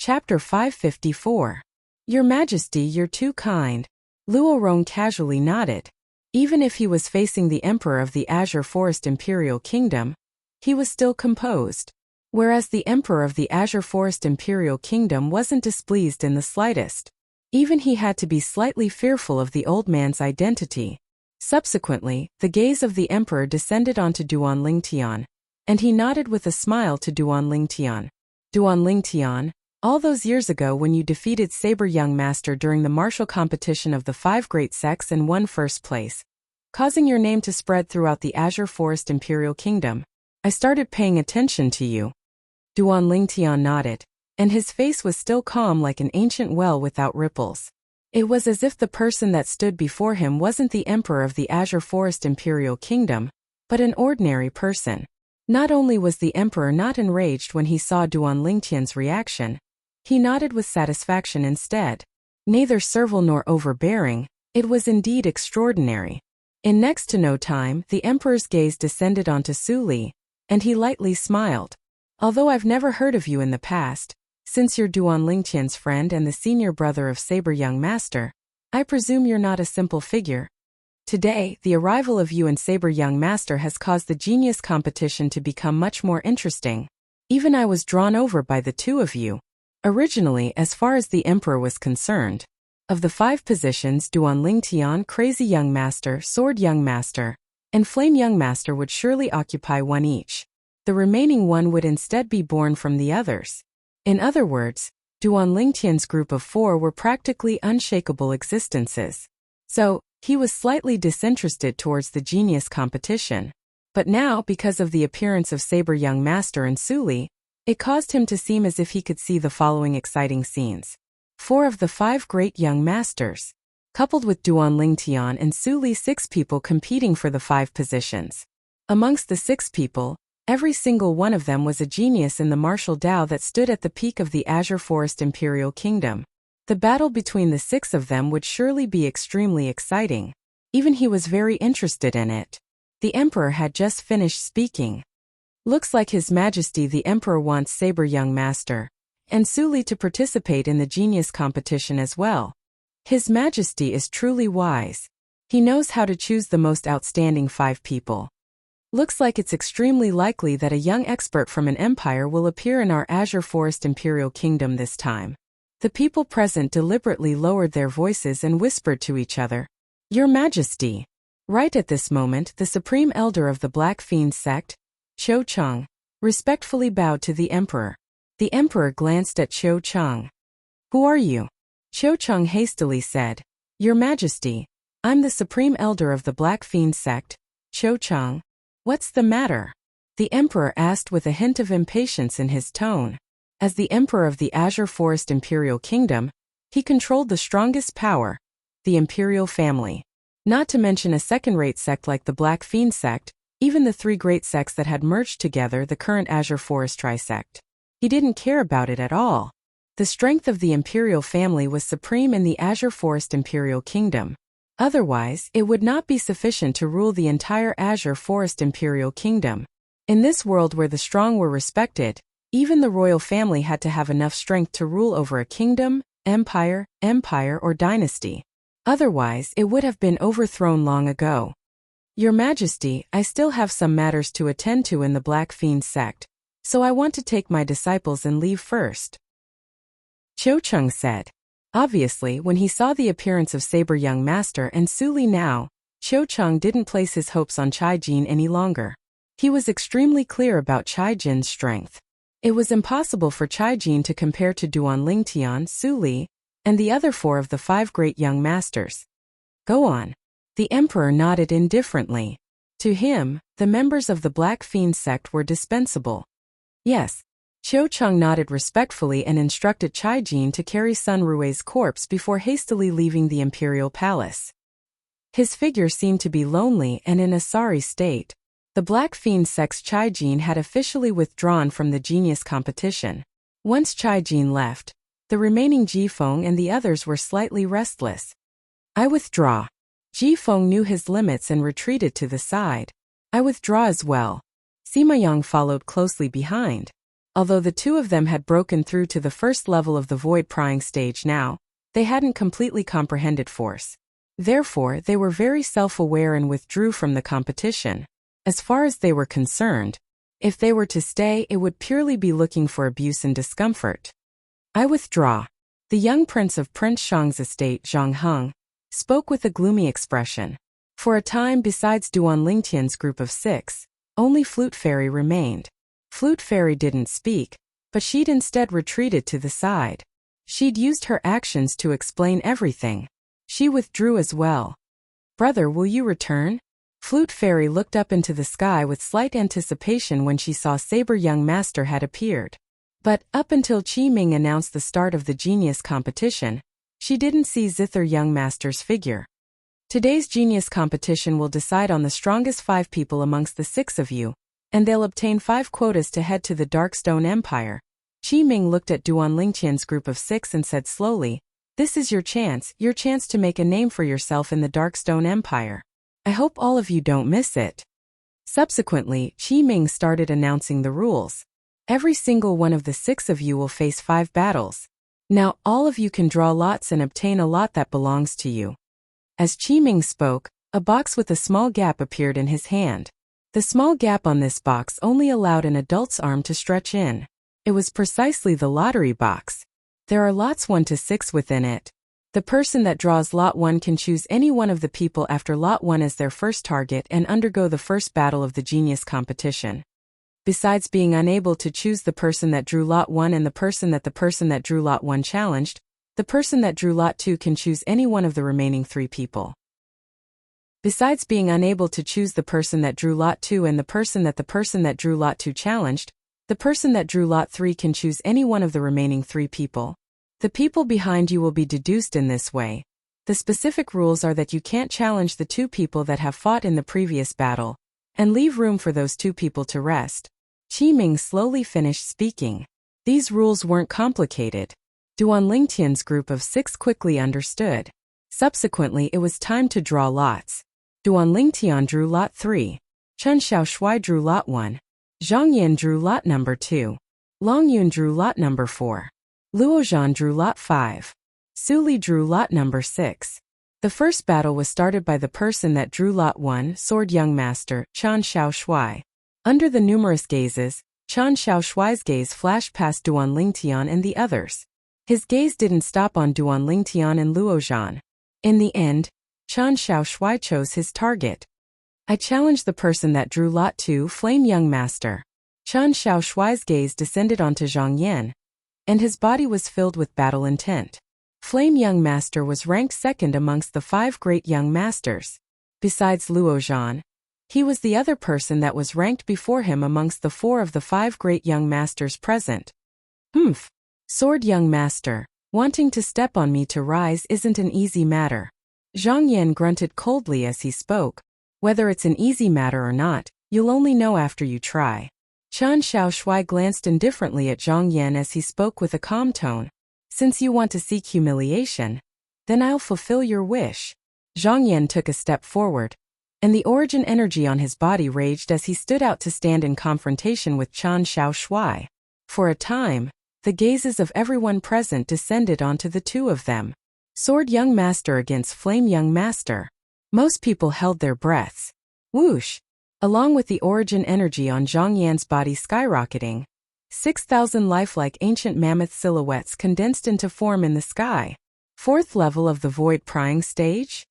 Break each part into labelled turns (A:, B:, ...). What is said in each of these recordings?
A: Chapter 554. Your Majesty, you're too kind. Luo Rong casually nodded. Even if he was facing the Emperor of the Azure Forest Imperial Kingdom, he was still composed. Whereas the Emperor of the Azure Forest Imperial Kingdom wasn't displeased in the slightest. Even he had to be slightly fearful of the old man's identity. Subsequently, the gaze of the Emperor descended onto Duan Lingtian, and he nodded with a smile to Duan Lingtian. Duan Lingtian, all those years ago when you defeated Saber Young Master during the martial competition of the 5 great sects and won first place, causing your name to spread throughout the Azure Forest Imperial Kingdom, I started paying attention to you. Duan Lingtian nodded, and his face was still calm like an ancient well without ripples. It was as if the person that stood before him wasn't the Emperor of the Azure Forest Imperial Kingdom, but an ordinary person. Not only was the Emperor not enraged when he saw Duan Lingtian's reaction, he nodded with satisfaction instead. Neither servile nor overbearing, it was indeed extraordinary. In next to no time, the Emperor's gaze descended onto Su Li, and he lightly smiled. Although I've never heard of you in the past, since you're Duan Lingtian's friend and the senior brother of Saber Young Master, I presume you're not a simple figure. Today, the arrival of you and Saber Young Master has caused the genius competition to become much more interesting. Even I was drawn over by the two of you. Originally, as far as the Emperor was concerned, of the 5 positions, Duan Lingtian, Crazy Young Master, Sword Young Master, and Flame Young Master would surely occupy one each. The remaining one would instead be born from the others. In other words, Duan Lingtian's group of 4 were practically unshakable existences. So, he was slightly disinterested towards the genius competition. But now, because of the appearance of Saber Young Master and Su Li, it caused him to seem as if he could see the following exciting scenes. 4 of the 5 great young masters, coupled with Duan Lingtian and Su Li, 6 people competing for the 5 positions. Amongst the 6 people, every single one of them was a genius in the martial Dao that stood at the peak of the Azure Forest Imperial Kingdom. The battle between the 6 of them would surely be extremely exciting. Even he was very interested in it. The Emperor had just finished speaking. Looks like His Majesty the Emperor wants Saber Young Master and Su Li to participate in the genius competition as well. His Majesty is truly wise. He knows how to choose the most outstanding 5 people. Looks like it's extremely likely that a young expert from an empire will appear in our Azure Forest Imperial Kingdom this time. The people present deliberately lowered their voices and whispered to each other, "Your Majesty." Right at this moment, the Supreme Elder of the Black Fiend sect, Qiu Cheng, respectfully bowed to the Emperor. The Emperor glanced at Qiu Cheng. "Who are you?" Qiu Cheng hastily said, "Your Majesty, I'm the Supreme Elder of the Black Fiend sect, Qiu Cheng." "What's the matter?" the Emperor asked with a hint of impatience in his tone. As the Emperor of the Azure Forest Imperial Kingdom, he controlled the strongest power, the Imperial family. Not to mention a second-rate sect like the Black Fiend sect, even the 3 great sects that had merged together, the current Azure Forest Trisect. He didn't care about it at all. The strength of the Imperial family was supreme in the Azure Forest Imperial Kingdom. Otherwise, it would not be sufficient to rule the entire Azure Forest Imperial Kingdom. In this world where the strong were respected, even the royal family had to have enough strength to rule over a kingdom, empire, or dynasty. Otherwise, it would have been overthrown long ago. "Your Majesty, I still have some matters to attend to in the Black Fiend sect, so I want to take my disciples and leave first," Qiu Cheng said. Obviously, when he saw the appearance of Saber Young Master and Su Li now, Qiu Cheng didn't place his hopes on Cai Jin any longer. He was extremely clear about Cai Jin's strength. It was impossible for Cai Jin to compare to Duan Lingtian, Su Li, and the other 4 of the 5 great young masters. "Go on." The Emperor nodded indifferently. To him, the members of the Black Fiend sect were dispensable. "Yes." Qiu Cheng nodded respectfully and instructed Cai Jin to carry Sun Rui's corpse before hastily leaving the imperial palace. His figure seemed to be lonely and in a sorry state. The Black Fiend sect's Cai Jin had officially withdrawn from the genius competition. Once Cai Jin left, the remaining Jifeng and the others were slightly restless. "I withdraw." Jifeng knew his limits and retreated to the side. "I withdraw as well." Sima Yang followed closely behind. Although the two of them had broken through to the first level of the void prying stage now, they hadn't completely comprehended force. Therefore, they were very self-aware and withdrew from the competition. As far as they were concerned, if they were to stay, it would purely be looking for abuse and discomfort. I withdraw. The young prince of Prince Xiang's estate, Zhang Heng, spoke with a gloomy expression. For a time, besides Duan Lingtian's group of 6, only Flute Fairy remained. Flute Fairy didn't speak, but she'd instead retreated to the side. She'd used her actions to explain everything. She withdrew as well. Brother, will you return? Flute Fairy looked up into the sky with slight anticipation when she saw Saber Young Master had appeared. But, up until Qi Ming announced the start of the genius competition, she didn't see Zither Young Master's figure. Today's genius competition will decide on the strongest 5 people amongst the 6 of you, and they'll obtain 5 quotas to head to the Darkstone Empire. Qi Ming looked at Duan Lingtian's group of 6 and said slowly, "This is your chance to make a name for yourself in the Darkstone Empire. I hope all of you don't miss it." Subsequently, Qi Ming started announcing the rules. Every single one of the 6 of you will face 5 battles. Now, all of you can draw lots and obtain a lot that belongs to you. As Qi Ming spoke, a box with a small gap appeared in his hand. The small gap on this box only allowed an adult's arm to stretch in. It was precisely the lottery box. There are lots 1 to 6 within it. The person that draws lot 1 can choose any one of the people after lot 1 as their first target and undergo the first battle of the genius competition. Besides being unable to choose the person that drew lot 1 and the person that drew lot 1 challenged, the person that drew lot 2 can choose any one of the remaining 3 people. Besides being unable to choose the person that drew lot 2 and the person that drew lot 2 challenged, the person that drew lot 3 can choose any one of the remaining 3 people. The people behind you will be deduced in this way. The specific rules are that you can't challenge the 2 people that have fought in the previous battle, and leave room for those 2 people to rest. Qi Ming slowly finished speaking. These rules weren't complicated. Duan Lingtian's group of 6 quickly understood. Subsequently, it was time to draw lots. Duan Lingtian drew lot 3. Chen Xiaoshui drew lot 1. Zhang Yan drew lot number 2. Long Yun drew lot number 4. Luozhan drew lot 5. Su Li drew lot number 6. The first battle was started by the person that drew lot 1, Sword Young Master, Chen Xiaoshui. Under the numerous gazes, Chen Xiaoshui's gaze flashed past Duan Lingtian and the others. His gaze didn't stop on Duan Lingtian and Luozhan. In the end, Chen Xiaoshui chose his target. I challenge the person that drew lot 2, Flame Young Master. Chen Xiaoshui's gaze descended onto Zhang Yan, and his body was filled with battle intent. Flame Young Master was ranked second amongst the 5 great young masters. Besides Luozhan, he was the other person that was ranked before him amongst the 4 of the 5 great young masters present. Sword Young Master, wanting to step on me to rise isn't an easy matter. Zhang Yan grunted coldly as he spoke. Whether it's an easy matter or not, you'll only know after you try. Chen Xiaoshui glanced indifferently at Zhang Yan as he spoke with a calm tone. Since you want to seek humiliation, then I'll fulfill your wish. Zhang Yan took a step forward, and the origin energy on his body raged as he stood out to stand in confrontation with Chen Xiaoshui. For a time, the gazes of everyone present descended onto the 2 of them. Sword Young Master against Flame Young Master. Most people held their breaths. Whoosh! Along with the origin energy on Zhang Yan's body skyrocketing, 6,000 lifelike ancient mammoth silhouettes condensed into form in the sky. 4th level of the void prying stage?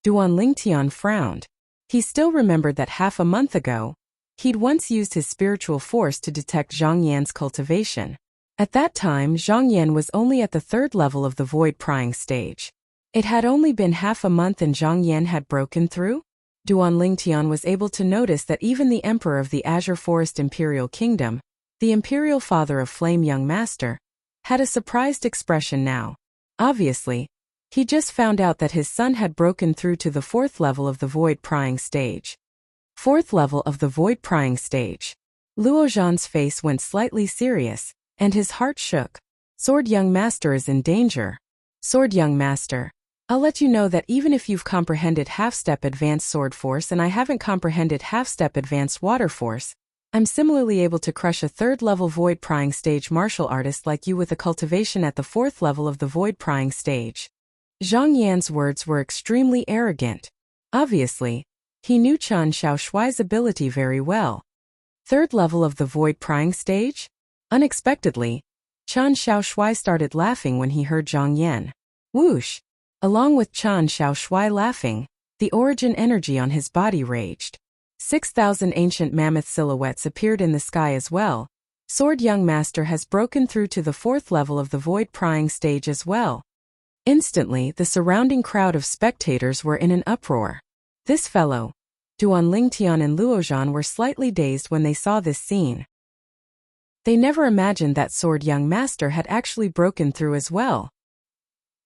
A: Duan Lingtian frowned. He still remembered that half a month ago, he'd once used his spiritual force to detect Zhang Yan's cultivation. At that time, Zhang Yan was only at the 3rd level of the void prying stage. It had only been half a month and Zhang Yan had broken through? Duan Lingtian was able to notice that even the Emperor of the Azure Forest Imperial Kingdom, the Imperial Father of Flame Young Master, had a surprised expression now. Obviously, he just found out that his son had broken through to the 4th level of the void prying stage. 4th level of the void prying stage. Luozhan's face went slightly serious, and his heart shook. Sword Young Master is in danger. Sword Young Master, I'll let you know that even if you've comprehended half-step advanced sword force and I haven't comprehended half-step advanced water force, I'm similarly able to crush a third-level void-prying stage martial artist like you with a cultivation at the fourth level of the void-prying stage. Zhang Yan's words were extremely arrogant. Obviously, he knew Qian Shaoshuai's ability very well. Third level of the void-prying stage? Unexpectedly, Qian Shaoshuai started laughing when he heard Zhang Yan. Whoosh! Along with Qian Shaoshuai laughing, the origin energy on his body raged. 6,000 ancient mammoth silhouettes appeared in the sky as well. Sword Young Master has broken through to the fourth level of the void-prying stage as well. Instantly, the surrounding crowd of spectators were in an uproar. This fellow, Duan Lingtian and Luozhan were slightly dazed when they saw this scene. They never imagined that Sword Young Master had actually broken through as well.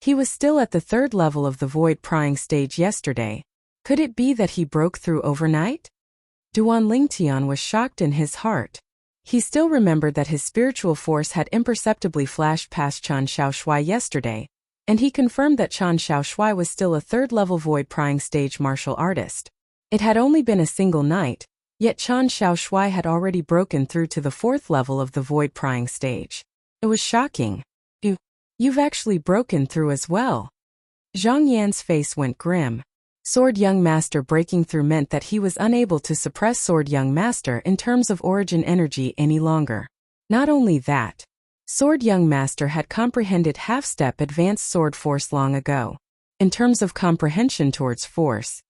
A: He was still at the third level of the void-prying stage yesterday. Could it be that he broke through overnight? Duan Lingtian was shocked in his heart. He still remembered that his spiritual force had imperceptibly flashed past Qian Shaoshuai yesterday, and he confirmed that Qian Shaoshuai was still a third-level void-prying stage martial artist. It had only been a single night, yet Qian Shaoshuai had already broken through to the fourth level of the void-prying stage. It was shocking. You've actually broken through as well. Zhang Yan's face went grim. Sword Young Master breaking through meant that he was unable to suppress Sword Young Master in terms of origin energy any longer. Not only that, Sword Young Master had comprehended half-step advanced sword force long ago. In terms of comprehension towards force,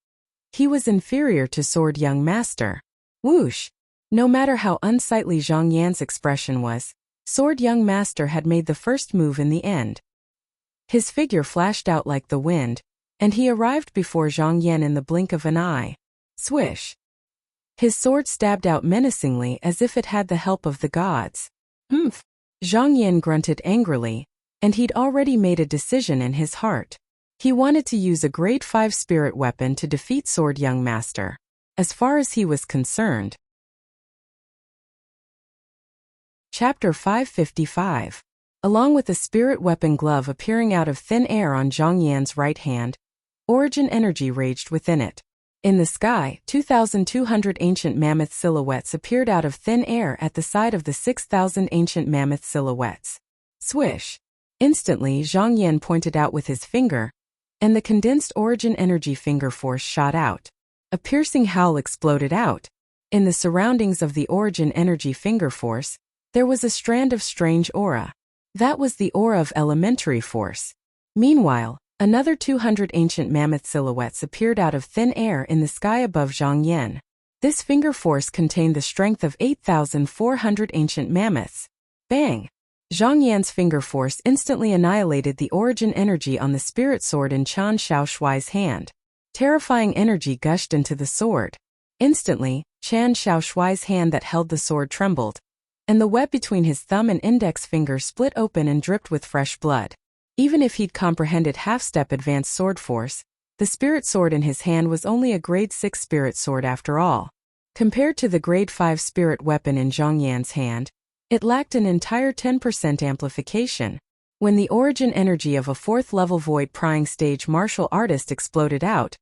A: he was inferior to Sword Young Master. Whoosh! No matter how unsightly Zhang Yan's expression was, Sword Young Master had made the first move in the end. His figure flashed out like the wind, and he arrived before Zhang Yan in the blink of an eye. Swish! His sword stabbed out menacingly as if it had the help of the gods. Humph! Zhang Yan grunted angrily, and he'd already made a decision in his heart. He wanted to use a grade 5 spirit weapon to defeat Sword Young Master. As far as he was concerned. Chapter 555. Along with a spirit weapon glove appearing out of thin air on Zhang Yan's right hand, origin energy raged within it. In the sky, 2,200 ancient mammoth silhouettes appeared out of thin air at the side of the 6,000 ancient mammoth silhouettes. Swish! Instantly, Zhang Yan pointed out with his finger, and the condensed origin energy finger force shot out. A piercing howl exploded out. In the surroundings of the origin energy finger force, there was a strand of strange aura. That was the aura of elementary force. Meanwhile, another 200 ancient mammoth silhouettes appeared out of thin air in the sky above Zhang Yan. This finger force contained the strength of 8,400 ancient mammoths. Bang! Zhang Yan's finger force instantly annihilated the origin energy on the spirit sword in Qian Shaoshuai's hand. Terrifying energy gushed into the sword. Instantly, Qian Shaoshuai's hand that held the sword trembled, and the web between his thumb and index finger split open and dripped with fresh blood. Even if he'd comprehended half-step advanced sword force, the spirit sword in his hand was only a grade 6 spirit sword after all. Compared to the grade 5 spirit weapon in Zhang Yan's hand, it lacked an entire 10% amplification. When the origin energy of a 4th level void-prying stage martial artist exploded out,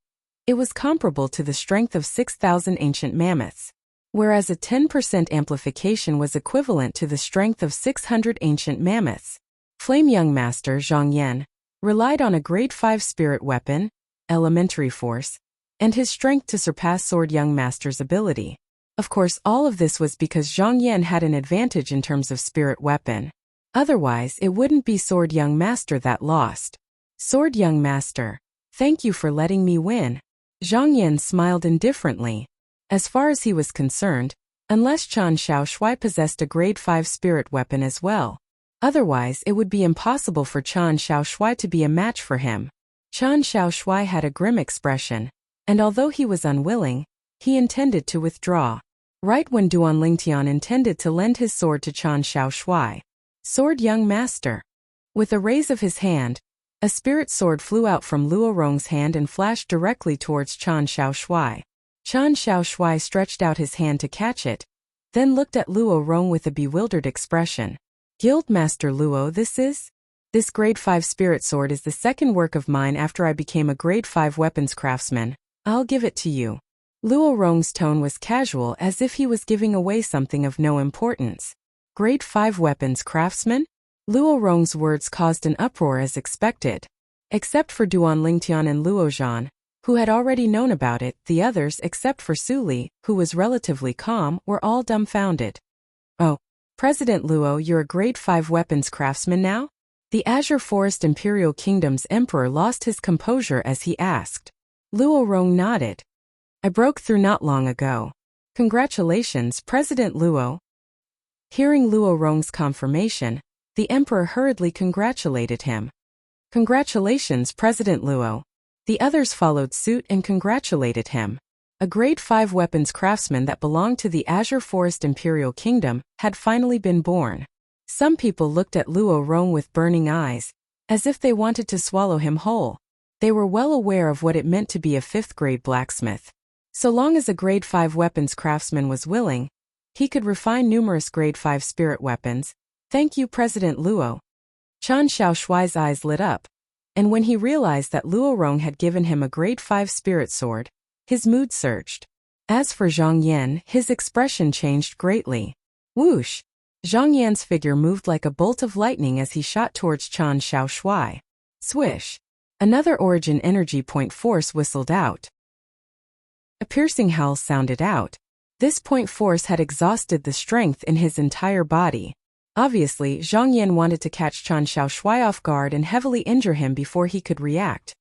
A: it was comparable to the strength of 6,000 ancient mammoths. Whereas a 10% amplification was equivalent to the strength of 600 ancient mammoths. Flame Young Master Zhang Yan relied on a grade 5 spirit weapon, elementary force, and his strength to surpass Sword Young Master's ability. Of course, all of this was because Zhang Yan had an advantage in terms of spirit weapon. Otherwise, it wouldn't be Sword Young Master that lost. Sword Young Master, thank you for letting me win. Zhang Yan smiled indifferently. As far as he was concerned, unless Qian Shaoshuai possessed a grade 5 spirit weapon as well. Otherwise, it would be impossible for Qian Shaoshuai to be a match for him. Qian Shaoshuai had a grim expression, and although he was unwilling, he intended to withdraw. Right when Duan Lingtian intended to lend his sword to Qian Shaoshuai. Sword Young Master. With a raise of his hand, a spirit sword flew out from Luo Rong's hand and flashed directly towards Qian Shaoshuai. Qian Shaoshuai stretched out his hand to catch it, then looked at Luo Rong with a bewildered expression. Guildmaster Luo, This grade 5 spirit sword is the second work of mine after I became a grade 5 weapons craftsman. I'll give it to you. Luo Rong's tone was casual, as if he was giving away something of no importance. Grade 5 weapons craftsman? Luo Rong's words caused an uproar as expected. Except for Duan Lingtian and Luo Zhan, who had already known about it, the others, except for Su Li, who was relatively calm, were all dumbfounded. Oh, President Luo, you're a grade 5 weapons craftsman now? The Azure Forest Imperial Kingdom's emperor lost his composure as he asked. Luo Rong nodded. I broke through not long ago. Congratulations, President Luo. Hearing Luo Rong's confirmation, the emperor hurriedly congratulated him. Congratulations, President Luo. The others followed suit and congratulated him. A grade 5 weapons craftsman that belonged to the Azure Forest Imperial Kingdom had finally been born. Some people looked at Luo Rong with burning eyes, as if they wanted to swallow him whole. They were well aware of what it meant to be a 5th-grade blacksmith. So long as a grade 5 weapons craftsman was willing, he could refine numerous grade 5 spirit weapons. Thank you, President Luo. Chen Xiaoshuai's eyes lit up, and when he realized that Luo Rong had given him a grade 5 spirit sword, his mood surged. As for Zhang Yan, his expression changed greatly. Whoosh! Zhang Yan's figure moved like a bolt of lightning as he shot towards Chen Xiaoshuai. Swish! Another origin energy point force whistled out. A piercing howl sounded out. This point force had exhausted the strength in his entire body. Obviously, Zhang Yan wanted to catch Chen Xiaoshuai off guard and heavily injure him before he could react.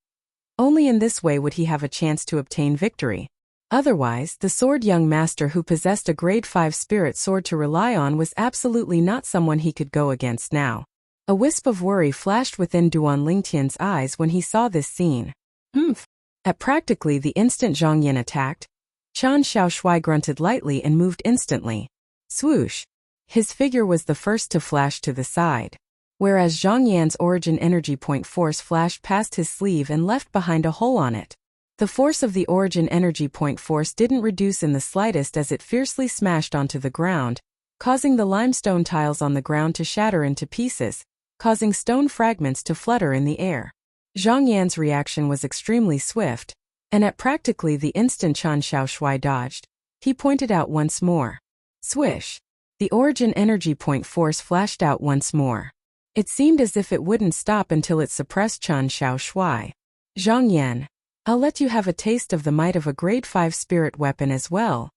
A: Only in this way would he have a chance to obtain victory. Otherwise, the sword young master who possessed a grade 5 spirit sword to rely on was absolutely not someone he could go against now. A wisp of worry flashed within Duan Lingtian's eyes when he saw this scene. At practically the instant Zhang Yan attacked, Chen Xiaoshuai grunted lightly and moved instantly. Swoosh! His figure was the first to flash to the side. Whereas Zhang Yan's origin energy point force flashed past his sleeve and left behind a hole on it. The force of the origin energy point force didn't reduce in the slightest as it fiercely smashed onto the ground, causing the limestone tiles on the ground to shatter into pieces, causing stone fragments to flutter in the air. Zhang Yan's reaction was extremely swift, and at practically the instant Chen Xiaoshuai dodged, he pointed out once more. Swish! The origin energy point force flashed out once more. It seemed as if it wouldn't stop until it suppressed Chen Xiaoshuai. Zhang Yan, I'll let you have a taste of the might of a grade 5 spirit weapon as well.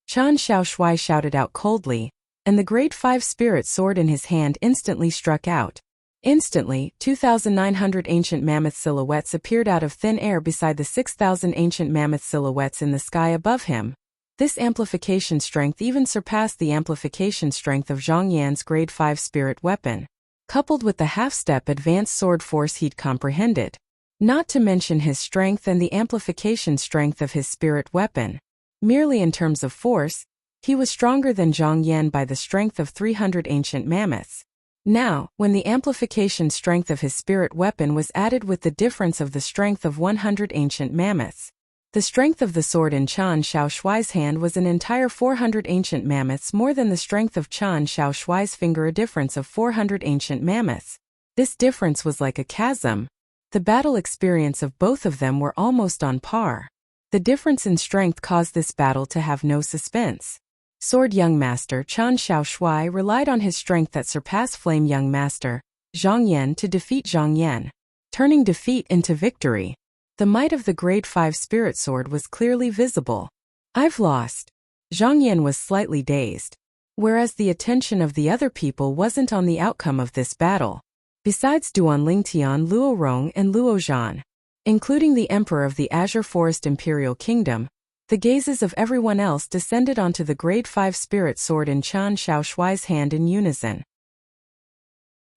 A: Chen Xiaoshuai shouted out coldly, and the grade 5 spirit sword in his hand instantly struck out. Instantly, 2,900 ancient mammoth silhouettes appeared out of thin air beside the 6,000 ancient mammoth silhouettes in the sky above him. This amplification strength even surpassed the amplification strength of Zhang Yan's grade 5 spirit weapon, coupled with the half-step advanced sword force he'd comprehended. Not to mention his strength and the amplification strength of his spirit weapon. Merely in terms of force, he was stronger than Zhang Yan by the strength of 300 ancient mammoths. Now, when the amplification strength of his spirit weapon was added with the difference of the strength of 100 ancient mammoths, the strength of the sword in Chen Xiaoshuai's hand was an entire 400 ancient mammoths more than the strength of Chen Xiaoshuai's finger, a difference of 400 ancient mammoths. This difference was like a chasm. The battle experience of both of them were almost on par. The difference in strength caused this battle to have no suspense. Sword Young Master Chen Xiaoshuai relied on his strength that surpassed Flame Young Master Zhang Yan to defeat Zhang Yan, turning defeat into victory. The might of the grade 5 spirit sword was clearly visible. I've lost. Zhang Yan was slightly dazed, whereas the attention of the other people wasn't on the outcome of this battle. Besides Duan Lingtian, Luo Rong and Luo Zhan, including the Emperor of the Azure Forest Imperial Kingdom, the gazes of everyone else descended onto the grade 5 spirit sword in Chen Xiaoshuai's hand in unison.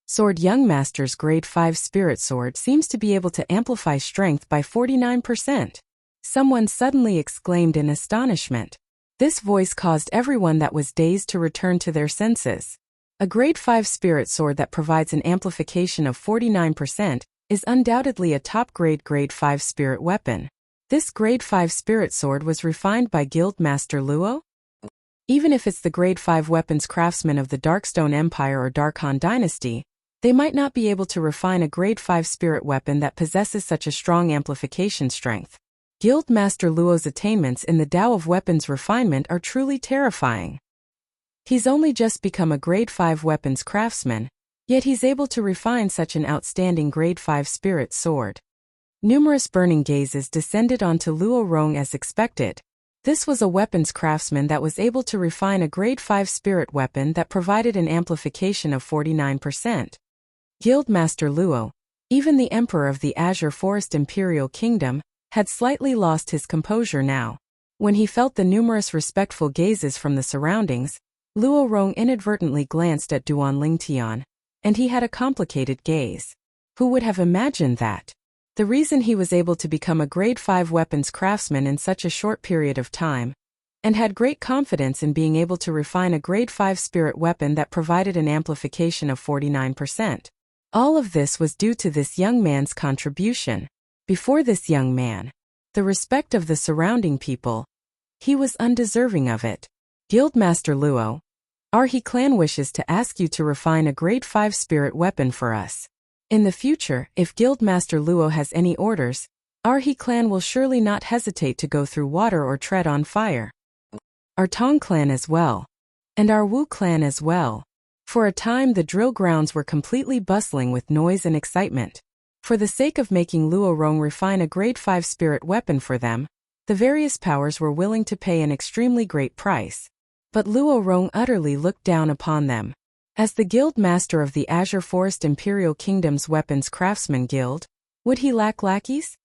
A: Sword Young Master's grade 5 spirit sword seems to be able to amplify strength by 49%. Someone suddenly exclaimed in astonishment. This voice caused everyone that was dazed to return to their senses. A grade 5 spirit sword that provides an amplification of 49% is undoubtedly a top-grade grade 5 spirit weapon. This grade 5 spirit sword was refined by Guild Master Luo? Even if it's the grade 5 weapons craftsmen of the Darkstone Empire or Dark Han Dynasty, they might not be able to refine a grade 5 spirit weapon that possesses such a strong amplification strength. Guild Master Luo's attainments in the Tao of weapons refinement are truly terrifying. He's only just become a Grade 5 weapons craftsman, yet he's able to refine such an outstanding Grade 5 spirit sword. Numerous burning gazes descended onto Luo Rong as expected. This was a weapons craftsman that was able to refine a Grade 5 spirit weapon that provided an amplification of 49%. Guild Master Luo, even the Emperor of the Azure Forest Imperial Kingdom, had slightly lost his composure now. When he felt the numerous respectful gazes from the surroundings, Luo Rong inadvertently glanced at Duan Lingtian, and he had a complicated gaze. Who would have imagined that? The reason he was able to become a Grade 5 weapons craftsman in such a short period of time, and had great confidence in being able to refine a Grade 5 spirit weapon that provided an amplification of 49%. All of this was due to this young man's contribution. Before this young man, the respect of the surrounding people, he was undeserving of it. Guildmaster Luo, our He clan wishes to ask you to refine a Grade 5 spirit weapon for us. In the future, if Guildmaster Luo has any orders, our He clan will surely not hesitate to go through water or tread on fire. Our Tong clan as well. And our Wu clan as well. For a time the drill grounds were completely bustling with noise and excitement. For the sake of making Luo Rong refine a Grade 5 spirit weapon for them, the various powers were willing to pay an extremely great price. But Luo Rong utterly looked down upon them. As the Guild Master of the Azure Forest Imperial Kingdom's Weapons Craftsman Guild, would he lack lackeys?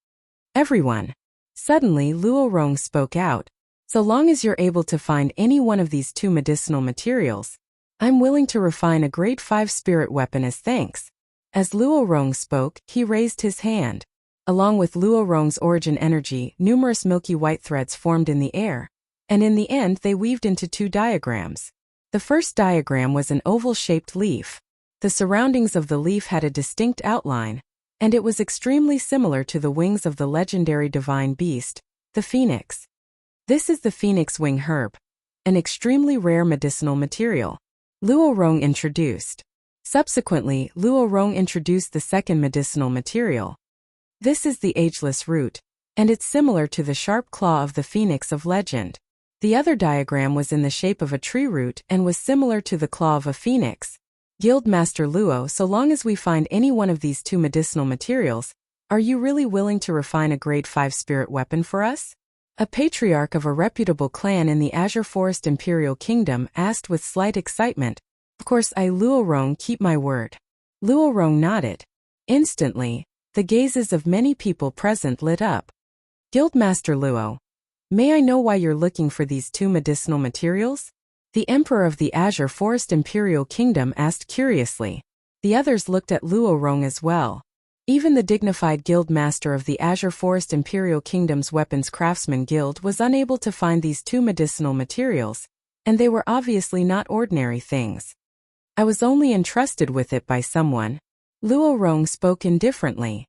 A: Everyone. Suddenly Luo Rong spoke out. So long as you're able to find any one of these two medicinal materials, I'm willing to refine a Grade 5 spirit weapon as thanks. As Luo Rong spoke, he raised his hand. Along with Luo Rong's origin energy, numerous milky white threads formed in the air, and in the end they weaved into two diagrams. The first diagram was an oval-shaped leaf. The surroundings of the leaf had a distinct outline, and it was extremely similar to the wings of the legendary divine beast, the phoenix. This is the phoenix wing herb, an extremely rare medicinal material. Luo Rong introduced. Subsequently, Luo Rong introduced the second medicinal material. This is the ageless root, and it's similar to the sharp claw of the phoenix of legend. The other diagram was in the shape of a tree root and was similar to the claw of a phoenix. Guildmaster Luo, so long as we find any one of these two medicinal materials, are you really willing to refine a Grade 5 spirit weapon for us? A patriarch of a reputable clan in the Azure Forest Imperial Kingdom asked with slight excitement. Of course, I Luo Rong keep my word. Luo Rong nodded. Instantly, the gazes of many people present lit up. Guildmaster Luo, may I know why you're looking for these two medicinal materials? The Emperor of the Azure Forest Imperial Kingdom asked curiously. The others looked at Luo Rong as well. Even the dignified Guild Master of the Azure Forest Imperial Kingdom's Weapons Craftsman Guild was unable to find these two medicinal materials, and they were obviously not ordinary things. I was only entrusted with it by someone. Luo Rong spoke indifferently.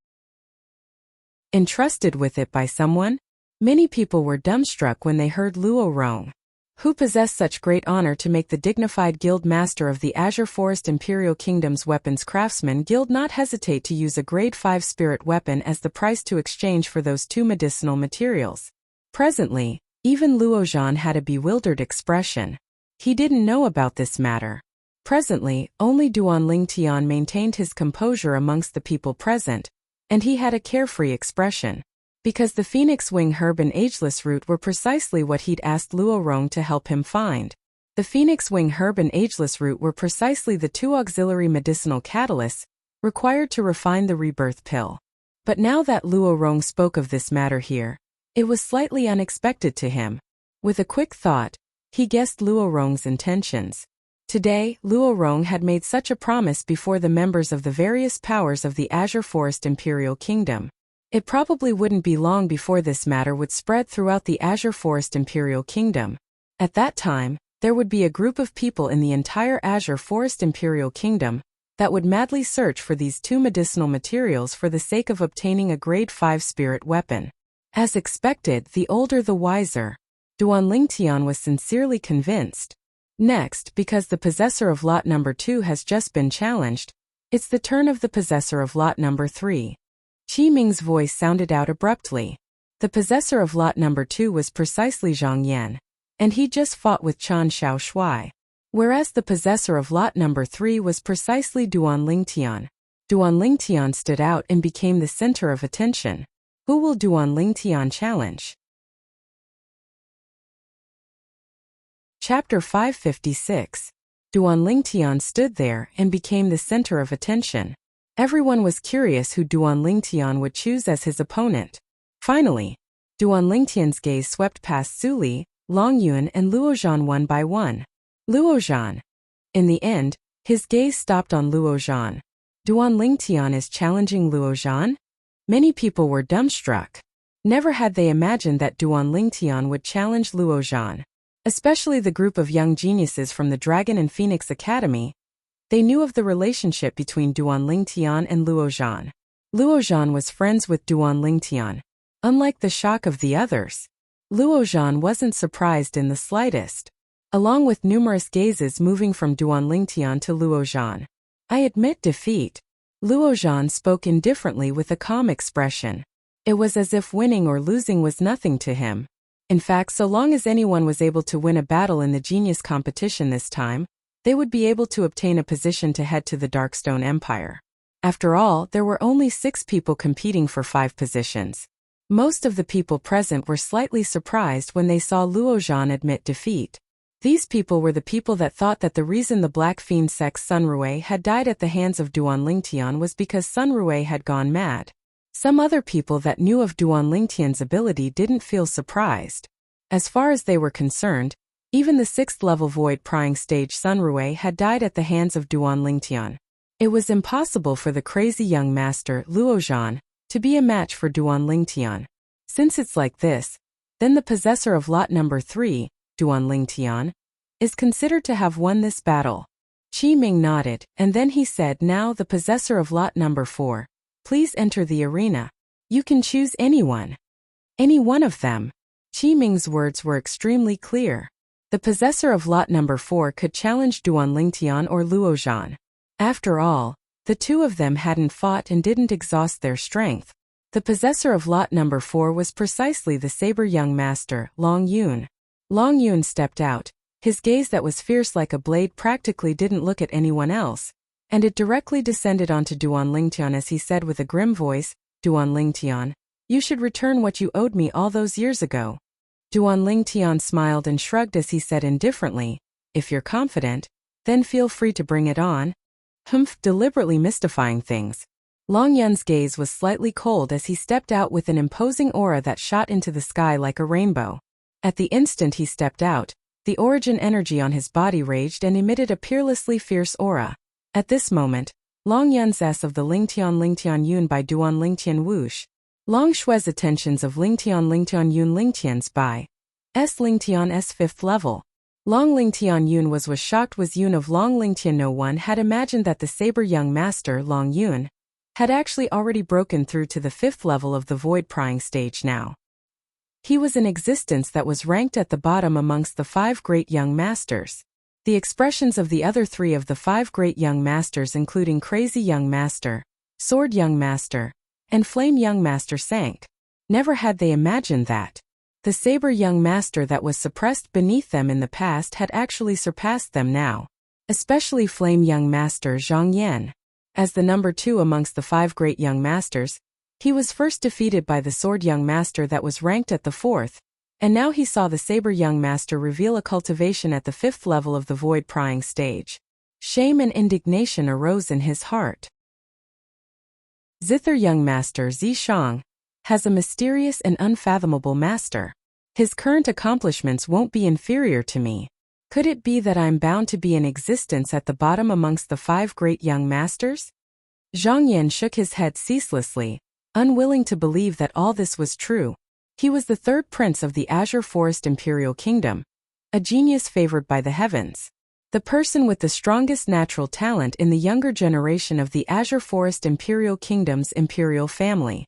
A: Entrusted with it by someone? Many people were dumbstruck when they heard Luo Rong, who possessed such great honor to make the dignified Guild Master of the Azure Forest Imperial Kingdom's Weapons Craftsman Guild not hesitate to use a Grade 5 spirit weapon as the price to exchange for those two medicinal materials. Presently, even Luo Zhan had a bewildered expression. He didn't know about this matter. Presently, only Duan Lingtian maintained his composure amongst the people present, and he had a carefree expression. Because the phoenix wing herb and ageless root were precisely what he'd asked Luo Rong to help him find. The phoenix wing herb and ageless root were precisely the two auxiliary medicinal catalysts required to refine the rebirth pill. But now that Luo Rong spoke of this matter here, it was slightly unexpected to him. With a quick thought, he guessed Luo Rong's intentions. Today, Luo Rong had made such a promise before the members of the various powers of the Azure Forest Imperial Kingdom. It probably wouldn't be long before this matter would spread throughout the Azure Forest Imperial Kingdom. At that time, there would be a group of people in the entire Azure Forest Imperial Kingdom that would madly search for these two medicinal materials for the sake of obtaining a Grade 5 spirit weapon. As expected, the older the wiser. Duan Lingtian was sincerely convinced. Next, because the possessor of lot number 2 has just been challenged, it's the turn of the possessor of lot number 3. Qi Ming's voice sounded out abruptly. The possessor of lot number 2 was precisely Zhang Yan, and he just fought with Qian Xiao Shui. Whereas the possessor of lot number 3 was precisely Duan Lingtian. Duan Lingtian stood out and became the center of attention. Who will Duan Lingtian challenge? Chapter 556. Duan Lingtian stood there and became the center of attention. Everyone was curious who Duan Lingtian would choose as his opponent. Finally, Duan Lingtian's gaze swept past Su Li, Long Yun and Luo Zhan one by one. Luo Zhan. In the end, his gaze stopped on Luo Zhan. Duan Lingtian is challenging Luo Zhan? Many people were dumbstruck. Never had they imagined that Duan Lingtian would challenge Luo Zhan. Especially the group of young geniuses from the Dragon and Phoenix Academy. They knew of the relationship between Duan Lingtian and Luo Zhan. Luo Zhan was friends with Duan Lingtian. Unlike the shock of the others, Luo Zhan wasn't surprised in the slightest. Along with numerous gazes moving from Duan Lingtian to Luo Zhan. I admit defeat. Luo Zhan spoke indifferently with a calm expression. It was as if winning or losing was nothing to him. In fact, so long as anyone was able to win a battle in the genius competition this time, they would be able to obtain a position to head to the Darkstone Empire. After all, there were only 6 people competing for 5 positions. Most of the people present were slightly surprised when they saw Luo Zhan admit defeat. These people were the people that thought that the reason the Black Fiend Sect's Sun Rui had died at the hands of Duan Lingtian was because Sun Rui had gone mad. Some other people that knew of Duan Lingtian's ability didn't feel surprised. As far as they were concerned, even the 6th level Void Prying Stage Sun Rui had died at the hands of Duan Lingtian. It was impossible for the crazy young master, Luo Zhan, to be a match for Duan Lingtian. Since it's like this, then the possessor of lot number 3, Duan Lingtian, is considered to have won this battle. Qi Ming nodded, and then he said, now the possessor of lot number 4. Please enter the arena. You can choose anyone. Any one of them. Qi Ming's words were extremely clear. The possessor of lot number 4 could challenge Duan Lingtian or Luo Zhan. After all, the two of them hadn't fought and didn't exhaust their strength. The possessor of lot number 4 was precisely the saber young master, Long Yun. Long Yun stepped out. His gaze that was fierce like a blade practically didn't look at anyone else. And it directly descended onto Duan Lingtian as he said with a grim voice, Duan Lingtian, you should return what you owed me all those years ago. Duan Lingtian smiled and shrugged as he said indifferently, if you're confident, then feel free to bring it on. Humph, deliberately mystifying things. Long Yun's gaze was slightly cold as he stepped out with an imposing aura that shot into the sky like a rainbow. At the instant he stepped out, the origin energy on his body raged and emitted a peerlessly fierce aura. At this moment, Long Yun's S of the Lingtian Yun by Duan Lingtian Wush. Long Shui's attentions of Lingtian Yun Lingtian's by S Lingtian S 5th level. Long Lingtian Yun was shocked was Yun of Long Lingtian. No one had imagined that the saber young master, Long Yun, had actually already broken through to the 5th level of the void prying stage now. He was an existence that was ranked at the bottom amongst the 5 great young masters. The expressions of the other 3 of the 5 great young masters including Crazy Young Master, Sword Young Master, and Flame Young Master sank. Never had they imagined that. The Saber Young Master that was suppressed beneath them in the past had actually surpassed them now. Especially Flame Young Master Zhang Yan. As the number 2 amongst the 5 great young masters, he was first defeated by the Sword Young Master that was ranked at the 4th, and now he saw the Saber Young Master reveal a cultivation at the 5th level of the void prying stage. Shame and indignation arose in his heart. Zither Young Master Zi Shang has a mysterious and unfathomable master. His current accomplishments won't be inferior to me. Could it be that I'm bound to be in existence at the bottom amongst the 5 great young masters? Zhang Yan shook his head ceaselessly, unwilling to believe that all this was true. He was the 3rd prince of the Azure Forest Imperial Kingdom, a genius favored by the heavens. The person with the strongest natural talent in the younger generation of the Azure Forest Imperial Kingdom's imperial family.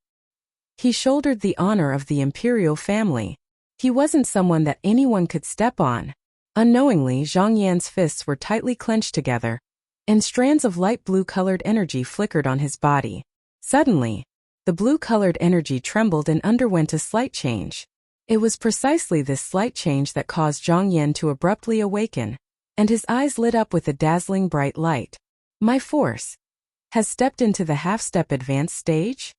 A: He shouldered the honor of the imperial family. He wasn't someone that anyone could step on. Unknowingly, Zhang Yan's fists were tightly clenched together, and strands of light blue-colored energy flickered on his body. Suddenly, The blue-colored energy trembled and underwent a slight change. It was precisely this slight change that caused Zhang Yan to abruptly awaken, and his eyes lit up with a dazzling bright light. My force has stepped into the half-step advanced stage?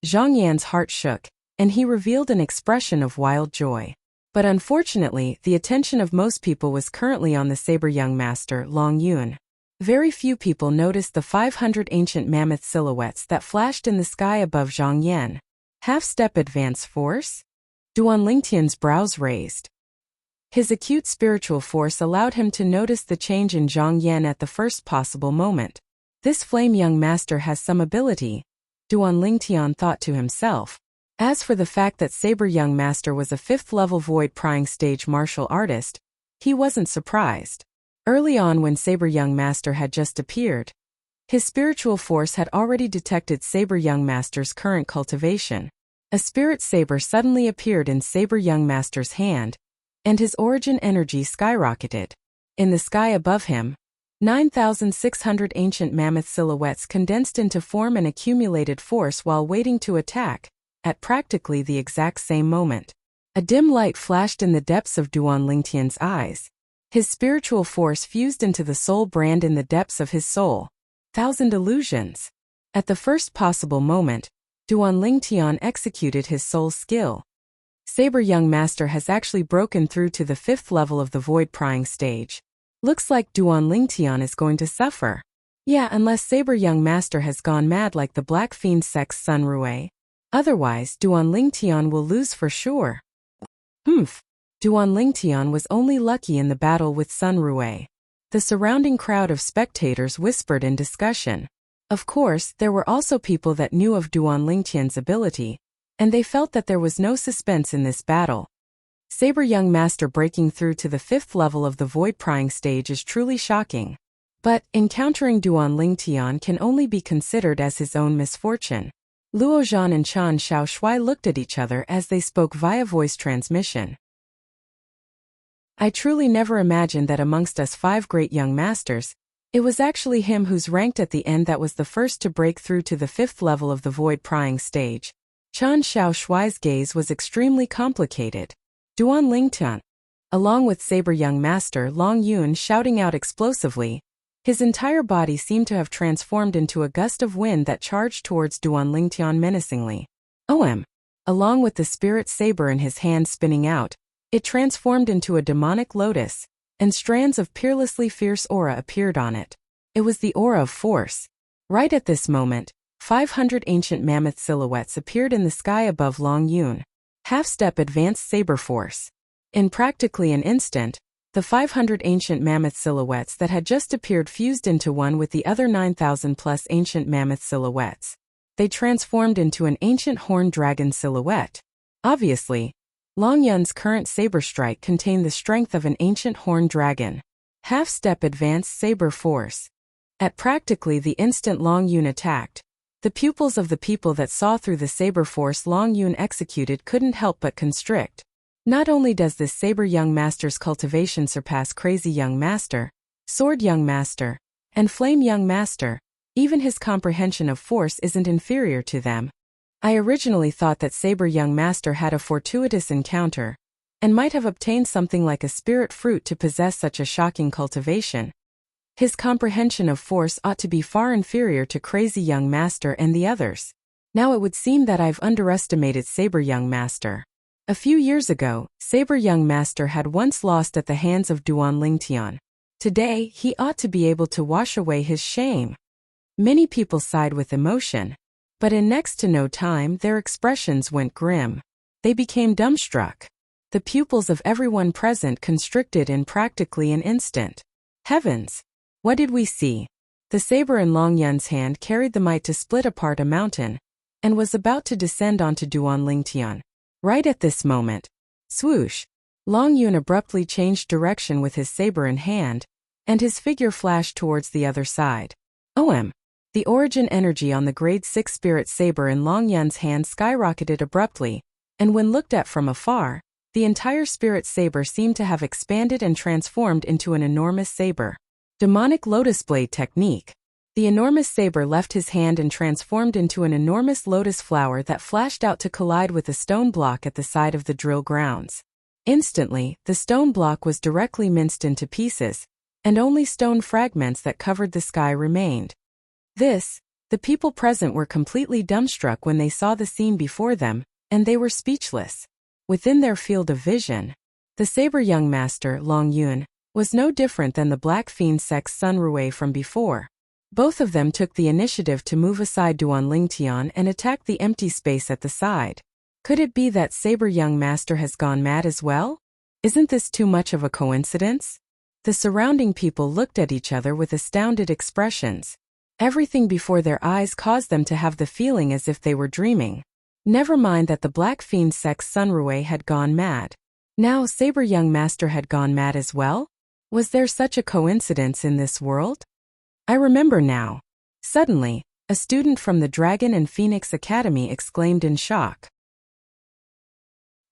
A: Zhang Yan's heart shook, and he revealed an expression of wild joy. But unfortunately, the attention of most people was currently on the saber young master, Long Yun. Very few people noticed the 500 ancient mammoth silhouettes that flashed in the sky above Zhang Yan. Half-step advance force? Duan Lingtian's brows raised. His acute spiritual force allowed him to notice the change in Zhang Yan at the first possible moment. This flame young master has some ability, Duan Lingtian thought to himself. As for the fact that Saber Young Master was a 5th-level void-prying stage martial artist, he wasn't surprised. Early on when Saber Young Master had just appeared, his spiritual force had already detected Saber Young Master's current cultivation. A spirit saber suddenly appeared in Saber Young Master's hand, and his origin energy skyrocketed. In the sky above him, 9,600 ancient mammoth silhouettes condensed into form and accumulated force while waiting to attack. At practically the exact same moment, a dim light flashed in the depths of Duan Lingtian's eyes. His spiritual force fused into the soul brand in the depths of his soul. 1,000 illusions. At the first possible moment, Duan Lingtian executed his soul skill. Saber Young Master has actually broken through to the 5th level of the void-prying stage. Looks like Duan Lingtian is going to suffer. Yeah, unless Saber Young Master has gone mad like the Black Fiend Sect's Sun Rue. Otherwise, Duan Lingtian will lose for sure. Duan Lingtian was only lucky in the battle with Sun Rue. The surrounding crowd of spectators whispered in discussion. Of course, there were also people that knew of Duan Lingtian's ability, and they felt that there was no suspense in this battle. Saber Young Master breaking through to the 5th level of the void-prying stage is truly shocking. But, encountering Duan Lingtian can only be considered as his own misfortune. Luo Zhan and Chen Xiaoshui looked at each other as they spoke via voice transmission. I truly never imagined that amongst us 5 great young masters, it was actually him who's ranked at the end that was the first to break through to the 5th level of the void-prying stage. Chen Xiaoshui's gaze was extremely complicated. Duan Lingtian, along with Saber Young Master Long Yun shouting out explosively, his entire body seemed to have transformed into a gust of wind that charged towards Duan Lingtian menacingly. Along with the spirit saber in his hand spinning out, it transformed into a demonic lotus, and strands of peerlessly fierce aura appeared on it. It was the aura of force. Right at this moment, 500 ancient mammoth silhouettes appeared in the sky above Long Yun. Half-step advanced saber force. In practically an instant, the 500 ancient mammoth silhouettes that had just appeared fused into one with the other 9,000+ ancient mammoth silhouettes. They transformed into an ancient horned dragon silhouette. Obviously, Long Yun's current saber strike contained the strength of an ancient horned dragon. Half-step advanced saber force. At practically the instant Long Yun attacked, the pupils of the people that saw through the saber force Long Yun executed couldn't help but constrict. Not only does this Saber Young Master's cultivation surpass Crazy Young Master, Sword Young Master, and Flame Young Master, even his comprehension of force isn't inferior to them. I originally thought that Saber Young Master had a fortuitous encounter, and might have obtained something like a spirit fruit to possess such a shocking cultivation. His comprehension of force ought to be far inferior to Crazy Young Master and the others. Now it would seem that I've underestimated Saber Young Master. A few years ago, Saber Young Master had once lost at the hands of Duan Lingtian. Today, he ought to be able to wash away his shame. Many people sighed with emotion, but in next to no time their expressions went grim. They became dumbstruck. The pupils of everyone present constricted in practically an instant. Heavens! What did we see? The saber in Long Yun's hand carried the might to split apart a mountain, and was about to descend onto Duan Lingtian. Right at this moment, swoosh, Long Yun abruptly changed direction with his saber in hand, and his figure flashed towards the other side. The origin energy on the grade 6 spirit saber in Long Yun's hand skyrocketed abruptly, and when looked at from afar, the entire spirit saber seemed to have expanded and transformed into an enormous saber. Demonic Lotus Blade technique. The enormous saber left his hand and transformed into an enormous lotus flower that flashed out to collide with a stone block at the side of the drill grounds. Instantly, the stone block was directly minced into pieces, and only stone fragments that covered the sky remained. The people present were completely dumbstruck when they saw the scene before them, and they were speechless. Within their field of vision, the saber young master, Long Yun, was no different than the Black Fiend Sect's Sun Rui from before. Both of them took the initiative to move aside Duan Lingtian and attack the empty space at the side. Could it be that saber young master has gone mad as well? Isn't this too much of a coincidence? The surrounding people looked at each other with astounded expressions. Everything before their eyes caused them to have the feeling as if they were dreaming. Never mind that the Black Fiend Sect's Sun Rui had gone mad. Now saber young master had gone mad as well? Was there such a coincidence in this world? I remember now. Suddenly, a student from the Dragon and Phoenix Academy exclaimed in shock.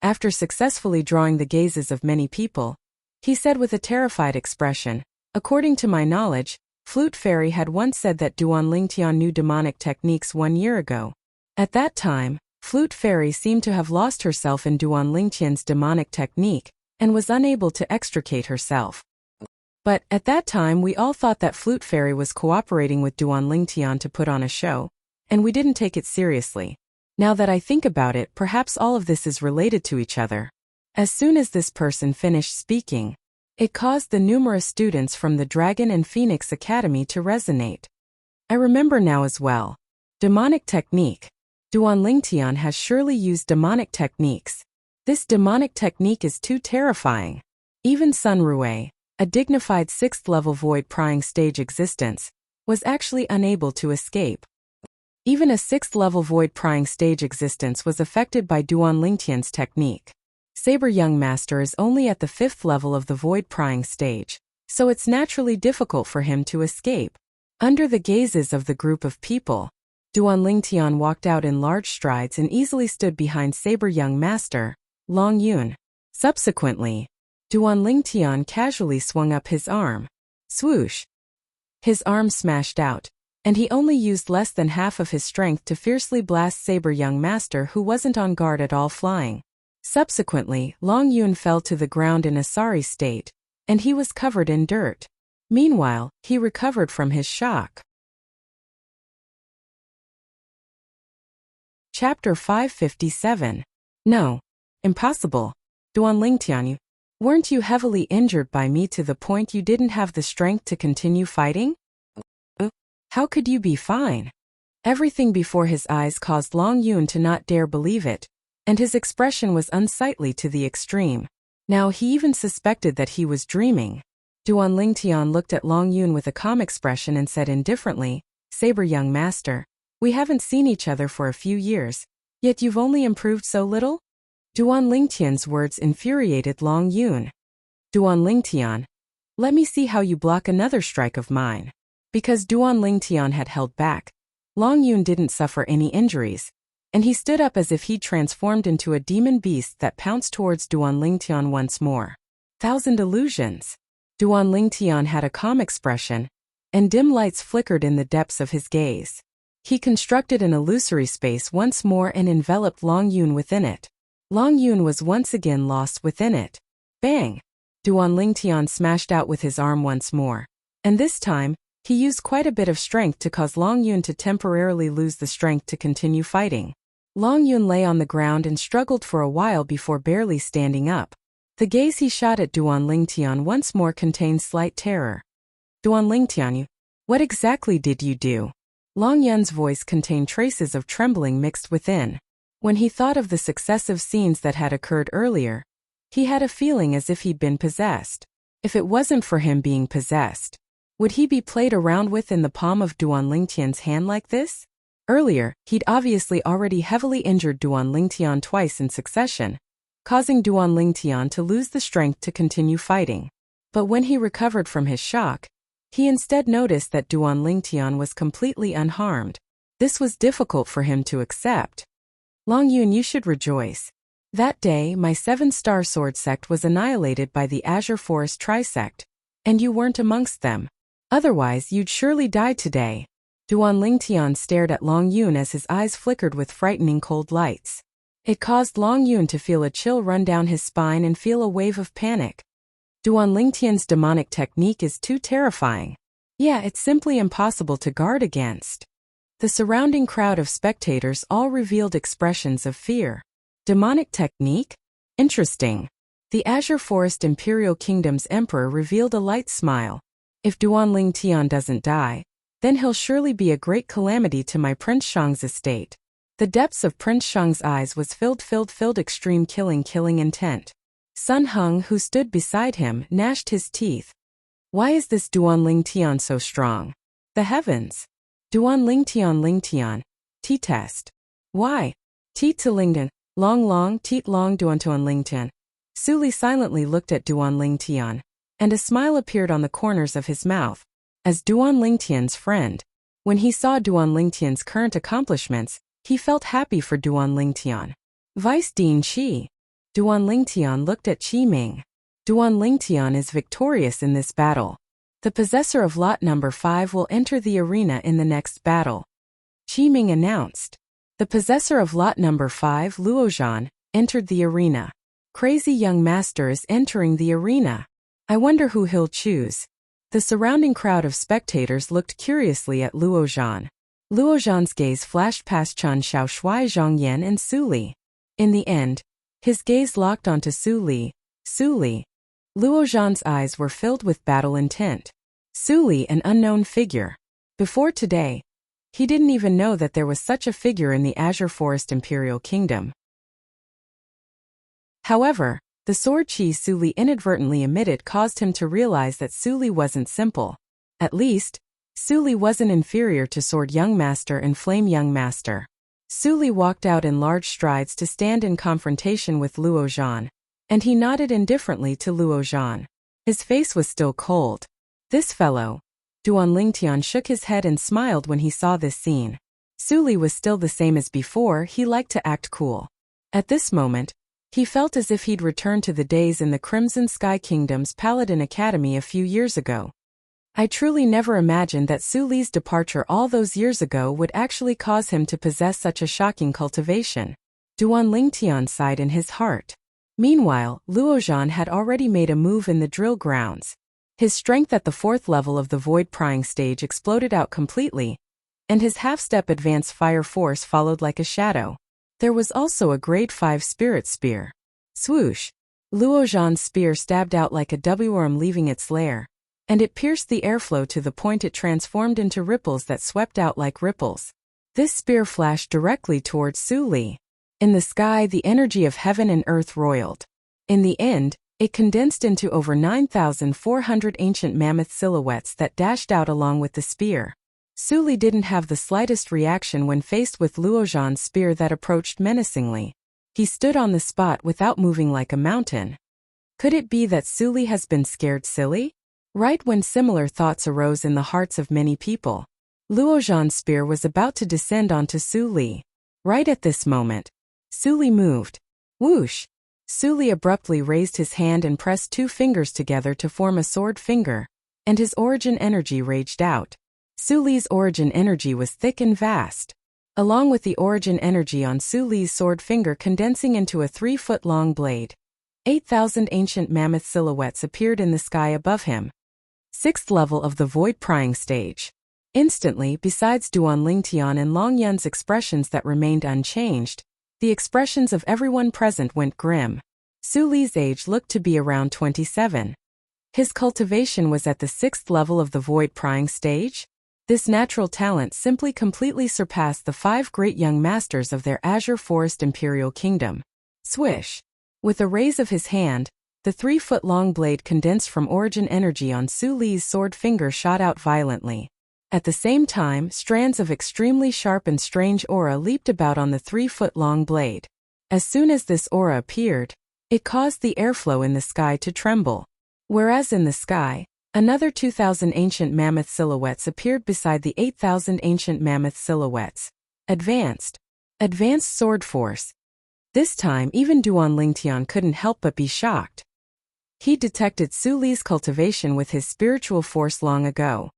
A: After successfully drawing the gazes of many people, he said with a terrified expression, "According to my knowledge, Flute Fairy had once said that Duan Lingtian knew demonic techniques 1 year ago. At that time, Flute Fairy seemed to have lost herself in Duan Lingtian's demonic technique and was unable to extricate herself. But at that time we all thought that Flute Fairy was cooperating with Duan Lingtian to put on a show, and we didn't take it seriously. Now that I think about it, perhaps all of this is related to each other." As soon as this person finished speaking, it caused the numerous students from the Dragon and Phoenix Academy to resonate. I remember now as well. Demonic technique. Duan Lingtian has surely used demonic techniques. This demonic technique is too terrifying. Even Sun Rui, a dignified 6th-level void prying stage existence, was actually unable to escape. Even a 6th-level void prying stage existence was affected by Duan Lingtian's technique. Saber Young Master is only at the 5th level of the void prying stage, so it's naturally difficult for him to escape. Under the gazes of the group of people, Duan Lingtian walked out in large strides and easily stood behind Saber Young Master, Long Yun. Subsequently, Duan Lingtian casually swung up his arm. Swoosh! His arm smashed out, and he only used less than half of his strength to fiercely blast Saber Young Master, who wasn't on guard at all, flying. Subsequently, Long Yun fell to the ground in a sorry state, and he was covered in dirt. Meanwhile, he recovered from his shock. Chapter 557. No. Impossible. Duan Lingtian, weren't you heavily injured by me to the point you didn't have the strength to continue fighting? How could you be fine? Everything before his eyes caused Long Yun to not dare believe it, and his expression was unsightly to the extreme. Now he even suspected that he was dreaming. Duan Lingtian looked at Long Yun with a calm expression and said indifferently, "Saber Young Master, we haven't seen each other for a few years, yet you've only improved so little?" Duan Lingtian's words infuriated Long Yun. "Duan Lingtian, let me see how you block another strike of mine." Because Duan Lingtian had held back, Long Yun didn't suffer any injuries, and he stood up as if he transformed into a demon beast that pounced towards Duan Lingtian once more. Thousand illusions. Duan Lingtian had a calm expression, and dim lights flickered in the depths of his gaze. He constructed an illusory space once more and enveloped Long Yun within it. Long Yun was once again lost within it. Bang! Duan Lingtian smashed out with his arm once more, and this time, he used quite a bit of strength to cause Long Yun to temporarily lose the strength to continue fighting. Long Yun lay on the ground and struggled for a while before barely standing up. The gaze he shot at Duan Lingtian once more contained slight terror. "Duan Lingtian, what exactly did you do?" Long Yun's voice contained traces of trembling mixed within. When he thought of the successive scenes that had occurred earlier, he had a feeling as if he'd been possessed. If it wasn't for him being possessed, would he be played around with in the palm of Duan Lingtian's hand like this? Earlier, he'd obviously already heavily injured Duan Lingtian twice in succession, causing Duan Lingtian to lose the strength to continue fighting. But when he recovered from his shock, he instead noticed that Duan Lingtian was completely unharmed. This was difficult for him to accept. "Long Yun, you should rejoice. That day, my 7-star sword sect was annihilated by the Azure Forest Trisect, and you weren't amongst them. Otherwise, you'd surely die today." Duan Lingtian stared at Long Yun as his eyes flickered with frightening cold lights. It caused Long Yun to feel a chill run down his spine and feel a wave of panic. Duan Lingtian's demonic technique is too terrifying. Yeah, it's simply impossible to guard against. The surrounding crowd of spectators all revealed expressions of fear. Demonic technique? Interesting. The Azure Forest Imperial Kingdom's emperor revealed a light smile. If Duan Lingtian doesn't die, then he'll surely be a great calamity to my Prince Shang's estate. The depths of Prince Shang's eyes was filled extreme killing intent. Sun Hung, who stood beside him, gnashed his teeth. Why is this Duan Lingtian so strong? The heavens. Duan Lingtian, T-test. Why? T-to-Lingtian, long, T-long Duan Lingtian. Su Li silently looked at Duan Lingtian, and a smile appeared on the corners of his mouth. As Duan Lingtian's friend, when he saw Duan Lingtian's current accomplishments, he felt happy for Duan Lingtian. Vice Dean Qi. Duan Lingtian looked at Qi Ming. Duan Lingtian is victorious in this battle. The possessor of lot number 5 will enter the arena in the next battle. Qi Ming announced. The possessor of lot number 5, Luozhan, entered the arena. Crazy young master is entering the arena. I wonder who he'll choose. The surrounding crowd of spectators looked curiously at Luozhan. Luozhan's gaze flashed past Chen Xiaoshui, Zhang Yan and Su Li. In the end, his gaze locked onto Su Li. Luozhan's eyes were filled with battle intent. Su Li, an unknown figure. Before today, he didn't even know that there was such a figure in the Azure Forest Imperial Kingdom. However, the sword chi Su Li inadvertently emitted caused him to realize that Su Li wasn't simple. At least, Su Li wasn't inferior to Sword Young Master and Flame Young Master. Su Li walked out in large strides to stand in confrontation with Luozhan, and he nodded indifferently to Luozhan. His face was still cold. This fellow. Duan Lingtian shook his head and smiled when he saw this scene. Su Li was still the same as before, he liked to act cool. At this moment, he felt as if he'd returned to the days in the Crimson Sky Kingdom's Paladin Academy a few years ago. I truly never imagined that Su Li's departure all those years ago would actually cause him to possess such a shocking cultivation. Duan Lingtian sighed in his heart. Meanwhile, Luozhan had already made a move in the drill grounds. His strength at the 4th level of the Void Prying stage exploded out completely, and his half-step advanced fire force followed like a shadow. There was also a grade 5 spirit spear. Swoosh! Luozhan's spear stabbed out like a W-worm leaving its lair, and it pierced the airflow to the point it transformed into ripples that swept out like ripples. This spear flashed directly towards Su Li. In the sky, the energy of heaven and earth roiled. In the end, it condensed into over 9,400 ancient mammoth silhouettes that dashed out along with the spear. Su Li didn't have the slightest reaction when faced with Luozhan's spear that approached menacingly. He stood on the spot without moving like a mountain. Could it be that Su Li has been scared silly? Right when similar thoughts arose in the hearts of many people, Luozhan's spear was about to descend onto Su Li. Right at this moment, Su Li moved. Whoosh! Su Li abruptly raised his hand and pressed 2 fingers together to form a sword finger, and his origin energy raged out. Su Li's origin energy was thick and vast. Along with the origin energy on Su Li's sword finger condensing into a 3-foot-long blade, 8,000 ancient mammoth silhouettes appeared in the sky above him. 6th level of the Void Prying stage. Instantly, besides Duan Lingtian and Long Yun's expressions that remained unchanged, the expressions of everyone present went grim. Su Li's age looked to be around 27. His cultivation was at the 6th level of the Void Prying stage. This natural talent simply completely surpassed the 5 great young masters of their Azure Forest Imperial Kingdom. Swish! With a raise of his hand, the 3-foot-long blade condensed from origin energy on Su Li's sword finger shot out violently. At the same time, strands of extremely sharp and strange aura leaped about on the 3-foot-long blade. As soon as this aura appeared, it caused the airflow in the sky to tremble. Whereas in the sky, another 2,000 ancient mammoth silhouettes appeared beside the 8,000 ancient mammoth silhouettes. Advanced sword force. This time even Duan Lingtian couldn't help but be shocked. He detected Su Li's cultivation with his spiritual force long ago.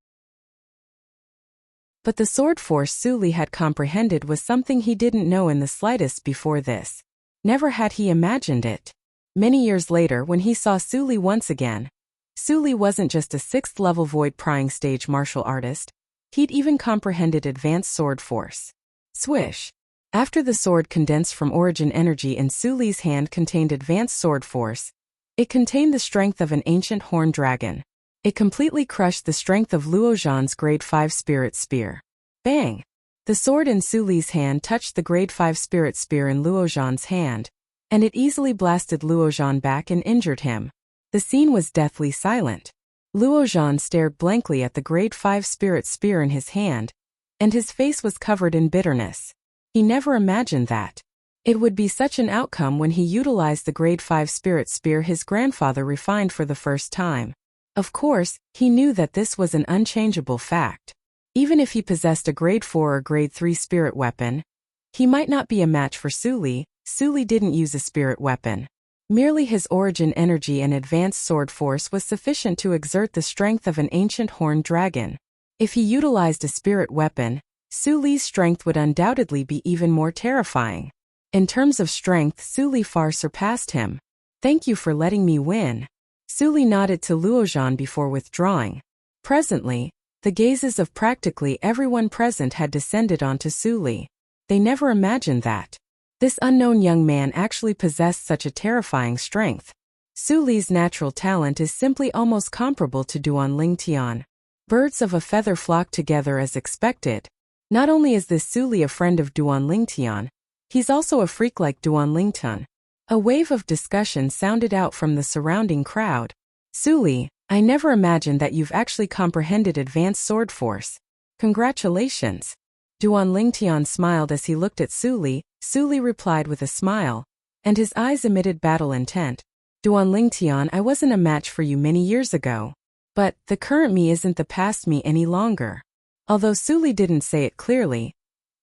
A: But the sword force Su Li had comprehended was something he didn't know in the slightest before this. Never had he imagined it. Many years later, when he saw Su Li once again, Su Li wasn't just a 6th-level void-prying stage martial artist, he'd even comprehended advanced sword force. Swish! After the sword condensed from origin energy in Su Li's hand contained advanced sword force, it contained the strength of an ancient horned dragon. It completely crushed the strength of Luo Zhan's grade 5 spirit spear. Bang! The sword in Su Li's hand touched the grade 5 spirit spear in Luo Zhan's hand, and it easily blasted Luo Zhan back and injured him. The scene was deathly silent. Luo Zhan stared blankly at the grade 5 spirit spear in his hand, and his face was covered in bitterness. He never imagined that it would be such an outcome when he utilized the grade 5 spirit spear his grandfather refined for the first time. Of course, he knew that this was an unchangeable fact. Even if he possessed a grade 4 or grade 3 spirit weapon, he might not be a match for Su Li. Su Li didn't use a spirit weapon. Merely his origin energy and advanced sword force was sufficient to exert the strength of an ancient horned dragon. If he utilized a spirit weapon, Su Li's strength would undoubtedly be even more terrifying. In terms of strength, Su Li far surpassed him. Thank you for letting me win. Su Li nodded to Luo Zhan before withdrawing. Presently, the gazes of practically everyone present had descended onto Su Li. They never imagined that this unknown young man actually possessed such a terrifying strength. Su Li's natural talent is simply almost comparable to Duan Lingtian. Birds of a feather flock together as expected. Not only is this Su Li a friend of Duan Lingtian, he's also a freak like Duan Lingtian. A wave of discussion sounded out from the surrounding crowd. Su Li, I never imagined that you've actually comprehended advanced sword force. Congratulations. Duan Lingtian smiled as he looked at Su Li. Su Li replied with a smile, and his eyes emitted battle intent. Duan Lingtian, I wasn't a match for you many years ago. But the current me isn't the past me any longer. Although Su Li didn't say it clearly,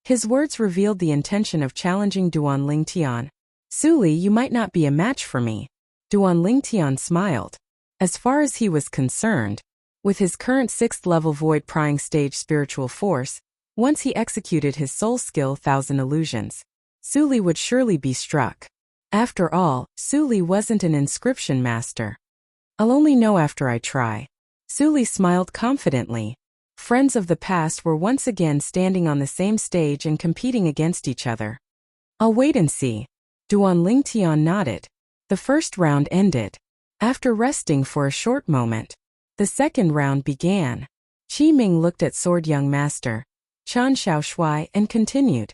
A: his words revealed the intention of challenging Duan Lingtian. Su Li, you might not be a match for me. Duan Lingtian smiled. As far as he was concerned, with his current 6th-level void-prying stage spiritual force, once he executed his soul skill 1000 illusions, Su Li would surely be struck. After all, Su Li wasn't an inscription master. I'll only know after I try. Su Li smiled confidently. Friends of the past were once again standing on the same stage and competing against each other. I'll wait and see. Duan Lingtian nodded. The first round ended. After resting for a short moment, the second round began. Qi Ming looked at Sword Young Master Chan Xiaoshui and continued.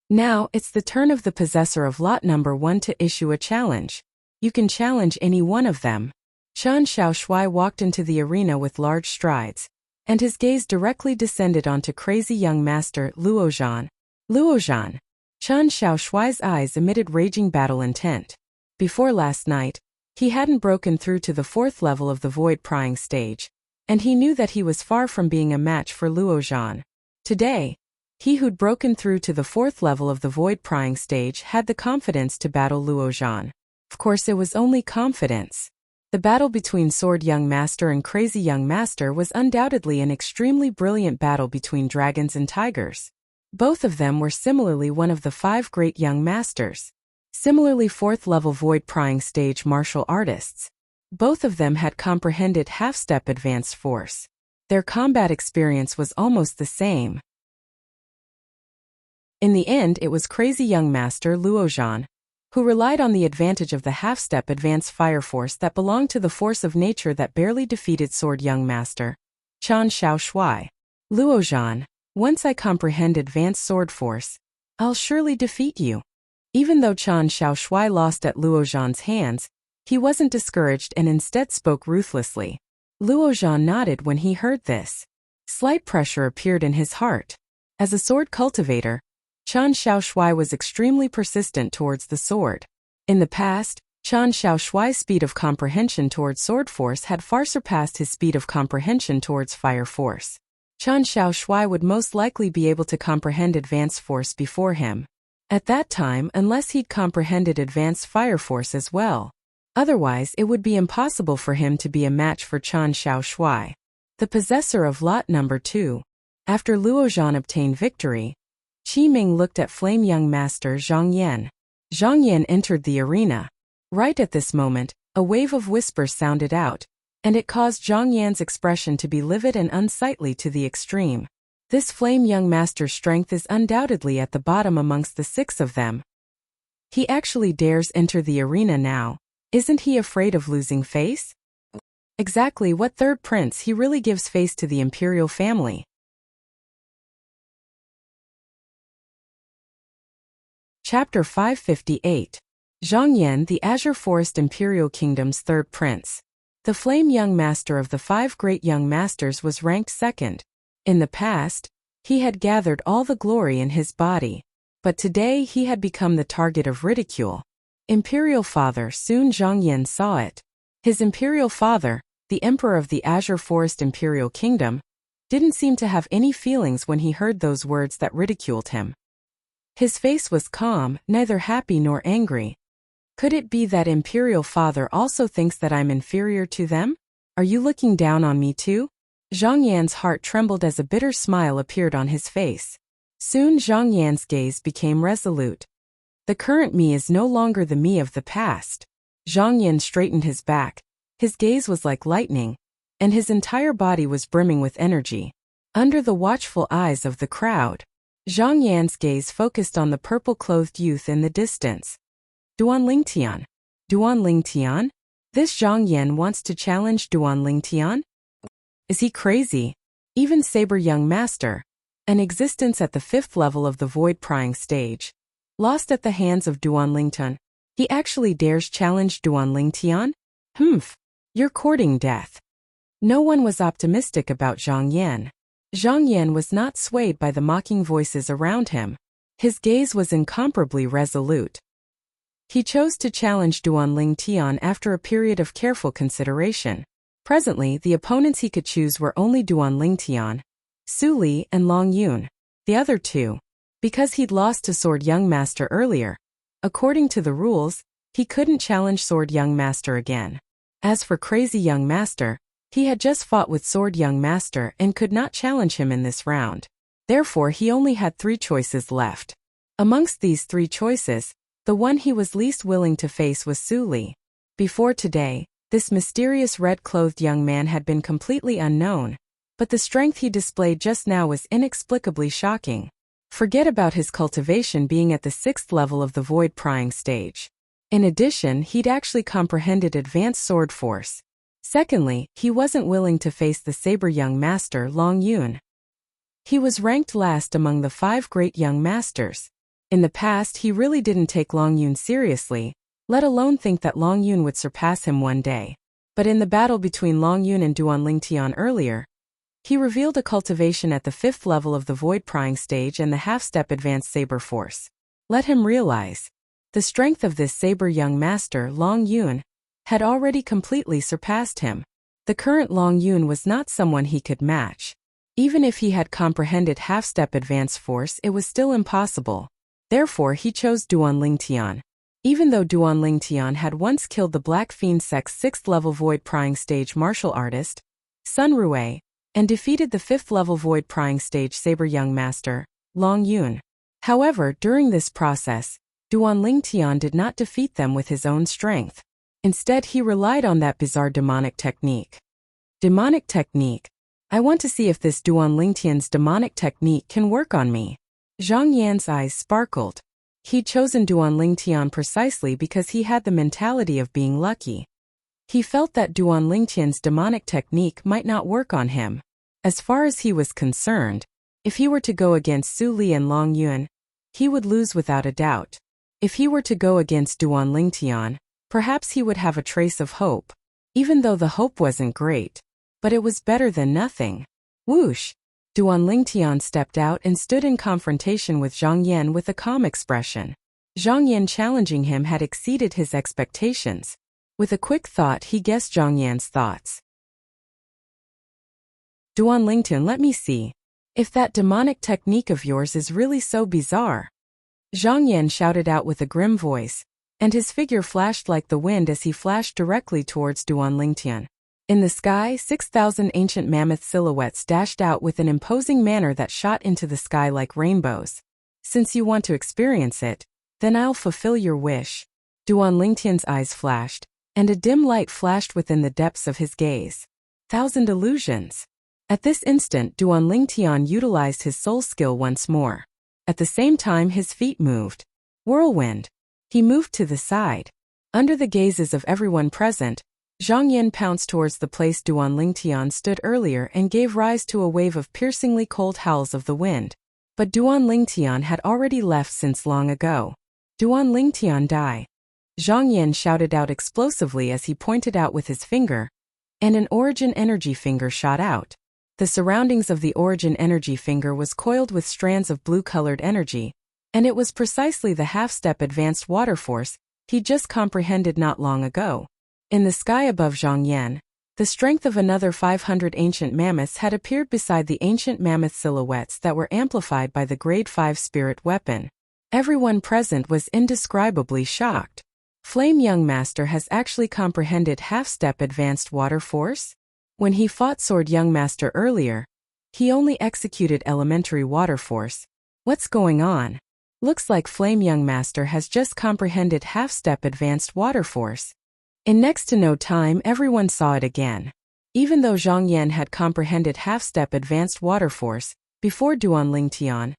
A: Now, it's the turn of the possessor of lot number 1 to issue a challenge. You can challenge any one of them. Chan Xiaoshui walked into the arena with large strides, and his gaze directly descended onto crazy young master Luo Zhan. Luo Zhan. Chan Xiaoshui's eyes emitted raging battle intent. Before last night, he hadn't broken through to the 4th level of the void-prying stage, and he knew that he was far from being a match for Luo Zhan. Today, he who'd broken through to the 4th level of the void-prying stage had the confidence to battle Luo Zhan. Of course, it was only confidence. The battle between Sword Young Master and Crazy Young Master was undoubtedly an extremely brilliant battle between dragons and tigers. Both of them were similarly one of the 5 great young masters. Similarly 4th-level void-prying stage martial artists. Both of them had comprehended half-step advanced force. Their combat experience was almost the same. In the end, it was Crazy Young Master Luo Zhan, who relied on the advantage of the half-step advanced fire force that belonged to the force of nature that barely defeated Sword Young Master Chan Xiaoshui. Luo Zhan, once I comprehend advanced sword force, I'll surely defeat you. Even though Chan Xiaoshui lost at Luo Zhan's hands, he wasn't discouraged and instead spoke ruthlessly. Luo Zhan nodded when he heard this. Slight pressure appeared in his heart. As a sword cultivator, Chan Xiaoshui was extremely persistent towards the sword. In the past, Chan Xiaoshui's speed of comprehension towards sword force had far surpassed his speed of comprehension towards fire force. Chan Xiaoshui would most likely be able to comprehend advanced force before him. At that time, unless he'd comprehended advanced fire force as well. Otherwise, it would be impossible for him to be a match for Chan Xiaoshui. The possessor of lot number 2. After Luo Zhan obtained victory, Qi Ming looked at flame young master Zhang Yan. Zhang Yan entered the arena. Right at this moment, a wave of whispers sounded out, and it caused Zhang Yan's expression to be livid and unsightly to the extreme. This flame young master's strength is undoubtedly at the bottom amongst the 6 of them. He actually dares enter the arena now. Isn't he afraid of losing face? Exactly what third prince he really gives face to the imperial family. Chapter 558. Zhang Yan, the Azure Forest Imperial Kingdom's third prince. The flame young master of the 5 great young masters was ranked 2nd. In the past, he had gathered all the glory in his body, but today he had become the target of ridicule. Imperial father soon Zhang Yan saw it. His imperial father, the emperor of the Azure Forest Imperial Kingdom, didn't seem to have any feelings when he heard those words that ridiculed him. His face was calm, neither happy nor angry. Could it be that imperial father also thinks that I'm inferior to them? Are you looking down on me too? Zhang Yan's heart trembled as a bitter smile appeared on his face. Soon Zhang Yan's gaze became resolute. The current me is no longer the me of the past. Zhang Yan straightened his back. His gaze was like lightning, and his entire body was brimming with energy. Under the watchful eyes of the crowd, Zhang Yan's gaze focused on the purple-clothed youth in the distance. Duan Lingtian. Duan Lingtian? This Zhang Yan wants to challenge Duan Lingtian? Is he crazy? Even Saber Young Master, an existence at the 5th level of the void prying stage, lost at the hands of Duan Lingtian. He actually dares challenge Duan Lingtian? You're courting death. No one was optimistic about Zhang Yan. Zhang Yan was not swayed by the mocking voices around him. His gaze was incomparably resolute. He chose to challenge Duan Lingtian after a period of careful consideration. Presently, the opponents he could choose were only Duan Lingtian, Su Li, and Long Yun. The other 2, because he'd lost to Sword Young Master earlier. According to the rules, he couldn't challenge Sword Young Master again. As for Crazy Young Master, he had just fought with Sword Young Master and could not challenge him in this round. Therefore, he only had 3 choices left. Amongst these 3 choices, the one he was least willing to face was Su Li. Before today, this mysterious red-clothed young man had been completely unknown, but the strength he displayed just now was inexplicably shocking. Forget about his cultivation being at the 6th level of the void prying stage. In addition, he'd actually comprehended advanced sword force. Secondly, he wasn't willing to face the Saber Young Master Long Yun. He was ranked last among the 5 great young masters. In the past, he really didn't take Long Yun seriously, let alone think that Long Yun would surpass him one day. But in the battle between Long Yun and Duan Lingtian earlier, he revealed a cultivation at the 5th level of the void prying stage and the half-step advanced saber force. Let him realize. The strength of this Saber Young Master Long Yun had already completely surpassed him. The current Long Yun was not someone he could match. Even if he had comprehended half-step advanced force, it was still impossible. Therefore, he chose Duan Lingtian. Even though Duan Lingtian had once killed the Black Fiend Sect's 6th level void prying stage martial artist, Sun Rue, and defeated the 5th level void prying stage Saber Young Master, Long Yun. However, during this process, Duan Lingtian did not defeat them with his own strength. Instead, he relied on that bizarre demonic technique. Demonic technique? I want to see if this Duan Lingtian's demonic technique can work on me. Zhang Yan's eyes sparkled. He'd chosen Duan Lingtian precisely because he had the mentality of being lucky. He felt that Duan Lingtian's demonic technique might not work on him. As far as he was concerned, if he were to go against Su Li and Long Yun, he would lose without a doubt. If he were to go against Duan Lingtian, perhaps he would have a trace of hope, even though the hope wasn't great. But it was better than nothing. Whoosh! Duan Lingtian stepped out and stood in confrontation with Zhang Yan with a calm expression. Zhang Yan challenging him had exceeded his expectations. With a quick thought, he guessed Zhang Yan's thoughts. Duan Lingtian, let me see. If that demonic technique of yours is really so bizarre. Zhang Yan shouted out with a grim voice, and his figure flashed like the wind as he flashed directly towards Duan Lingtian. In the sky, 6,000 ancient mammoth silhouettes dashed out with an imposing manner that shot into the sky like rainbows. Since you want to experience it, then I'll fulfill your wish. Duan Lingtian's eyes flashed, and a dim light flashed within the depths of his gaze. 1,000 illusions. At this instant, Duan Lingtian utilized his soul skill once more. At the same time, his feet moved. Whirlwind. He moved to the side. Under the gazes of everyone present, Zhang Yan pounced towards the place Duan Lingtian stood earlier and gave rise to a wave of piercingly cold howls of the wind. But Duan Lingtian had already left since long ago. Duan Lingtian die. Zhang Yan shouted out explosively as he pointed out with his finger, and an origin energy finger shot out. The surroundings of the origin energy finger was coiled with strands of blue-colored energy, and it was precisely the half-step advanced water force he just comprehended not long ago. In the sky above Zhang Yan, the strength of another 500 ancient mammoths had appeared beside the ancient mammoth silhouettes that were amplified by the Grade 5 spirit weapon. Everyone present was indescribably shocked. Flame Young Master has actually comprehended half-step advanced water force? When he fought Sword Young Master earlier, he only executed elementary water force. What's going on? Looks like Flame Young Master has just comprehended half-step advanced water force. In next to no time, everyone saw it again. Even though Zhang Yan had comprehended half-step advanced water force before Duan Lingtian,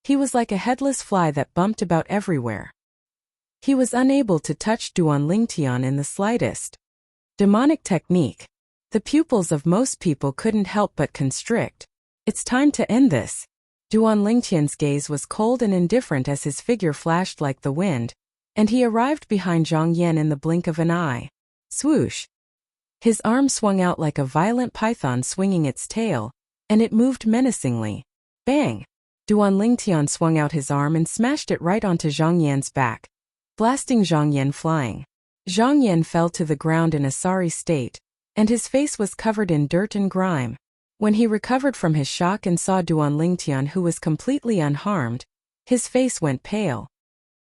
A: he was like a headless fly that bumped about everywhere. He was unable to touch Duan Lingtian in the slightest. Demonic technique. The pupils of most people couldn't help but constrict. It's time to end this. Duan Lingtian's gaze was cold and indifferent as his figure flashed like the wind, and he arrived behind Zhang Yan in the blink of an eye. Swoosh! His arm swung out like a violent python swinging its tail, and it moved menacingly. Bang! Duan Lingtian swung out his arm and smashed it right onto Zhang Yan's back, blasting Zhang Yan flying. Zhang Yan fell to the ground in a sorry state, and his face was covered in dirt and grime. When he recovered from his shock and saw Duan Lingtian, who was completely unharmed, his face went pale.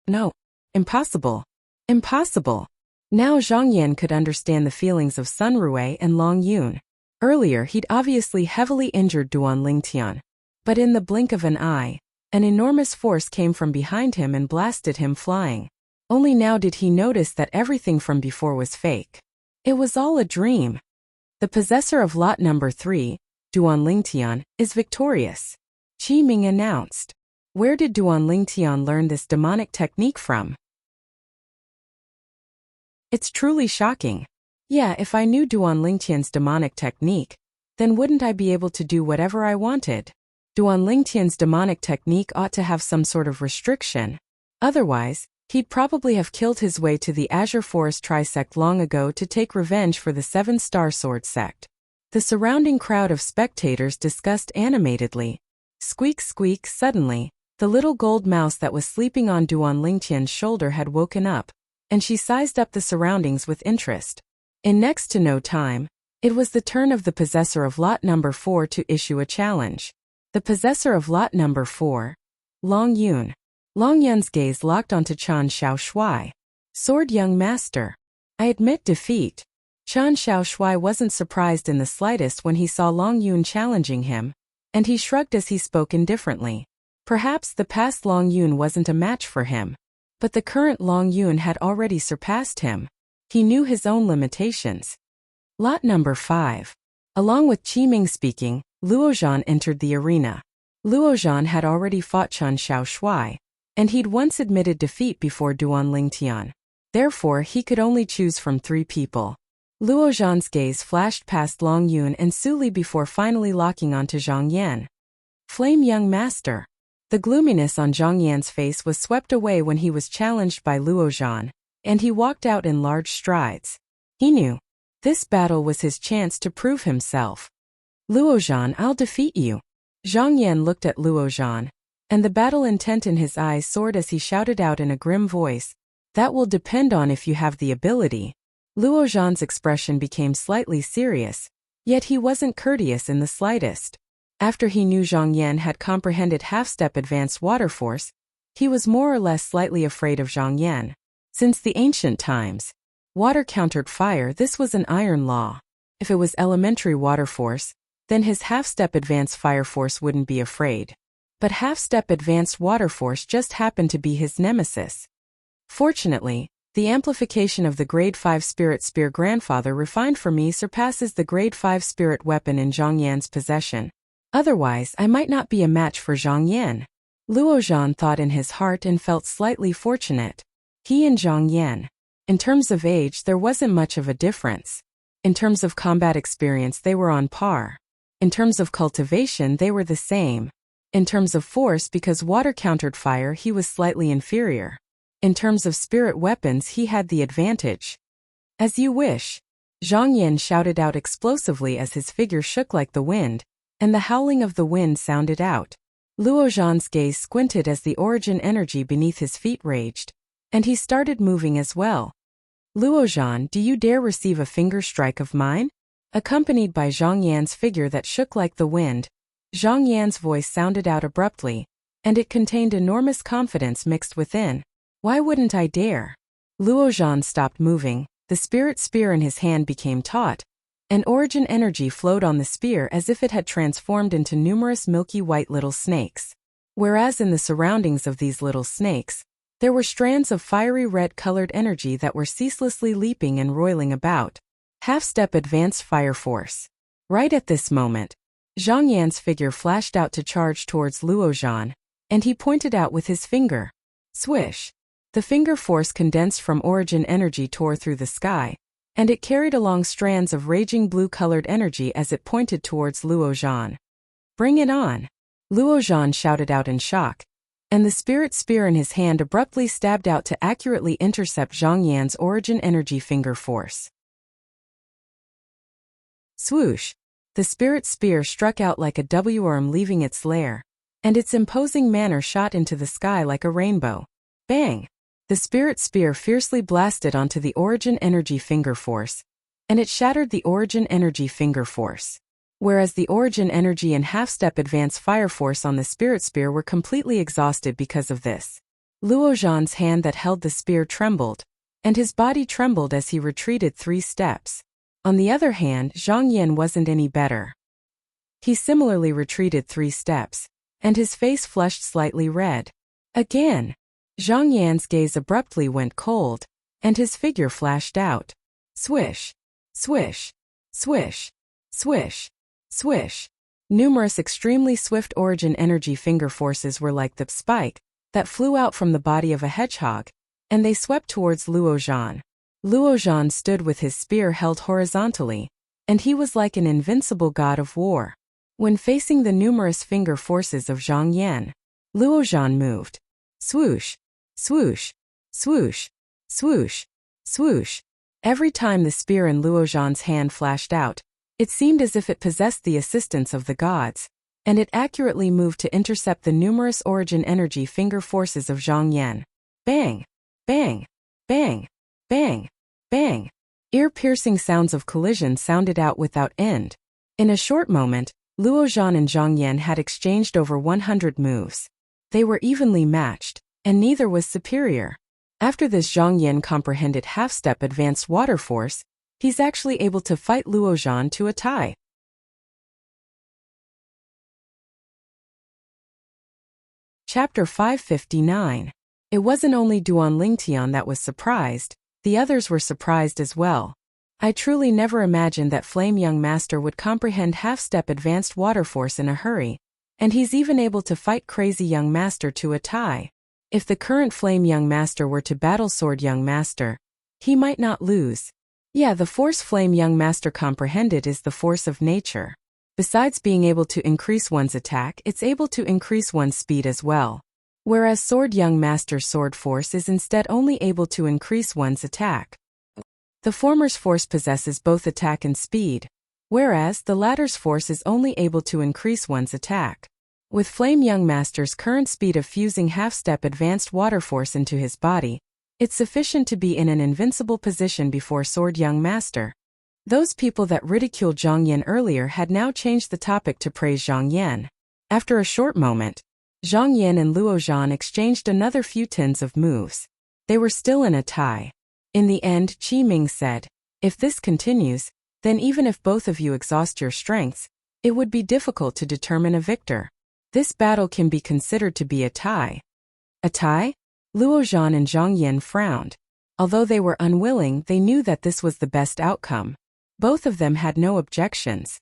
A: No. Impossible. Impossible. Now Zhang Yan could understand the feelings of Sun Rui and Long Yun. Earlier he'd obviously heavily injured Duan Lingtian, but in the blink of an eye, an enormous force came from behind him and blasted him flying. Only now did he notice that everything from before was fake. It was all a dream. The possessor of lot number 3, Duan Lingtian, is victorious. Qi Ming announced. Where did Duan Lingtian learn this demonic technique from? It's truly shocking. Yeah, if I knew Duan Lingtian's demonic technique, then wouldn't I be able to do whatever I wanted? Duan Lingtian's demonic technique ought to have some sort of restriction. Otherwise, he'd probably have killed his way to the Azure Forest Trisect long ago to take revenge for the 7-star sword sect. The surrounding crowd of spectators discussed animatedly. Squeak squeak, suddenly, the little gold mouse that was sleeping on Duan Lingtian's shoulder had woken up, and she sized up the surroundings with interest. In next to no time, it was the turn of the possessor of lot number 4 to issue a challenge. The possessor of lot number 4, Long Yun. Long Yun's gaze locked onto Chan Xiaoshui. Sword Young Master. I admit defeat. Chan Xiaoshui wasn't surprised in the slightest when he saw Long Yun challenging him, and he shrugged as he spoke indifferently. Perhaps the past Long Yun wasn't a match for him, but the current Long Yun had already surpassed him. He knew his own limitations. Lot number 5. Along with Qi Ming speaking, Luozhan entered the arena. Luozhan had already fought Chan Xiaoshui, and he'd once admitted defeat before Duan Lingtian. Therefore, he could only choose from 3 people. Luozhan's gaze flashed past Long Yun and Su Li before finally locking onto Zhang Yan. Flame Young Master. The gloominess on Zhang Yan's face was swept away when he was challenged by Luozhan, and he walked out in large strides. He knew. This battle was his chance to prove himself. Luozhan, I'll defeat you. Zhang Yan looked at Luozhan, and the battle intent in his eyes soared as he shouted out in a grim voice, that will depend on if you have the ability. Luozhan's expression became slightly serious, yet he wasn't courteous in the slightest. After he knew Zhang Yan had comprehended half-step advanced water force, he was more or less slightly afraid of Zhang Yan. Since the ancient times, water countered fire. This was an iron law. If it was elementary water force, then his half-step advanced fire force wouldn't be afraid. But half-step advanced water force just happened to be his nemesis. Fortunately, the amplification of the Grade 5 Spirit Spear grandfather refined for me surpasses the Grade 5 Spirit weapon in Zhang Yan's possession. Otherwise, I might not be a match for Zhang Yan. Luo Zhan thought in his heart and felt slightly fortunate. He and Zhang Yan. In terms of age, there wasn't much of a difference. In terms of combat experience, they were on par. In terms of cultivation, they were the same. In terms of force, because water countered fire, he was slightly inferior. In terms of spirit weapons, he had the advantage. As you wish. Zhang Yan shouted out explosively as his figure shook like the wind, and the howling of the wind sounded out. Luo Zhan's gaze squinted as the origin energy beneath his feet raged, and he started moving as well. Luo Zhan, do you dare receive a finger strike of mine? Accompanied by Zhang Yan's figure that shook like the wind, Zhang Yan's voice sounded out abruptly, and it contained enormous confidence mixed within. Why wouldn't I dare? Luo Zhan stopped moving, the spirit spear in his hand became taut, and origin energy flowed on the spear as if it had transformed into numerous milky white little snakes. Whereas in the surroundings of these little snakes, there were strands of fiery red-colored energy that were ceaselessly leaping and roiling about. Half-step advanced fire force. Right at this moment, Zhang Yan's figure flashed out to charge towards Luo Zhan, and he pointed out with his finger. Swish. The finger force condensed from origin energy tore through the sky, and it carried along strands of raging blue-colored energy as it pointed towards Luo Zhan. Bring it on! Luo Zhan shouted out in shock, and the spirit spear in his hand abruptly stabbed out to accurately intercept Zhang Yan's origin energy finger force. Swoosh! The spirit spear struck out like a worm leaving its lair, and its imposing manner shot into the sky like a rainbow. Bang! The spirit spear fiercely blasted onto the origin energy finger force, and it shattered the origin energy finger force. Whereas the origin energy and half-step advanced fire force on the spirit spear were completely exhausted because of this. Luo Zhan's hand that held the spear trembled, and his body trembled as he retreated 3 steps. On the other hand, Zhang Yan wasn't any better. He similarly retreated 3 steps, and his face flushed slightly red. Again, Zhang Yan's gaze abruptly went cold, and his figure flashed out. Swish, swish, swish, swish, swish. Numerous extremely swift origin energy finger forces were like the spike that flew out from the body of a hedgehog, and they swept towards Luo Zhan. Luo Zhan stood with his spear held horizontally, and he was like an invincible god of war. When facing the numerous finger forces of Zhang Yan, Luo Zhan moved. Swoosh, swoosh, swoosh, swoosh, swoosh. Every time the spear in Luo Zhan's hand flashed out, it seemed as if it possessed the assistance of the gods, and it accurately moved to intercept the numerous origin energy finger forces of Zhang Yan. Bang, bang, bang, bang, bang. Ear-piercing sounds of collision sounded out without end. In a short moment, Luo Zhan and Zhang Yan had exchanged over 100 moves. They were evenly matched, and neither was superior. After this, Zhang Yan comprehended half-step advanced water force. He's actually able to fight Luo Zhan to a tie. Chapter 559. It wasn't only Duan Lingtian that was surprised, the others were surprised as well. I truly never imagined that Flame Young Master would comprehend half-step advanced water force in a hurry, and he's even able to fight Crazy Young Master to a tie. If the current Flame Young Master were to battle Sword Young Master, he might not lose. Yeah, the force Flame Young Master comprehended is the force of nature. Besides being able to increase one's attack, it's able to increase one's speed as well. Whereas Sword Young Master's sword force is instead only able to increase one's attack. The former's force possesses both attack and speed, whereas the latter's force is only able to increase one's attack. With Flame Young Master's current speed of fusing half-step advanced water force into his body, it's sufficient to be in an invincible position before Sword Young Master. Those people that ridiculed Zhang Yan earlier had now changed the topic to praise Zhang Yan. After a short moment, Zhang Yan and Luo Zhan exchanged another few tens of moves. They were still in a tie. In the end, Qi Ming said, "If this continues, then even if both of you exhaust your strengths, it would be difficult to determine a victor. This battle can be considered to be a tie. A tie? Luo Zhan and Zhang Yan frowned. Although they were unwilling, they knew that this was the best outcome. Both of them had no objections.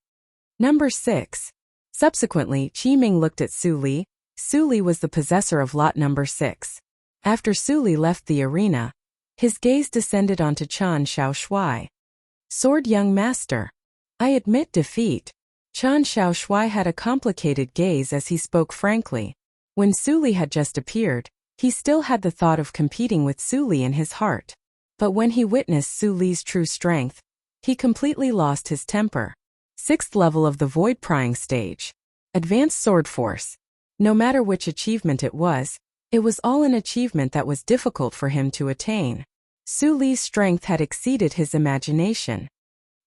A: Number 6. Subsequently, Qi Ming looked at Su Li. Su Li was the possessor of lot number 6. After Su Li left the arena, his gaze descended onto Qian Shaoshui. Sword young master. I admit defeat. Qian Shaoshui had a complicated gaze as he spoke frankly. When Su Li had just appeared, he still had the thought of competing with Su Li in his heart. But when he witnessed Su Li's true strength, he completely lost his temper. 6th level of the Void Prying stage. Advanced Sword Force. No matter which achievement it was all an achievement that was difficult for him to attain. Su Li's strength had exceeded his imagination.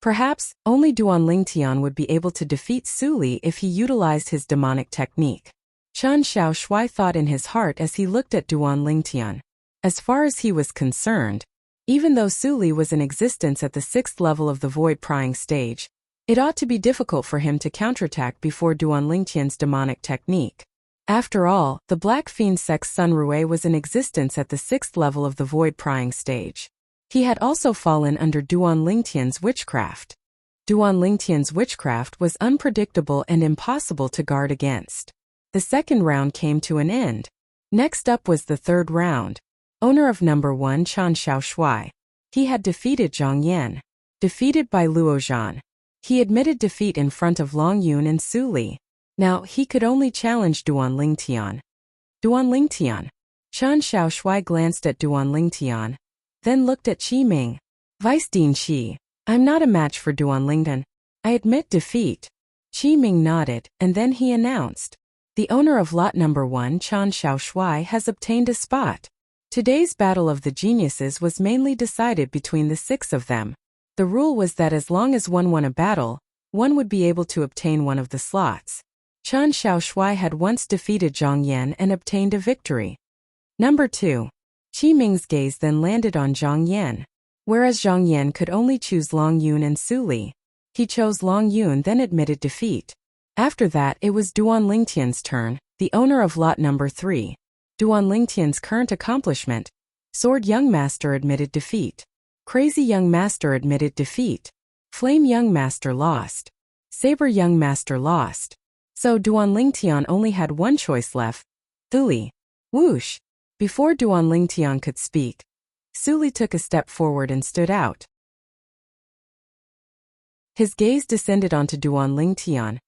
A: Perhaps, only Duan Lingtian would be able to defeat Su Li if he utilized his demonic technique. Qian Shaoshui thought in his heart as he looked at Duan Lingtian. As far as he was concerned, even though Su Li was in existence at the 6th level of the Void Prying stage, it ought to be difficult for him to counterattack before Duan Lingtian's demonic technique. After all, the Black Fiend Sex Sun Rui was in existence at the 6th level of the Void Prying stage. He had also fallen under Duan Lingtian's witchcraft. Duan Lingtian's witchcraft was unpredictable and impossible to guard against. The second round came to an end. Next up was the third round. Owner of number 1 Qian Shaoshui. He had defeated Zhang Yan. Defeated by Luo Zhan. He admitted defeat in front of Long Yun and Su Li. Now, he could only challenge Duan Lingtian. Duan Lingtian. Qian Shaoshui glanced at Duan Lingtian, then looked at Qi Ming. Vice Dean Qi, I'm not a match for Duan Lingtian. I admit defeat. Qi Ming nodded, and then he announced. The owner of lot number 1 Qian Shaoshui has obtained a spot. Today's battle of the geniuses was mainly decided between the 6 of them. The rule was that as long as one won a battle, one would be able to obtain one of the slots. Qian Shaoshui had once defeated Zhang Yan and obtained a victory. Number 2. Qi Ming's gaze then landed on Zhang Yan. Whereas Zhang Yan could only choose Long Yun and Su Li, he chose Long Yun then admitted defeat. After that it was Duan Lingtian's turn, the owner of lot number 3. Duan Lingtian's current accomplishment. Sword Young Master admitted defeat. Crazy Young Master admitted defeat. Flame Young Master lost. Saber Young Master lost. So Duan Lingtian only had one choice left. Su Li. Whoosh! Before Duan Lingtian could speak, Su Li took a step forward and stood out. His gaze descended onto Duan Lingtian,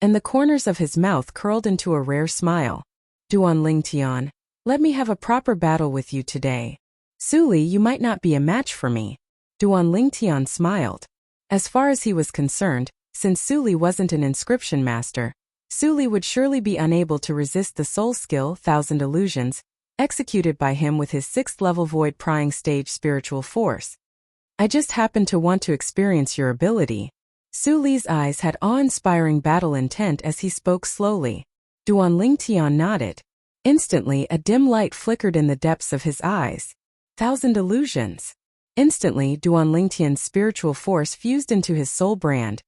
A: and the corners of his mouth curled into a rare smile. Duan Lingtian, let me have a proper battle with you today. Su Li, you might not be a match for me. Duan Lingtian smiled. As far as he was concerned, since Su Li wasn't an inscription master, Su Li would surely be unable to resist the soul skill 1000 Illusions, executed by him with his 6th level Void Prying stage spiritual force. I just happen to want to experience your ability. Su Li's eyes had awe-inspiring battle intent as he spoke slowly. Duan Lingtian nodded. Instantly a dim light flickered in the depths of his eyes. 1000 Illusions. Instantly Duan Lingtian's spiritual force fused into his soul brand,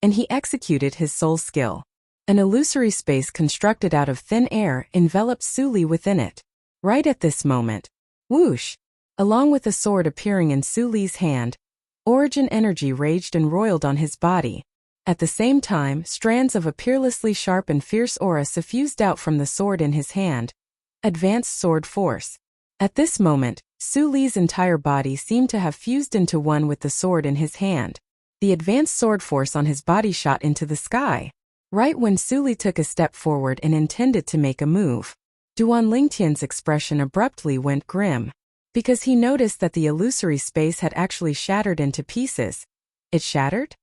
A: and he executed his soul skill. An illusory space constructed out of thin air enveloped Su Li within it. Right at this moment, whoosh! Along with a sword appearing in Su Li's hand, origin energy raged and roiled on his body. At the same time, strands of a peerlessly sharp and fierce aura suffused out from the sword in his hand. Advanced Sword Force. At this moment, Su Li's entire body seemed to have fused into one with the sword in his hand. The advanced sword force on his body shot into the sky. Right when Su Li took a step forward and intended to make a move, Duan Lingtian's expression abruptly went grim, because he noticed that the illusory space had actually shattered into pieces. It shattered?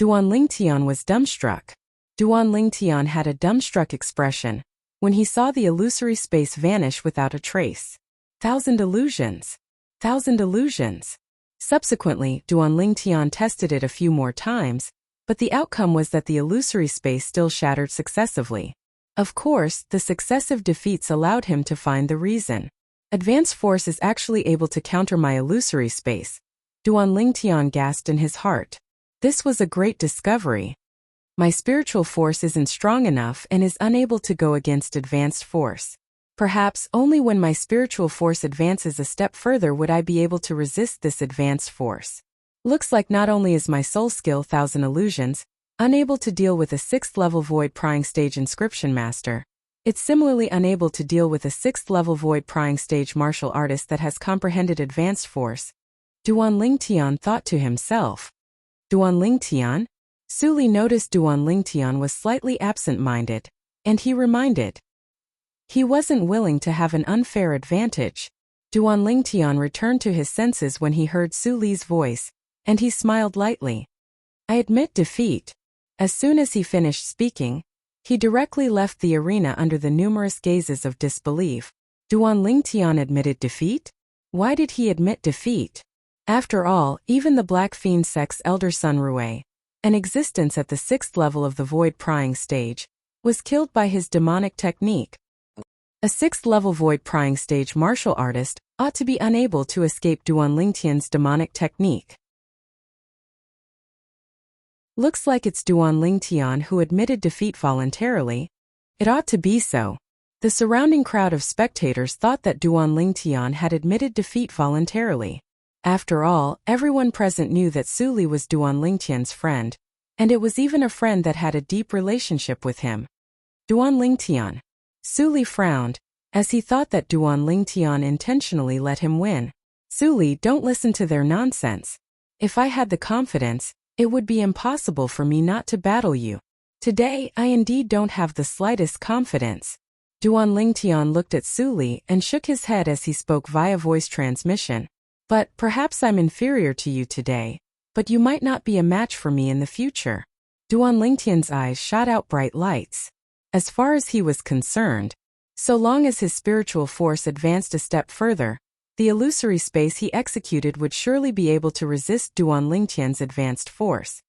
A: Duan Lingtian was dumbstruck. Duan Lingtian had a dumbstruck expression when he saw the illusory space vanish without a trace. 1000 Illusions. 1000 Illusions. Subsequently, Duan Lingtian tested it a few more times, but the outcome was that the illusory space still shattered successively. Of course, the successive defeats allowed him to find the reason. Advanced force is actually able to counter my illusory space. Duan Lingtian gasped in his heart. This was a great discovery. My spiritual force isn't strong enough and is unable to go against advanced force. Perhaps only when my spiritual force advances a step further would I be able to resist this advanced force. Looks like not only is my soul skill Thousand Illusions unable to deal with a 6th level Void Prying Stage Inscription Master, it's similarly unable to deal with a 6th level Void Prying Stage Martial Artist that has comprehended advanced force. Duan Lingtian thought to himself. Duan Lingtian? Su Li noticed Duan Lingtian was slightly absent-minded, and he reminded. He wasn't willing to have an unfair advantage. Duan Lingtian returned to his senses when he heard Su Li's voice, and he smiled lightly. I admit defeat. As soon as he finished speaking, he directly left the arena under the numerous gazes of disbelief. Duan Lingtian admitted defeat? Why did he admit defeat? After all, even the Black Fiend Sect's elder son Rui, an existence at the 6th level of the Void Prying Stage, was killed by his demonic technique. A 6th level Void Prying Stage martial artist ought to be unable to escape Duan Lingtian's demonic technique. Looks like it's Duan Lingtian who admitted defeat voluntarily. It ought to be so. The surrounding crowd of spectators thought that Duan Lingtian had admitted defeat voluntarily. After all, everyone present knew that Su Li was Duan Lingtian's friend, and it was even a friend that had a deep relationship with him. Duan Lingtian. Su Li frowned, as he thought that Duan Lingtian intentionally let him win. Su Li, don't listen to their nonsense. If I had the confidence, it would be impossible for me not to battle you. Today, I indeed don't have the slightest confidence. Duan Lingtian looked at Su Li and shook his head as he spoke via voice transmission. But perhaps I'm inferior to you today, but you might not be a match for me in the future. Duan Lingtian's eyes shot out bright lights. As far as he was concerned, so long as his spiritual force advanced a step further, the illusory space he executed would surely be able to resist Duan Lingtian's advanced force.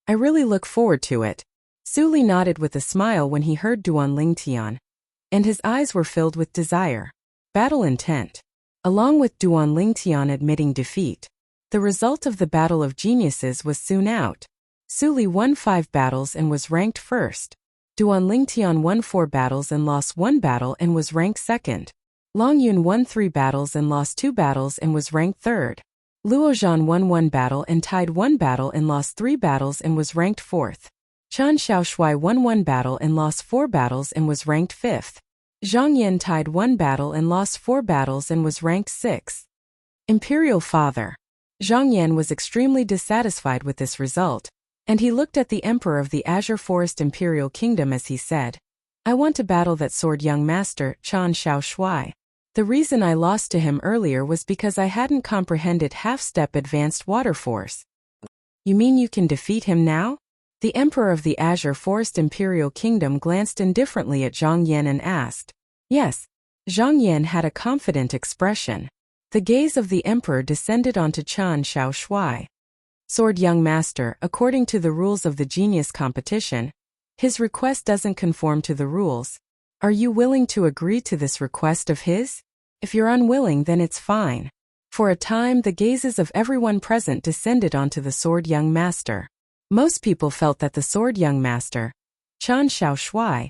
A: I really look forward to it. Su Li nodded with a smile when he heard Duan Lingtian, and his eyes were filled with desire. Battle intent. Along with Duan Lingtian admitting defeat, the result of the Battle of Geniuses was soon out. Su Li won 5 battles and was ranked first. Duan Lingtian won 4 battles and lost 1 battle and was ranked second. Long Yun won 3 battles and lost 2 battles and was ranked third. Luo Zhan won 1 battle and tied 1 battle and lost 3 battles and was ranked fourth. Chen Xiaoshui won 1 battle and lost 4 battles and was ranked fifth. Zhang Yan tied 1 battle and lost 4 battles and was ranked sixth. Imperial Father. Zhang Yan was extremely dissatisfied with this result, and he looked at the Emperor of the Azure Forest Imperial Kingdom as he said, I want to battle that sword young master, Chen Xiaoshui. The reason I lost to him earlier was because I hadn't comprehended half-step advanced water force. You mean you can defeat him now? The Emperor of the Azure Forest Imperial Kingdom glanced indifferently at Zhang Yan and asked. Yes. Zhang Yan had a confident expression. The gaze of the Emperor descended onto Chen Xiaoshui. Sword young master, according to the rules of the genius competition, his request doesn't conform to the rules. Are you willing to agree to this request of his? If you're unwilling, then it's fine. For a time, the gazes of everyone present descended onto the sword young master. Most people felt that the sword young master, Chen Xiaoshui,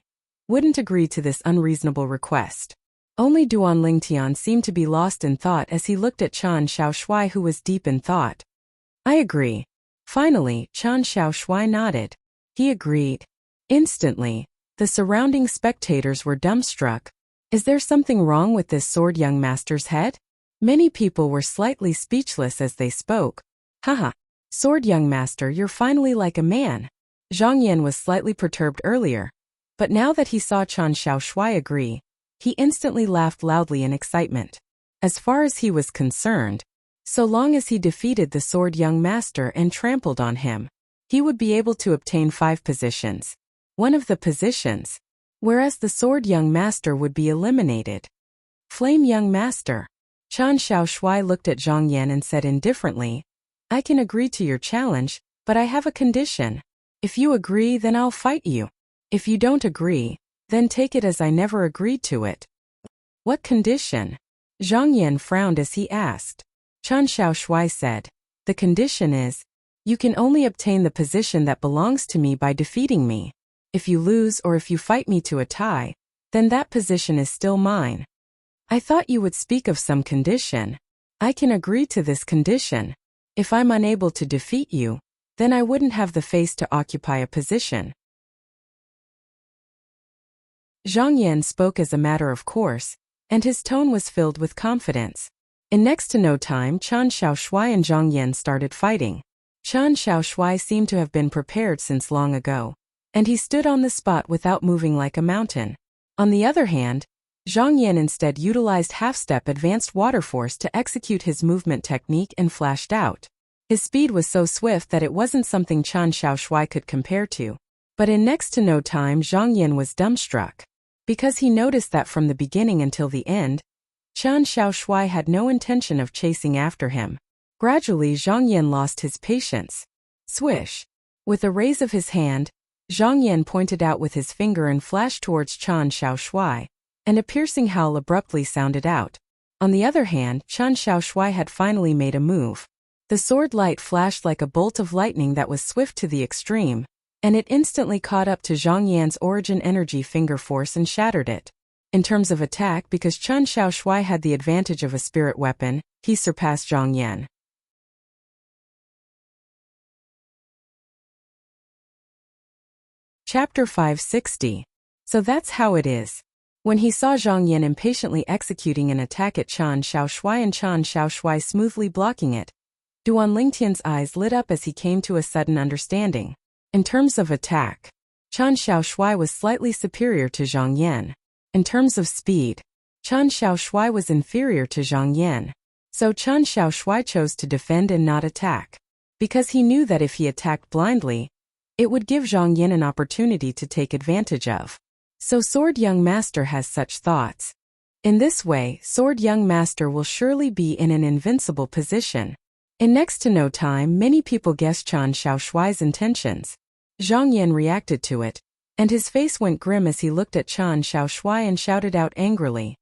A: wouldn't agree to this unreasonable request. Only Duan Lingtian seemed to be lost in thought as he looked at Chen Xiaoshui, who was deep in thought. I agree. Finally, Chen Xiaoshui nodded. He agreed. Instantly, the surrounding spectators were dumbstruck. Is there something wrong with this sword young master's head? Many people were slightly speechless as they spoke. Haha. Sword young master, you're finally like a man. Zhang Yan was slightly perturbed earlier, but now that he saw Chen Xiaoshui agree, he instantly laughed loudly in excitement. As far as he was concerned, so long as he defeated the sword young master and trampled on him, he would be able to obtain 5 positions. One of the positions, whereas the sword young master would be eliminated. Flame young master. Chen Xiaoshui looked at Zhang Yan and said indifferently, I can agree to your challenge, but I have a condition. If you agree, then I'll fight you. If you don't agree, then take it as I never agreed to it. What condition? Zhang Yan frowned as he asked. Chen Xiaoshui said, the condition is, You can only obtain the position that belongs to me by defeating me. If you lose or if you fight me to a tie, then that position is still mine. I thought you would speak of some condition. I can agree to this condition. If I'm unable to defeat you, then I wouldn't have the face to occupy a position. Zhang Yan spoke as a matter of course, and his tone was filled with confidence. In next to no time, Qian Shaoshuai and Zhang Yan started fighting. Qian Shaoshuai seemed to have been prepared since long ago, and he stood on the spot without moving like a mountain. On the other hand, Zhang Yan instead utilized half-step advanced water force to execute his movement technique and flashed out. His speed was so swift that it wasn't something Qian Shaoshuai could compare to. But in next to no time, Zhang Yan was dumbstruck, because he noticed that from the beginning until the end, Qian Shaoshuai had no intention of chasing after him. Gradually, Zhang Yan lost his patience. Swish! With a raise of his hand, Zhang Yan pointed out with his finger and flashed towards Qian Shaoshuai, and a piercing howl abruptly sounded out. On the other hand, Qian Shaoshuai had finally made a move. The sword light flashed like a bolt of lightning that was swift to the extreme, and it instantly caught up to Zhang Yan's origin energy finger force and shattered it. In terms of attack, because Qian Shaoshuai had the advantage of a spirit weapon, he surpassed Zhang Yan. Chapter 560. So that's how it is. When he saw Zhang Yan impatiently executing an attack at Qian Shaoshuai and Qian Shaoshuai smoothly blocking it, Duan Lingtian's eyes lit up as he came to a sudden understanding. In terms of attack, Qian Shaoshuai was slightly superior to Zhang Yan. In terms of speed, Qian Shaoshuai was inferior to Zhang Yan. So Qian Shaoshuai chose to defend and not attack, because he knew that if he attacked blindly, it would give Zhang Yan an opportunity to take advantage of. So Sword Young Master has such thoughts. In this way, Sword Young Master will surely be in an invincible position. In next to no time, many people guessed Qian Shaoshuai's intentions. Zhang Yan reacted to it, and his face went grim as he looked at Qian Shaoshuai and shouted out angrily.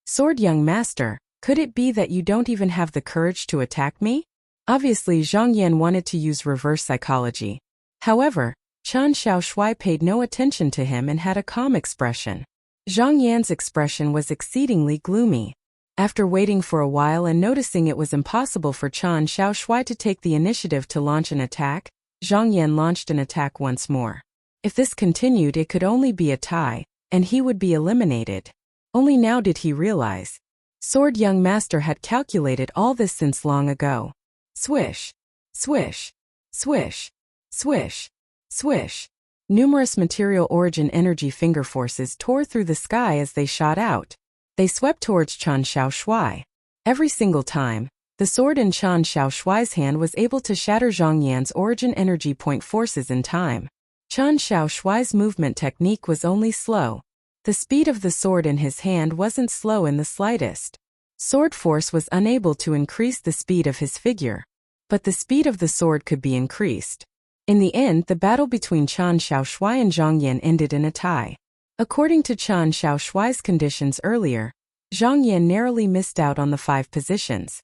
A: Sword Young Master, could it be that you don't even have the courage to attack me? Obviously, Zhang Yan wanted to use reverse psychology. However, Qian Shaoshuai paid no attention to him and had a calm expression. Zhang Yan's expression was exceedingly gloomy. After waiting for a while and noticing it was impossible for Qian Shaoshuai to take the initiative to launch an attack, Zhang Yan launched an attack once more. If this continued, it could only be a tie, and he would be eliminated. Only now did he realize. Sword Young Master had calculated all this since long ago. Swish! Swish! Swish! Swish! Swish! Numerous material origin energy finger forces tore through the sky as they shot out. They swept towards Qian Shaoshuai. Every single time, the sword in Qian Shaoshuai's hand was able to shatter Zhang Yan's origin energy point forces in time. Qian Shaoshuai's movement technique was only slow. The speed of the sword in his hand wasn't slow in the slightest. Sword force was unable to increase the speed of his figure, but the speed of the sword could be increased. In the end, the battle between Qian Shaoshuai and Zhang Yan ended in a tie. According to Qian Shaoshuai's conditions earlier, Zhang Yan narrowly missed out on the 5 positions.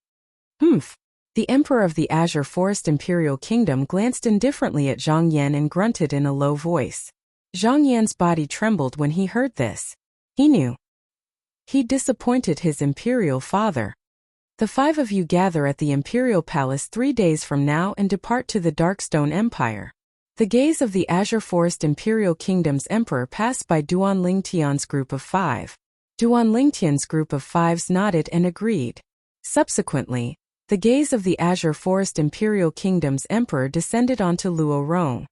A: The Emperor of the Azure Forest Imperial Kingdom glanced indifferently at Zhang Yan and grunted in a low voice. Zhang Yan's body trembled when he heard this. He knew he disappointed his imperial father. The 5 of you gather at the Imperial Palace 3 days from now and depart to the Darkstone Empire. The gaze of the Azure Forest Imperial Kingdom's Emperor passed by Duan Lingtian's group of 5. Duan Lingtian's group of 5s nodded and agreed. Subsequently, the gaze of the Azure Forest Imperial Kingdom's Emperor descended onto Luo Rong.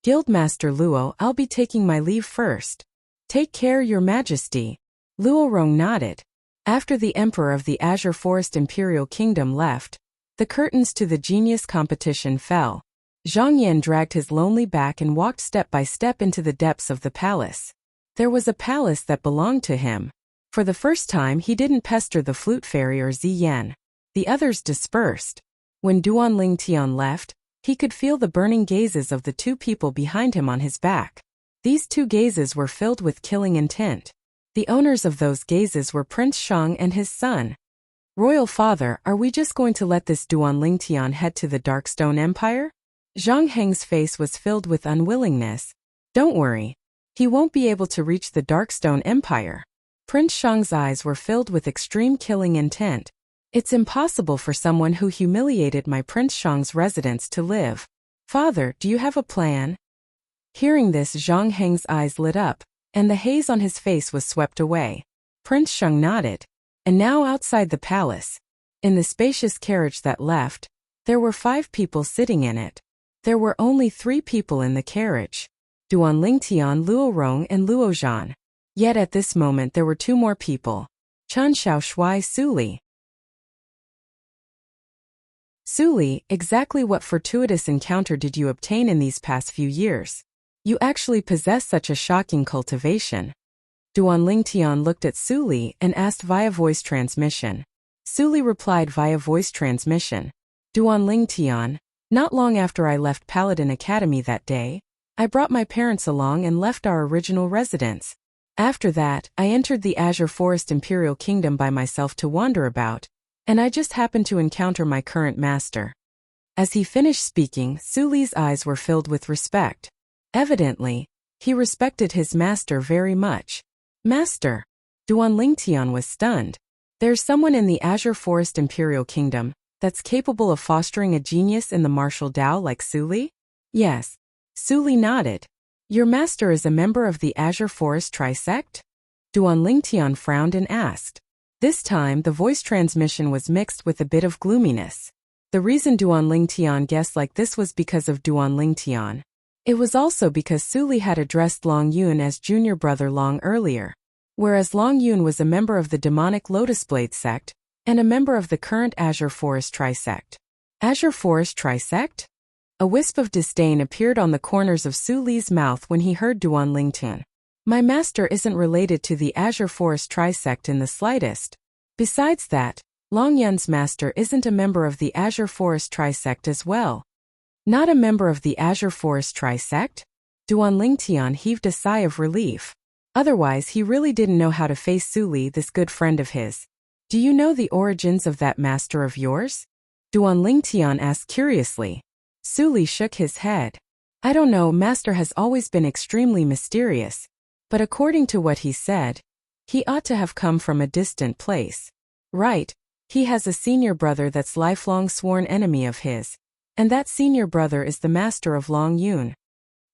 A: Guildmaster Luo, I'll be taking my leave first. Take care, Your Majesty. Luo Rong nodded. After the Emperor of the Azure Forest Imperial Kingdom left, the curtains to the genius competition fell. Zhang Yan dragged his lonely back and walked step by step into the depths of the palace. There was a palace that belonged to him. For the first time, he didn't pester the flute fairy or Ziyan. The others dispersed. When Duan Lingtian left, he could feel the burning gazes of the 2 people behind him on his back. These 2 gazes were filled with killing intent. The owners of those gazes were Prince Shang and his son. Royal Father, are we just going to let this Duan Lingtian head to the Darkstone Empire? Zhang Heng's face was filled with unwillingness. Don't worry. He won't be able to reach the Darkstone Empire. Prince Shang's eyes were filled with extreme killing intent. It's impossible for someone who humiliated my Prince Shang's residence to live. Father, do you have a plan? Hearing this, Zhang Heng's eyes lit up, and the haze on his face was swept away. Prince Shang nodded. And now outside the palace, in the spacious carriage that left, there were 5 people sitting in it. There were only 3 people in the carriage. Duan Lingtian, Luo Rong and Luo Zhan. Yet at this moment there were 2 more people. Chen Xiaoshui, Suli. Suli, exactly what fortuitous encounter did you obtain in these past few years? You actually possess such a shocking cultivation. Duan Lingtian looked at Suli and asked via voice transmission. Suli replied via voice transmission. Duan Lingtian, not long after I left Paladin Academy that day, I brought my parents along and left our original residence. After that, I entered the Azure Forest Imperial Kingdom by myself to wander about, and I just happened to encounter my current master. As he finished speaking, Suli's eyes were filled with respect. Evidently, he respected his master very much. Master! Duan Lingtian was stunned. There's someone in the Azure Forest Imperial Kingdom that's capable of fostering a genius in the martial Tao like Suli? Yes. Suli nodded. Your master is a member of the Azure Forest Trisect? Duan Lingtian frowned and asked. This time the voice transmission was mixed with a bit of gloominess. The reason Duan Lingtian guessed like this was because of Duan Lingtian. It was also because Suli had addressed Long Yun as junior brother long earlier, whereas Long Yun was a member of the demonic Lotus Blade sect, and a member of the current Azure Forest Trisect. Azure Forest Trisect? A wisp of disdain appeared on the corners of Suli's mouth when he heard Duan Lingtian. My master isn't related to the Azure Forest Trisect in the slightest. Besides that, Long Yun's master isn't a member of the Azure Forest Trisect as well. Not a member of the Azure Forest Trisect? Duan Lingtian heaved a sigh of relief. Otherwise he really didn't know how to face Suli, this good friend of his. Do you know the origins of that master of yours? Duan Lingtian asked curiously. Suli shook his head. I don't know, master has always been extremely mysterious. But according to what he said, he ought to have come from a distant place. Right, he has a senior brother that's lifelong sworn enemy of his. And that senior brother is the master of Long Yun.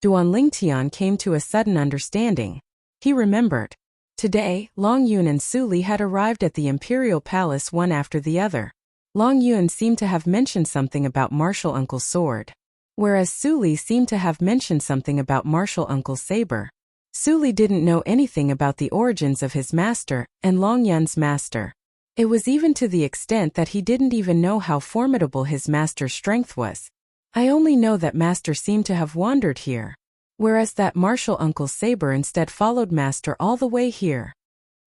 A: Duan Lingtian came to a sudden understanding. He remembered. Today, Long Yun and Suli had arrived at the Imperial Palace one after the other. Long Yun seemed to have mentioned something about Martial Uncle's sword, whereas Suli seemed to have mentioned something about Martial Uncle's saber. Suli didn't know anything about the origins of his master and Long Yun's master. It was even to the extent that he didn't even know how formidable his master's strength was. I only know that master seemed to have wandered here, whereas that Martial Uncle's saber instead followed master all the way here.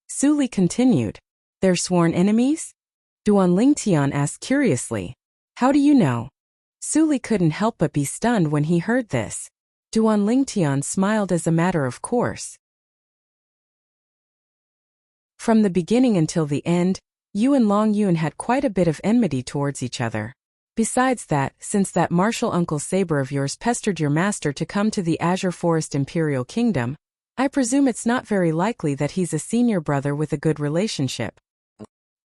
A: Suli continued. They're sworn enemies? Duan Lingtian asked curiously. How do you know? Suli couldn't help but be stunned when he heard this. Duan Lingtian smiled as a matter of course. From the beginning until the end, you and Long Yun had quite a bit of enmity towards each other. Besides that, since that Martial Uncle's saber of yours pestered your master to come to the Azure Forest Imperial Kingdom, I presume it's not very likely that he's a senior brother with a good relationship.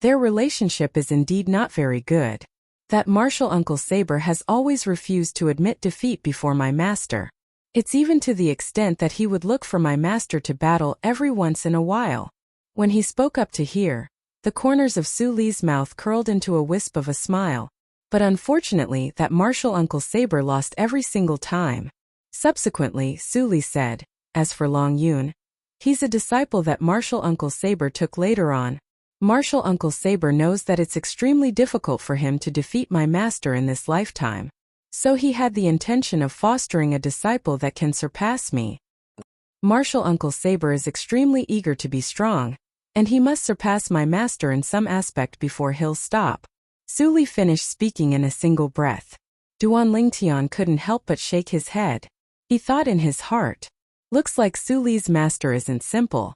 A: Their relationship is indeed not very good. That Martial Uncle's saber has always refused to admit defeat before my master. It's even to the extent that he would look for my master to battle every once in a while. When he spoke up to hear, the corners of Suli's mouth curled into a wisp of a smile. But unfortunately, that Martial Uncle's saber lost every single time. Subsequently, Suli said, as for Long Yun, he's a disciple that Martial Uncle's saber took later on. Martial Uncle's saber knows that it's extremely difficult for him to defeat my master in this lifetime. So he had the intention of fostering a disciple that can surpass me. Martial Uncle's saber is extremely eager to be strong, and he must surpass my master in some aspect before he'll stop. Suli finished speaking in a single breath. Duan Lingtian couldn't help but shake his head. He thought in his heart, looks like Suli's master isn't simple.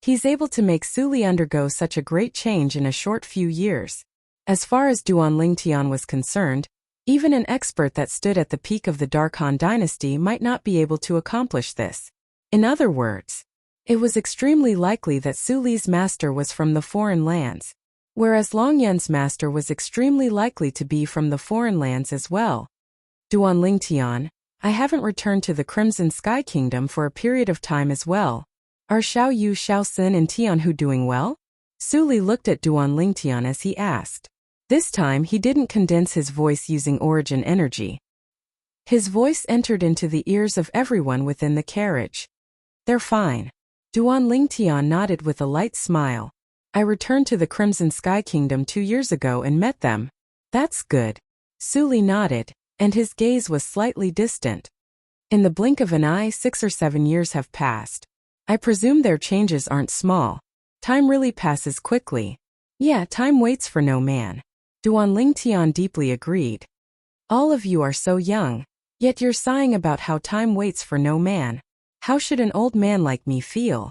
A: He's able to make Suli undergo such a great change in a short few years. As far as Duan Lingtian was concerned, Even an expert that stood at the peak of the Dark Han dynasty might not be able to accomplish this. In other words, it was extremely likely that Su Li's master was from the foreign lands, whereas Long Yun's master was extremely likely to be from the foreign lands as well. Duan Lingtian, I haven't returned to the Crimson Sky Kingdom for a period of time as well. Are Xiao Yu, Xiao Xin and Tianhu doing well? Su Li looked at Duan Lingtian as he asked. This time he didn't condense his voice using origin energy. His voice entered into the ears of everyone within the carriage. They're fine. Duan Lingtian nodded with a light smile. I returned to the Crimson Sky Kingdom 2 years ago and met them. That's good. Su Li nodded, and his gaze was slightly distant. In the blink of an eye, 6 or 7 years have passed. I presume their changes aren't small. Time really passes quickly. Yeah, time waits for no man. Duan Lingtian deeply agreed. All of you are so young, yet you're sighing about how time waits for no man. How should an old man like me feel?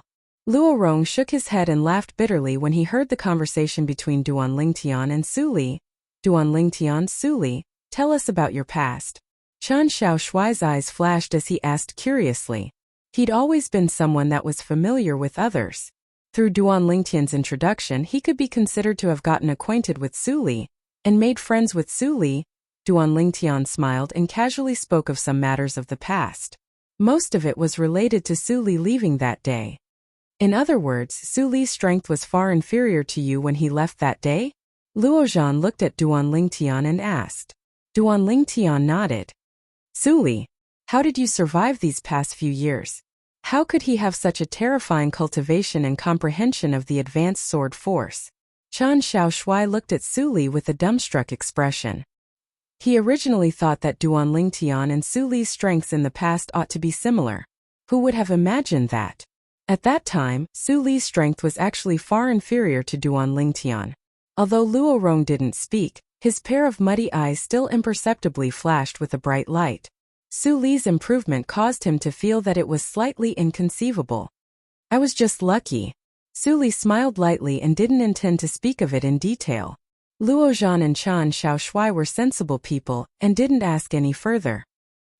A: Luo Rong shook his head and laughed bitterly when he heard the conversation between Duan Lingtian and Su Li. Duan Lingtian, Su Li, tell us about your past. Chen Xiaoshuai's eyes flashed as he asked curiously. He'd always been someone that was familiar with others. Through Duan Lingtian's introduction, he could be considered to have gotten acquainted with Su Li and made friends with Su Li. Duan Lingtian smiled and casually spoke of some matters of the past. Most of it was related to Su Li leaving that day. In other words, Su Li's strength was far inferior to you when he left that day? Luo Zhan looked at Duan Lingtian and asked. Duan Lingtian nodded. Su Li, how did you survive these past few years? How could he have such a terrifying cultivation and comprehension of the advanced sword force? Chen Xiaoshuai looked at Su Li with a dumbstruck expression. He originally thought that Duan Lingtian and Su Li's strengths in the past ought to be similar. Who would have imagined that? At that time, Su Li's strength was actually far inferior to Duan Lingtian. Although Luo Rong didn't speak, his pair of muddy eyes still imperceptibly flashed with a bright light. Su Li's improvement caused him to feel that it was slightly inconceivable. I was just lucky. Su Li smiled lightly and didn't intend to speak of it in detail. Luo Zhan and Chen Xiaoshuai were sensible people and didn't ask any further.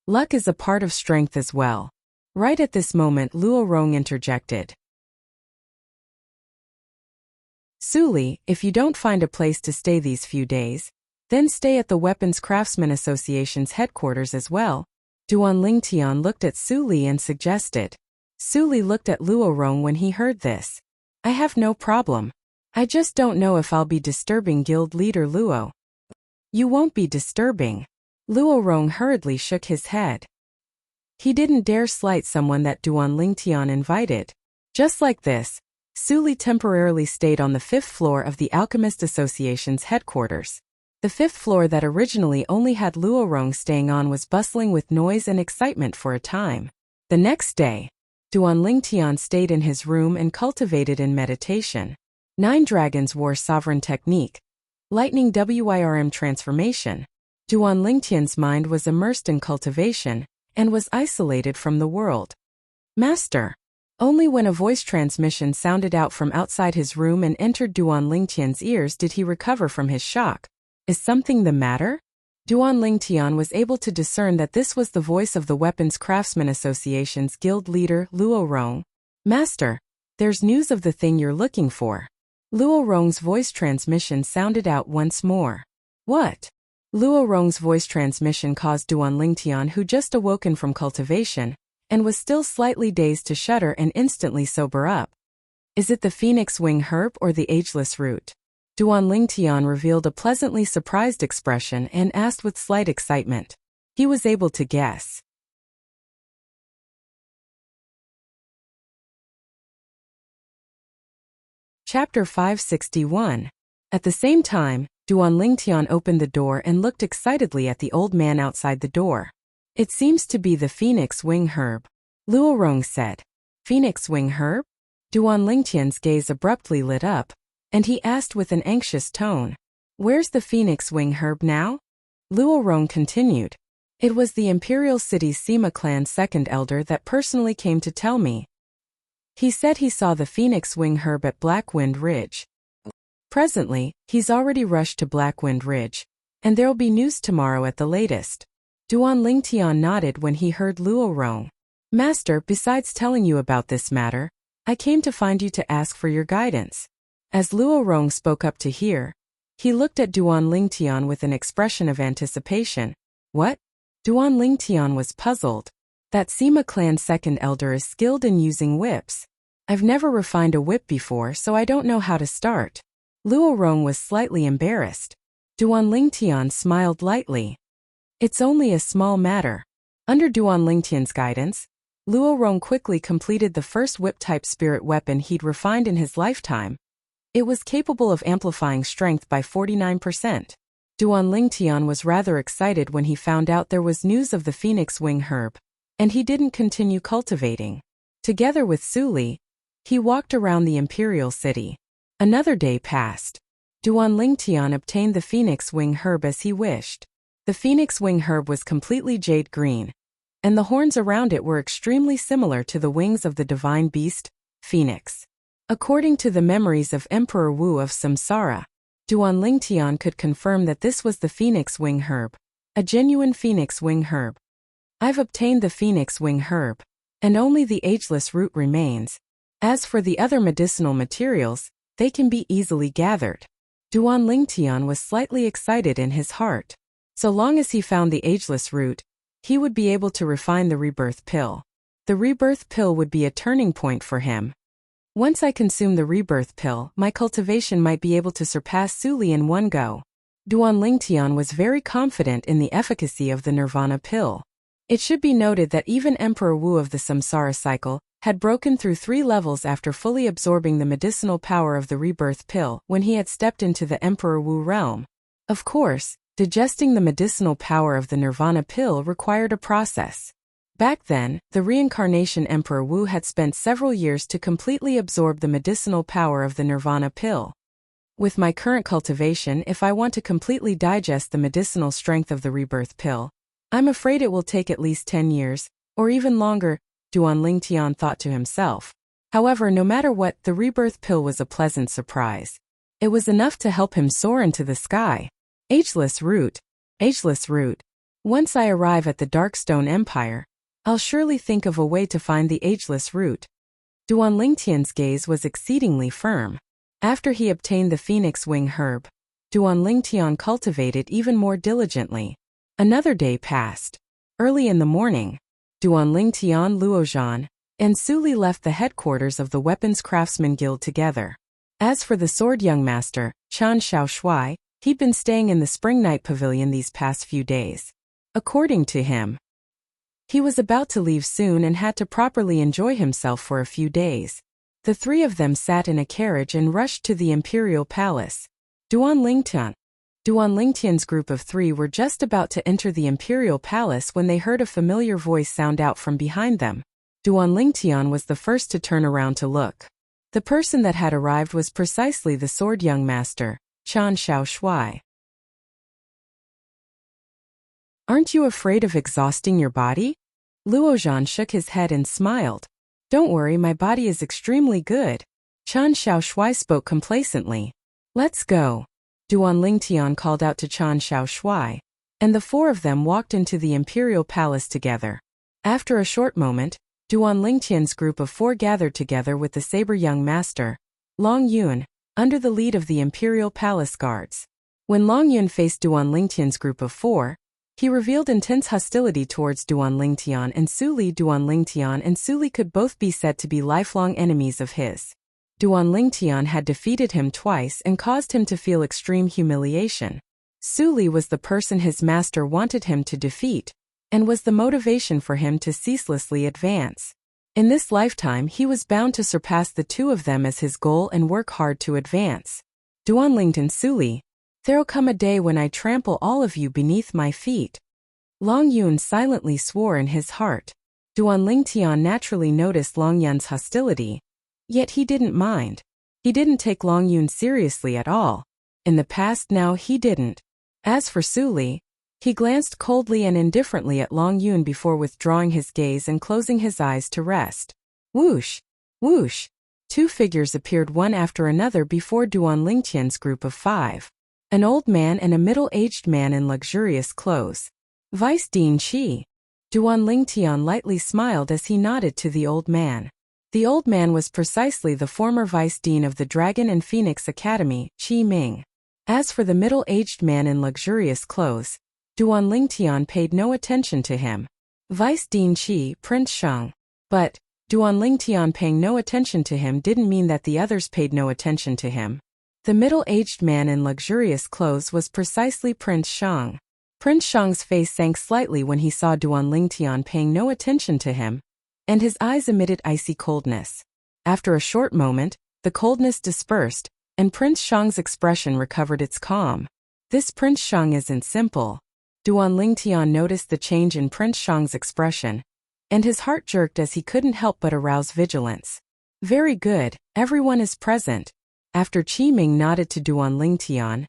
A: Luck is a part of strength as well. Right at this moment, Luo Rong interjected. Su Li, if you don't find a place to stay these few days, then stay at the Weapons Craftsmen Association's headquarters as well. Duan Lingtian looked at Su Li and suggested. Su Li looked at Luo Rong when he heard this. I have no problem. I just don't know if I'll be disturbing guild leader Luo. You won't be disturbing. Luo Rong hurriedly shook his head. He didn't dare slight someone that Duan Lingtian invited. Just like this, Su Li temporarily stayed on the 5th floor of the Alchemist Association's headquarters. The 5th floor that originally only had Luo Rong staying on was bustling with noise and excitement for a time. The next day, Duan Lingtian stayed in his room and cultivated in meditation. 9 dragons wore sovereign technique. Lightning WIRM transformation. Duan Lingtian's mind was immersed in cultivation and was isolated from the world. Master. Only when a voice transmission sounded out from outside his room and entered Duan Lingtian's ears did he recover from his shock. Is something the matter? Duan Lingtian was able to discern that this was the voice of the Weapons Craftsmen Association's guild leader, Luo Rong. Master, there's news of the thing you're looking for. Luo Rong's voice transmission sounded out once more. What? Luo Rong's voice transmission caused Duan Lingtian, who just awoken from cultivation, and was still slightly dazed, to shudder and instantly sober up. Is it the Phoenix Wing herb or the ageless root? Duan Lingtian revealed a pleasantly surprised expression and asked with slight excitement. He was able to guess. Chapter 561. At the same time, Duan Lingtian opened the door and looked excitedly at the old man outside the door. It seems to be the Phoenix Wing herb, Luo Rong said. Phoenix Wing herb? Duan Lingtian's gaze abruptly lit up, and he asked with an anxious tone. Where's the Phoenix Wing herb now? Luo Rong continued. It was the Imperial City's Sima clan's second elder that personally came to tell me. He said he saw the Phoenix Wing herb at Blackwind Ridge. Presently, he's already rushed to Blackwind Ridge, And there'll be news tomorrow at the latest. Duan Lingtian nodded when he heard Luo Rong. Master, besides telling you about this matter, I came to find you to ask for your guidance. As Luo Rong spoke up to hear, he looked at Duan Lingtian with an expression of anticipation. What? Duan Lingtian was puzzled. That Sima clan's second elder is skilled in using whips. I've never refined a whip before, so I don't know how to start. Luo Rong was slightly embarrassed. Duan Lingtian smiled lightly. It's only a small matter. Under Duan Lingtian's guidance, Luo Rong quickly completed the first whip-type spirit weapon he'd refined in his lifetime. It was capable of amplifying strength by 49%. Duan Lingtian was rather excited when he found out there was news of the Phoenix Wing herb, and he didn't continue cultivating. Together with Su Li, he walked around the imperial city. Another day passed. Duan Lingtian obtained the Phoenix Wing herb as he wished. The Phoenix Wing herb was completely jade green, and the horns around it were extremely similar to the wings of the divine beast, Phoenix. According to the memories of Emperor Wu of Samsara, Duan Lingtian could confirm that this was the Phoenix Wing herb, a genuine Phoenix Wing herb. I've obtained the Phoenix Wing herb, and only the ageless root remains. As for the other medicinal materials, they can be easily gathered. Duan Lingtian was slightly excited in his heart. So long as he found the ageless root, he would be able to refine the rebirth pill. The rebirth pill would be a turning point for him. Once I consume the rebirth pill, my cultivation might be able to surpass Su Li in one go. Duan Lingtian was very confident in the efficacy of the nirvana pill. It should be noted that even Emperor Wu of the samsara cycle had broken through 3 levels after fully absorbing the medicinal power of the rebirth pill when he had stepped into the Emperor Wu realm. Of course, digesting the medicinal power of the nirvana pill required a process. Back then, the reincarnation Emperor Wu had spent several years to completely absorb the medicinal power of the nirvana pill. With my current cultivation, if I want to completely digest the medicinal strength of the rebirth pill, I'm afraid it will take at least 10 years, or even longer, Duan Lingtian thought to himself. However, no matter what, the rebirth pill was a pleasant surprise. It was enough to help him soar into the sky. Ageless root. Ageless root. Once I arrive at the Darkstone Empire, I'll surely think of a way to find the ageless root. Duan Lingtian's gaze was exceedingly firm. After he obtained the Phoenix Wing herb, Duan Lingtian cultivated even more diligently. Another day passed. Early in the morning, Duan Lingtian, Luozhan, and Su Li left the headquarters of the Weapons Craftsman Guild together. As for the sword young master, Chan Xiaoshuai, he'd been staying in the Spring Night Pavilion these past few days. According to him, he was about to leave soon and had to properly enjoy himself for a few days. The 3 of them sat in a carriage and rushed to the imperial palace. Duan Lingtian's group of 3 were just about to enter the imperial palace when they heard a familiar voice sound out from behind them. Duan Lingtian was the first to turn around to look. The person that had arrived was precisely the sword young master, Chan Xiaoshuai. Aren't you afraid of exhausting your body? Luozhan shook his head and smiled. Don't worry, my body is extremely good. Chan Xiaoshuai spoke complacently. Let's go. Duan Lingtian called out to Chan Xiaoshuai, and the 4 of them walked into the imperial palace together. After a short moment, Duan Lingtian's group of 4 gathered together with the saber young master, Long Yun, under the lead of the imperial palace guards. When Long Yun faced Duan Lingtian's group of 4, he revealed intense hostility towards Duan Lingtian and Su Li. Duan Lingtian and Su Li could both be said to be lifelong enemies of his. Duan Lingtian had defeated him twice and caused him to feel extreme humiliation. Su Li was the person his master wanted him to defeat, and was the motivation for him to ceaselessly advance. In this lifetime he was bound to surpass the 2 of them as his goal and work hard to advance. Duan Lingtian, Su Li, there'll come a day when I trample all of you beneath my feet. Long Yun silently swore in his heart. Duan Lingtian naturally noticed Long Yun's hostility, yet he didn't mind. He didn't take Long Yun seriously at all. In the past, now he didn't. As for Su Li, he glanced coldly and indifferently at Long Yun before withdrawing his gaze and closing his eyes to rest. Whoosh! Whoosh! 2 figures appeared one after another before Duan Lingtian's group of 5. An old man and a middle-aged man in luxurious clothes. Vice Dean Qi. Duan Lingtian lightly smiled as he nodded to the old man. The old man was precisely the former vice dean of the Dragon and Phoenix Academy, Qi Ming. As for the middle-aged man in luxurious clothes, Duan Lingtian paid no attention to him. Vice Dean Qi, Prince Sheng. But Duan Lingtian paying no attention to him didn't mean that the others paid no attention to him. The middle-aged man in luxurious clothes was precisely Prince Sheng. Prince Sheng's face sank slightly when he saw Duan Lingtian paying no attention to him, and his eyes emitted icy coldness. After a short moment, the coldness dispersed, and Prince Sheng's expression recovered its calm. This Prince Sheng isn't simple. Duan Lingtian noticed the change in Prince Sheng's expression, and his heart jerked as he couldn't help but arouse vigilance. Very good, everyone is present. After Qi Ming nodded to Duan Lingtian,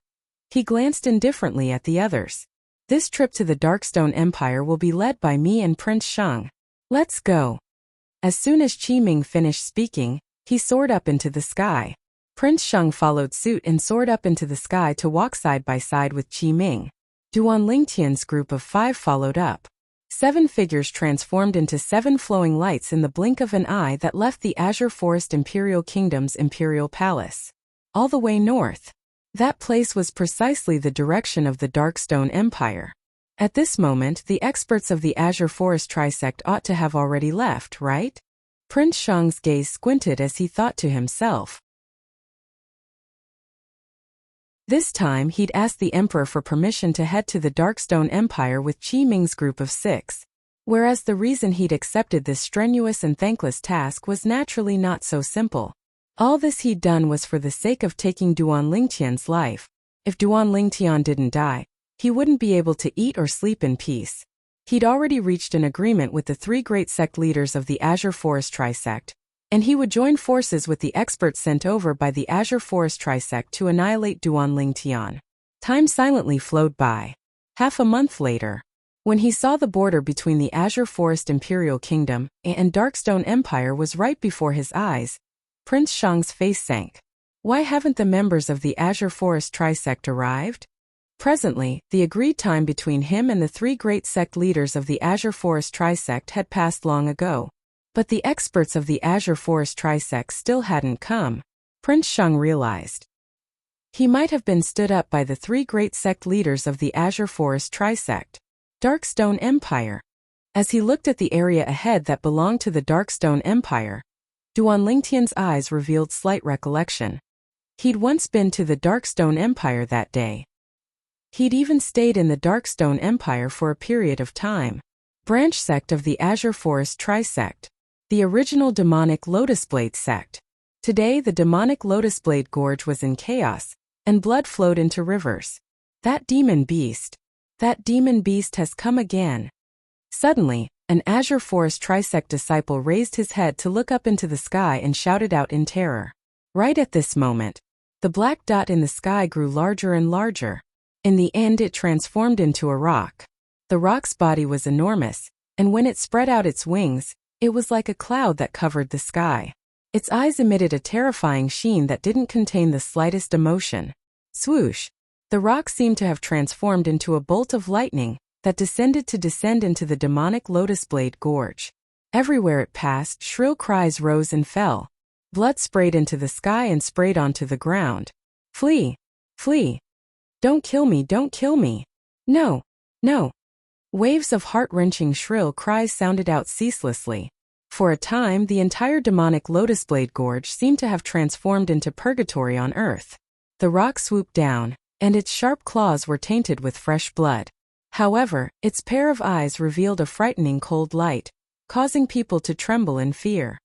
A: he glanced indifferently at the others. This trip to the Darkstone Empire will be led by me and Prince Sheng. Let's go. As soon as Qi Ming finished speaking, he soared up into the sky. Prince Sheng followed suit and soared up into the sky to walk side by side with Qi Ming. Duan Lingtian's group of 5 followed up. 7 figures transformed into 7 flowing lights in the blink of an eye that left the Azure Forest Imperial Kingdom's Imperial Palace. All the way north. That place was precisely the direction of the Darkstone Empire. At this moment, the experts of the Azure Forest Trisect ought to have already left, right? Prince Sheng's gaze squinted as he thought to himself. This time he'd asked the Emperor for permission to head to the Darkstone Empire with Qi Ming's group of 6. Whereas the reason he'd accepted this strenuous and thankless task was naturally not so simple. All this he'd done was for the sake of taking Duan Lingtian's life. If Duan Lingtian didn't die, he wouldn't be able to eat or sleep in peace. He'd already reached an agreement with the 3 great sect leaders of the Azure Forest Trisect, and he would join forces with the experts sent over by the Azure Forest Trisect to annihilate Duan Lingtian. Time silently flowed by. Half a month later, when he saw the border between the Azure Forest Imperial Kingdom and Darkstone Empire was right before his eyes, Prince Sheng's face sank. Why haven't the members of the Azure Forest Trisect arrived? Presently, the agreed time between him and the 3 great sect leaders of the Azure Forest Trisect had passed long ago. But the experts of the Azure Forest Trisect still hadn't come. Prince Sheng realized. He might have been stood up by the 3 great sect leaders of the Azure Forest Trisect. Darkstone Empire. As he looked at the area ahead that belonged to the Darkstone Empire, Duan Lingtian's eyes revealed slight recollection. He'd once been to the Darkstone Empire that day. He'd even stayed in the Darkstone Empire for a period of time. Branch sect of the Azure Forest Trisect. The original demonic Lotusblade sect. Today the demonic Lotusblade Gorge was in chaos, and blood flowed into rivers. That demon beast has come again. Suddenly, an Azure Forest Trisect disciple raised his head to look up into the sky and shouted out in terror. Right at this moment, the black dot in the sky grew larger and larger. In the end it transformed into a rock. The rock's body was enormous, and when it spread out its wings, it was like a cloud that covered the sky. Its eyes emitted a terrifying sheen that didn't contain the slightest emotion. Swoosh! The rock seemed to have transformed into a bolt of lightning that descend into the demonic Lotusblade Gorge. Everywhere it passed, shrill cries rose and fell. Blood sprayed into the sky and sprayed onto the ground. Flee! Flee! Don't kill me, don't kill me! No! No! Waves of heart-wrenching shrill cries sounded out ceaselessly. For a time, the entire demonic Lotusblade Gorge seemed to have transformed into purgatory on earth. The rock swooped down, and its sharp claws were tainted with fresh blood. However, its pair of eyes revealed a frightening cold light, causing people to tremble in fear.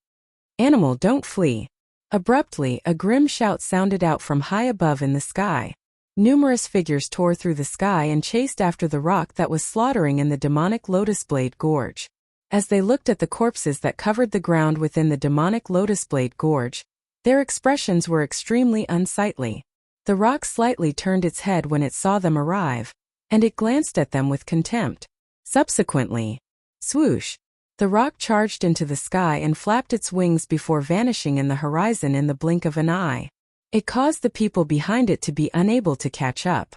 A: Animal, don't flee! Abruptly, a grim shout sounded out from high above in the sky. Numerous figures tore through the sky and chased after the rock that was slaughtering in the demonic Lotusblade Gorge. As they looked at the corpses that covered the ground within the demonic Lotusblade Gorge, their expressions were extremely unsightly. The rock slightly turned its head when it saw them arrive, and it glanced at them with contempt. Subsequently, swoosh! The rock charged into the sky and flapped its wings before vanishing in the horizon in the blink of an eye. It caused the people behind it to be unable to catch up.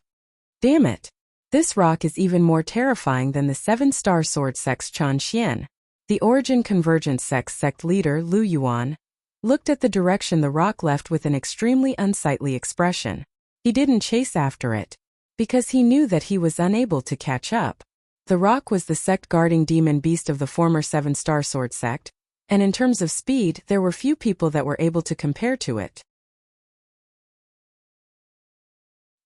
A: Damn it! This rock is even more terrifying than the 7-star sword sect's Chan Xian. The Origin Convergence sect leader Lu Yuan looked at the direction the rock left with an extremely unsightly expression. He didn't chase after it, because he knew that he was unable to catch up. The rock was the sect guarding demon beast of the former 7-star sword sect, and in terms of speed, there were few people that were able to compare to it.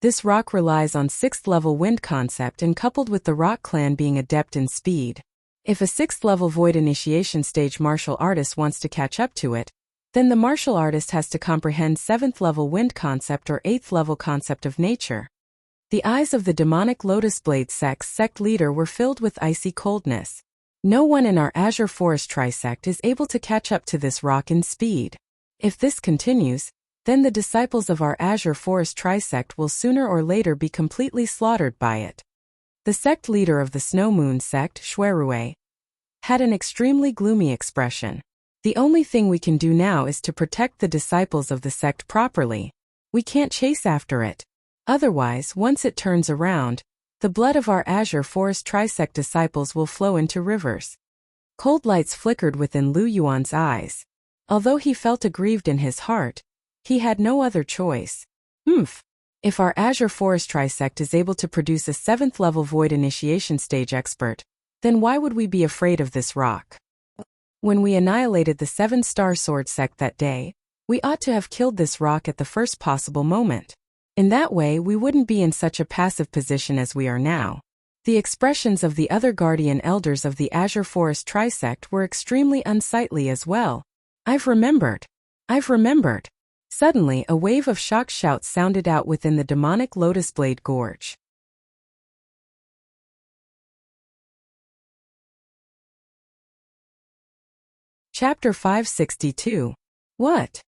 A: This rock relies on 6th-level wind concept and coupled with the rock clan being adept in speed. If a 6th-level void initiation stage martial artist wants to catch up to it, then the martial artist has to comprehend 7th-level wind concept or 8th-level concept of nature. The eyes of the demonic Lotus Blade sect leader were filled with icy coldness. No one in our Azure Forest Trisect is able to catch up to this rock in speed. If this continues, then the disciples of our Azure Forest Trisect will sooner or later be completely slaughtered by it. The sect leader of the Snow Moon sect, Xuerue, had an extremely gloomy expression. The only thing we can do now is to protect the disciples of the sect properly. We can't chase after it. Otherwise, once it turns around, the blood of our Azure Forest Trisect disciples will flow into rivers. Cold lights flickered within Lu Yuan's eyes. Although he felt aggrieved in his heart, he had no other choice. If our Azure Forest Trisect is able to produce a 7th-level void initiation stage expert, then why would we be afraid of this rock? When we annihilated the 7-star sword sect that day, we ought to have killed this rock at the first possible moment. In that way we wouldn't be in such a passive position as we are now. The expressions of the other guardian elders of the Azure Forest Trisect were extremely unsightly as well. I've remembered. Suddenly a wave of shocked shouts sounded out within the demonic Lotus Blade Gorge. Chapter 562. What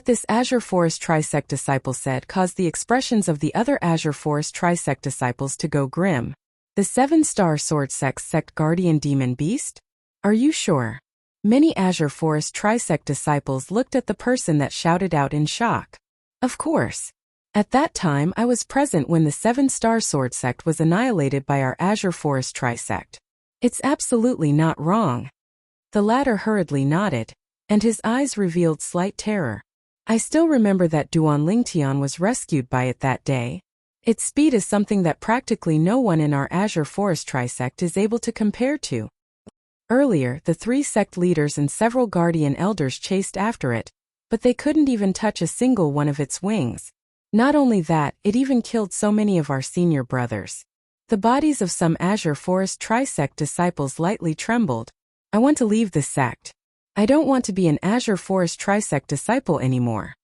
A: this Azure Forest Trisect disciple said caused the expressions of the other Azure Forest Trisect disciples to go grim. The 7-star sword sect guardian demon beast? Are you sure? Many Azure Forest Trisect disciples looked at the person that shouted out in shock. Of course. At that time I was present when the 7-star sword sect was annihilated by our Azure Forest Trisect. It's absolutely not wrong. The latter hurriedly nodded, and his eyes revealed slight terror. I still remember that Duan Lingtian was rescued by it that day. Its speed is something that practically no one in our Azure Forest Trisect is able to compare to. Earlier, the 3 sect leaders and several guardian elders chased after it, but they couldn't even touch a single one of its wings. Not only that, it even killed so many of our senior brothers. The bodies of some Azure Forest Trisect disciples lightly trembled. I want to leave this sect. I don't want to be an Azure Forest Trisect disciple anymore.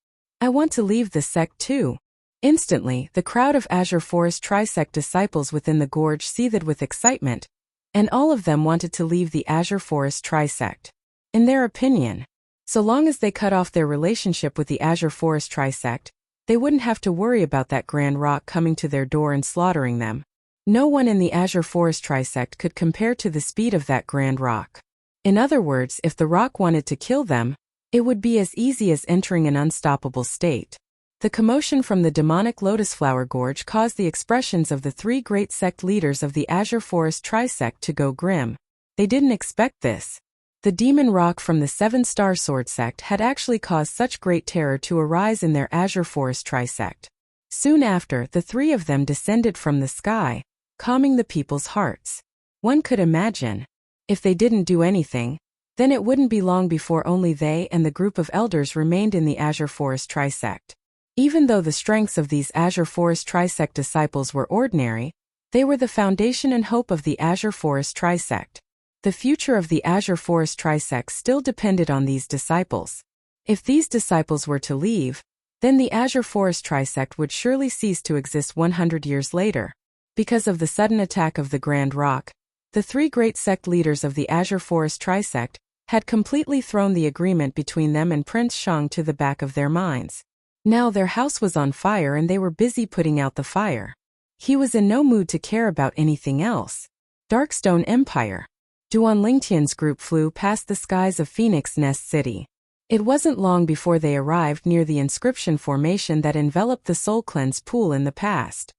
A: I want to leave this sect too. Instantly, the crowd of Azure Forest Trisect disciples within the gorge seethed with excitement, and all of them wanted to leave the Azure Forest Trisect. In their opinion, so long as they cut off their relationship with the Azure Forest Trisect, they wouldn't have to worry about that grand rock coming to their door and slaughtering them. No one in the Azure Forest Trisect could compare to the speed of that grand rock. In other words, if the rock wanted to kill them, it would be as easy as entering an unstoppable state. The commotion from the demonic Lotus Flower Gorge caused the expressions of the 3 great sect leaders of the Azure Forest Trisect to go grim. They didn't expect this. The demon rock from the 7-star sword sect had actually caused such great terror to arise in their Azure Forest Trisect. Soon after, the 3 of them descended from the sky, calming the people's hearts. One could imagine, if they didn't do anything, then it wouldn't be long before only they and the group of elders remained in the Azure Forest Trisect. Even though the strengths of these Azure Forest Trisect disciples were ordinary, they were the foundation and hope of the Azure Forest Trisect. The future of the Azure Forest Trisect still depended on these disciples. If these disciples were to leave, then the Azure Forest Trisect would surely cease to exist 100 years later. Because of the sudden attack of the Grand Rock, the 3 great sect leaders of the Azure Forest Trisect had completely thrown the agreement between them and Prince Shang to the back of their minds. Now their house was on fire and they were busy putting out the fire. He was in no mood to care about anything else. Darkstone Empire. Duan Lingtian's group flew past the skies of Phoenix Nest City. It wasn't long before they arrived near the inscription formation that enveloped the soul cleanse pool in the past.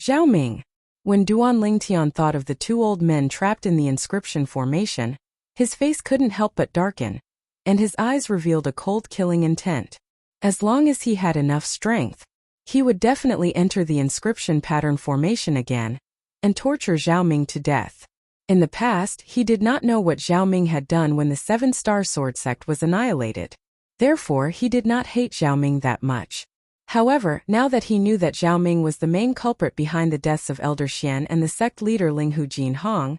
A: Zhao Ming. When Duan Lingtian thought of the two old men trapped in the inscription formation, his face couldn't help but darken, and his eyes revealed a cold killing intent. As long as he had enough strength, he would definitely enter the inscription pattern formation again and torture Zhao Ming to death. In the past, he did not know what Zhao Ming had done when the Seven-Star Sword sect was annihilated. Therefore, he did not hate Zhao Ming that much. However, now that he knew that Zhao Ming was the main culprit behind the deaths of Elder Xian and the sect leader Ling Hu Jin Hong,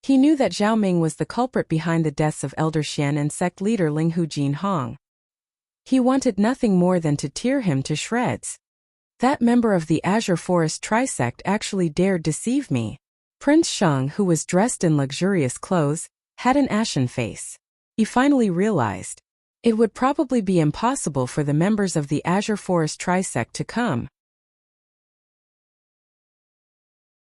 A: he knew that Zhao Ming was the culprit behind the deaths of Elder Xian and sect leader Ling Hu Jin Hong. He wanted nothing more than to tear him to shreds. That member of the Azure Forest Trisect actually dared deceive me. Prince Shang, who was dressed in luxurious clothes, had an ashen face. He finally realized it would probably be impossible for the members of the Azure Forest Trisect to come.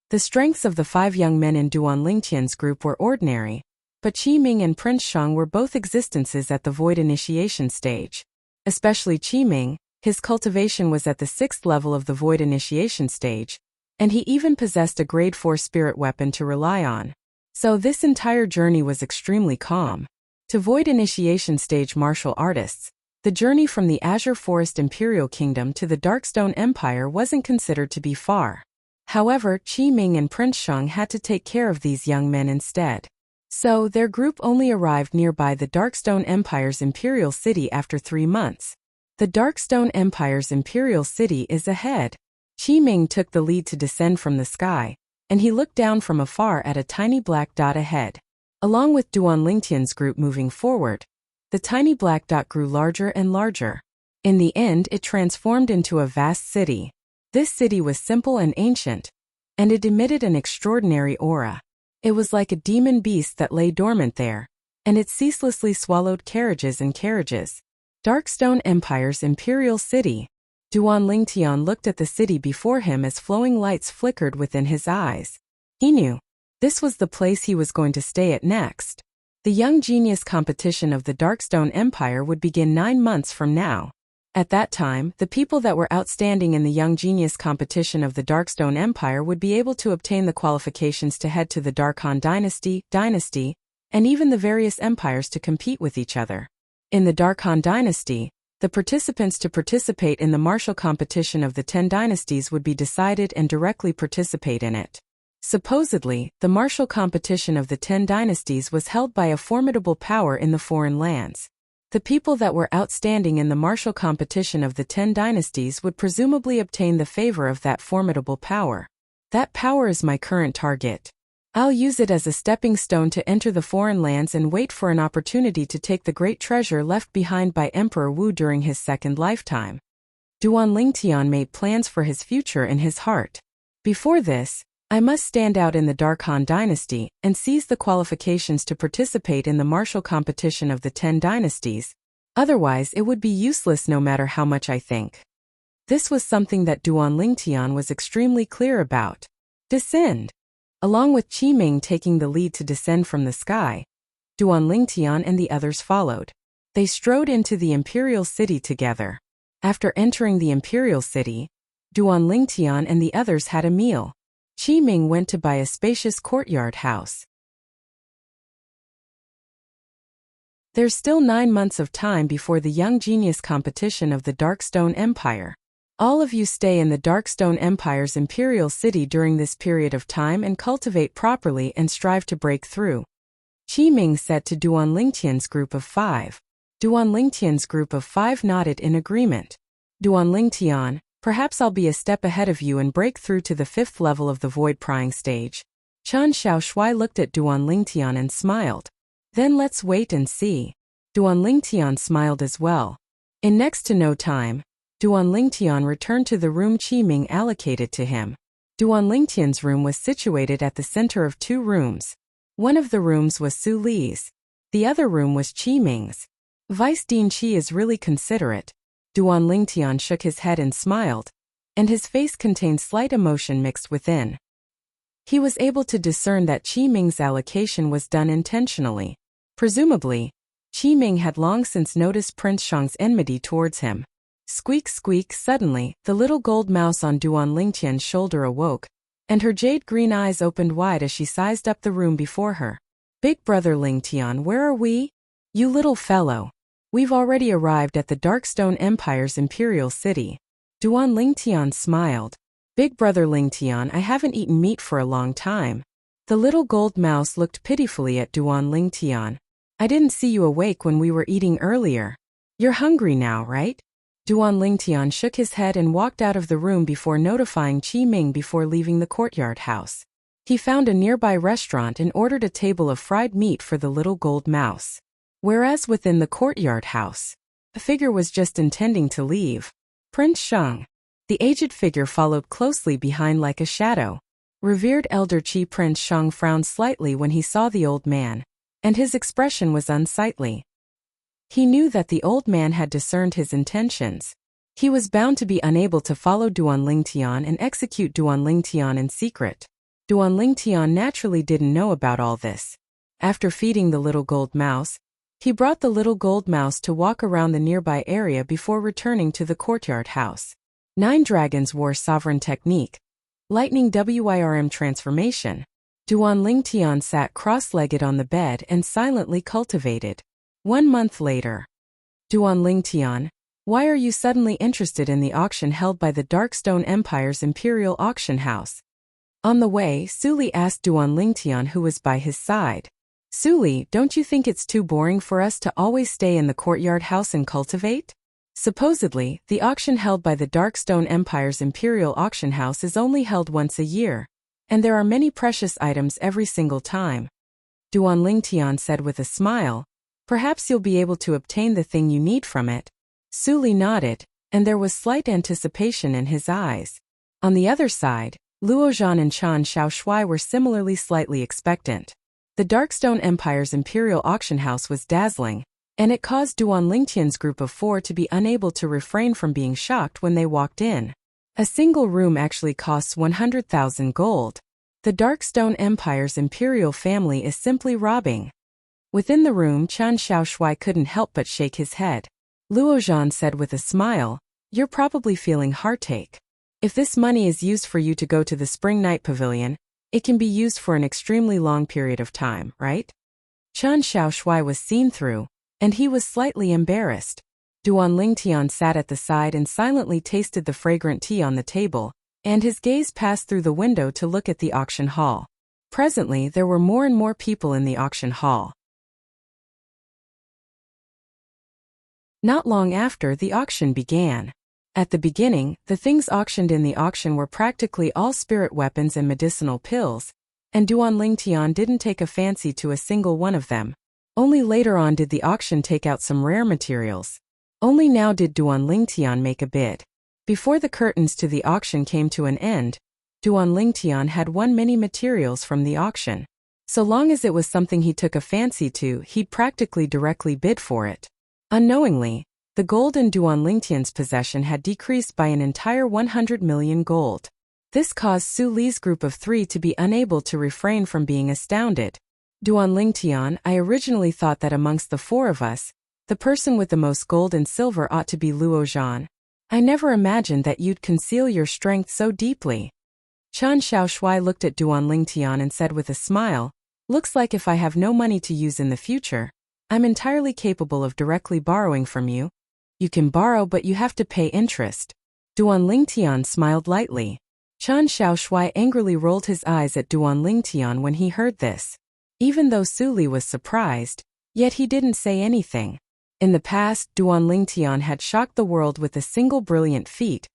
A: The strengths of the 5 young men in Duan Lingtian's group were ordinary, but Qi Ming and Prince Shang were both existences at the void initiation stage. Especially Qi Ming, his cultivation was at the 6th level of the void initiation stage, and he even possessed a grade 4 spirit weapon to rely on. So this entire journey was extremely calm. To void initiation stage martial artists, the journey from the Azure Forest Imperial Kingdom to the Darkstone Empire wasn't considered to be far. However, Qi Ming and Prince Shang had to take care of these young men instead. So, their group only arrived nearby the Darkstone Empire's Imperial City after 3 months. The Darkstone Empire's Imperial City is ahead. Qi Ming took the lead to descend from the sky, and he looked down from afar at a tiny black dot ahead. Along with Duan Lingtian's group moving forward, the tiny black dot grew larger and larger. In the end, it transformed into a vast city. This city was simple and ancient, and it emitted an extraordinary aura. It was like a demon beast that lay dormant there, and it ceaselessly swallowed carriages and carriages. Darkstone Empire's Imperial City. Duan Lingtian looked at the city before him as flowing lights flickered within his eyes. He knew this was the place he was going to stay at next. The Young Genius competition of the Darkstone Empire would begin 9 months from now. At that time, the people that were outstanding in the Young Genius competition of the Darkstone Empire would be able to obtain the qualifications to head to the Dark Han Dynasty, and even the various empires to compete with each other. In the Dark Han Dynasty, the participants to participate in the martial competition of the 10 dynasties would be decided and directly participate in it. Supposedly, the martial competition of the 10 dynasties was held by a formidable power in the foreign lands. The people that were outstanding in the martial competition of the 10 dynasties would presumably obtain the favor of that formidable power. That power is my current target. I'll use it as a stepping stone to enter the foreign lands and wait for an opportunity to take the great treasure left behind by Emperor Wu during his second lifetime. Duan Lingtian made plans for his future in his heart. Before this, I must stand out in the Dark Han Dynasty and seize the qualifications to participate in the martial competition of the 10 dynasties. Otherwise, it would be useless no matter how much I think. This was something that Duan Lingtian was extremely clear about. Descend. Along with Qi Ming taking the lead to descend from the sky, Duan Lingtian and the others followed. They strode into the Imperial City together. After entering the Imperial City, Duan Lingtian and the others had a meal. Qi Ming went to buy a spacious courtyard house. There's still 9 months of time before the Young Genius competition of the Darkstone Empire. All of you stay in the Darkstone Empire's Imperial City during this period of time and cultivate properly and strive to break through. Qi Ming said to Duan Lingtian's group of 5. Duan Lingtian's group of 5 nodded in agreement. Duan Lingtian, perhaps I'll be a step ahead of you and break through to the 5th level of the void prying stage. Chen Xiaoshui looked at Duan Lingtian and smiled. Then let's wait and see. Duan Lingtian smiled as well. In next to no time, Duan Lingtian returned to the room Qi Ming allocated to him. Duan Lingtian's room was situated at the center of 2 rooms. One of the rooms was Su Li's. The other room was Qi Ming's. Vice Dean Qi is really considerate. Duan Lingtian shook his head and smiled, and his face contained slight emotion mixed within. He was able to discern that Qi Ming's allocation was done intentionally. Presumably, Qi Ming had long since noticed Prince Shang's enmity towards him. Squeak squeak, suddenly, the little gold mouse on Duan Lingtian's shoulder awoke, and her jade-green eyes opened wide as she sized up the room before her. Big brother Lingtian, where are we? You little fellow. We've already arrived at the Darkstone Empire's imperial city. Duan Lingtian smiled. Big brother Lingtian, I haven't eaten meat for a long time. The little gold mouse looked pitifully at Duan Lingtian. I didn't see you awake when we were eating earlier. You're hungry now, right? Duan Lingtian shook his head and walked out of the room before notifying Qi Ming before leaving the courtyard house. He found a nearby restaurant and ordered a table of fried meat for the little gold mouse. Whereas within the courtyard house, a figure was just intending to leave. Prince Shang. The aged figure followed closely behind like a shadow. Revered elder Qi Prince Shang frowned slightly when he saw the old man, and his expression was unsightly. He knew that the old man had discerned his intentions. He was bound to be unable to follow Duan Lingtian and execute Duan Lingtian in secret. Duan Lingtian naturally didn't know about all this. After feeding the little gold mouse, he brought the little gold mouse to walk around the nearby area before returning to the courtyard house. 9 Dragons War Sovereign Technique. Lightning WIRM Transformation. Duan Lingtian sat cross-legged on the bed and silently cultivated. 1 month later. Duan Lingtian, why are you suddenly interested in the auction held by the Darkstone Empire's Imperial Auction House? On the way, Suli asked Duan Lingtian, who was by his side. Suli, don't you think it's too boring for us to always stay in the courtyard house and cultivate? Supposedly, the auction held by the Darkstone Empire's Imperial Auction House is only held once a year, and there are many precious items every single time. Duan Lingtian said with a smile, perhaps you'll be able to obtain the thing you need from it. Suli nodded, and there was slight anticipation in his eyes. On the other side, Luozhan and Chan Xiaoshui were similarly slightly expectant. The Darkstone Empire's Imperial Auction House was dazzling, and it caused Duan Lingtian's group of 4 to be unable to refrain from being shocked when they walked in. A single room actually costs 100,000 gold. The Darkstone Empire's imperial family is simply robbing. Within the room, Chan Xiaoshui couldn't help but shake his head. Luozhan said with a smile, you're probably feeling heartache. If this money is used for you to go to the Spring Night Pavilion, it can be used for an extremely long period of time, right? Chan Xiaoshui was seen through, and he was slightly embarrassed. Duan Lingtian sat at the side and silently tasted the fragrant tea on the table, and his gaze passed through the window to look at the auction hall. Presently, there were more and more people in the auction hall. Not long after, the auction began. At the beginning, the things auctioned in the auction were practically all spirit weapons and medicinal pills, and Duan Lingtian didn't take a fancy to a single one of them. Only later on did the auction take out some rare materials. Only now did Duan Lingtian make a bid. Before the curtains to the auction came to an end, Duan Lingtian had won many materials from the auction. So long as it was something he took a fancy to, he'd practically directly bid for it. Unknowingly, the gold in Duan Lingtian's possession had decreased by an entire 100 million gold. This caused Su Li's group of 3 to be unable to refrain from being astounded. Duan Lingtian, I originally thought that amongst the 4 of us, the person with the most gold and silver ought to be Luozhan. I never imagined that you'd conceal your strength so deeply. Chan Xiaoshui looked at Duan Lingtian and said with a smile, looks like if I have no money to use in the future, I'm entirely capable of directly borrowing from you. You can borrow, but you have to pay interest. Duan Lingtian smiled lightly. Chan Xiaoshui angrily rolled his eyes at Duan Lingtian when he heard this. Even though Su Li was surprised, yet he didn't say anything. In the past, Duan Lingtian had shocked the world with a single brilliant feat,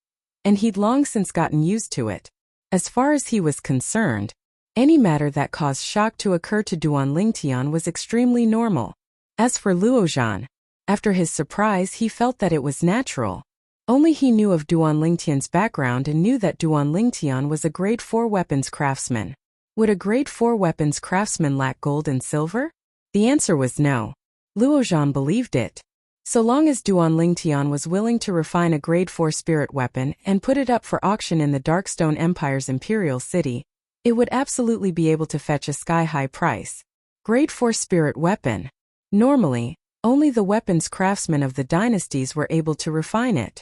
A: and he'd long since gotten used to it. As far as he was concerned, any matter that caused shock to occur to Duan Lingtian was extremely normal. As for Luozhan, after his surprise he felt that it was natural. Only he knew of Duan Lingtian's background and knew that Duan Lingtian was a grade 4 weapons craftsman. Would a grade 4 weapons craftsman lack gold and silver? The answer was no. Luozhan believed it. So long as Duan Lingtian was willing to refine a grade 4 spirit weapon and put it up for auction in the Darkstone Empire's imperial city, it would absolutely be able to fetch a sky-high price. Grade 4 spirit weapon. Normally, Only the weapons craftsmen of the dynasties were able to refine it.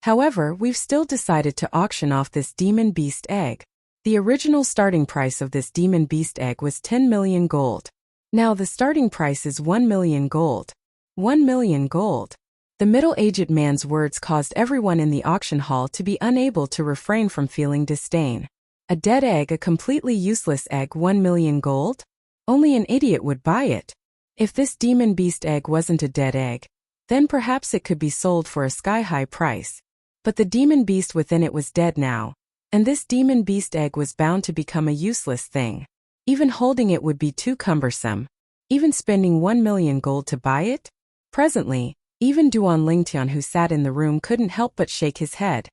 A: However, we've still decided to auction off this demon beast egg. The original starting price of this demon beast egg was 10 million gold. Now the starting price is 1 million gold. 1 million gold. The middle-aged man's words caused everyone in the auction hall to be unable to refrain from feeling disdain. A dead egg, a completely useless egg, 1 million gold? Only an idiot would buy it. If this demon beast egg wasn't a dead egg, then perhaps it could be sold for a sky-high price. But the demon beast within it was dead now, and this demon beast egg was bound to become a useless thing. Even holding it would be too cumbersome. Even spending 1 million gold to buy it? Presently, even Duan Lingtian, who sat in the room, couldn't help but shake his head.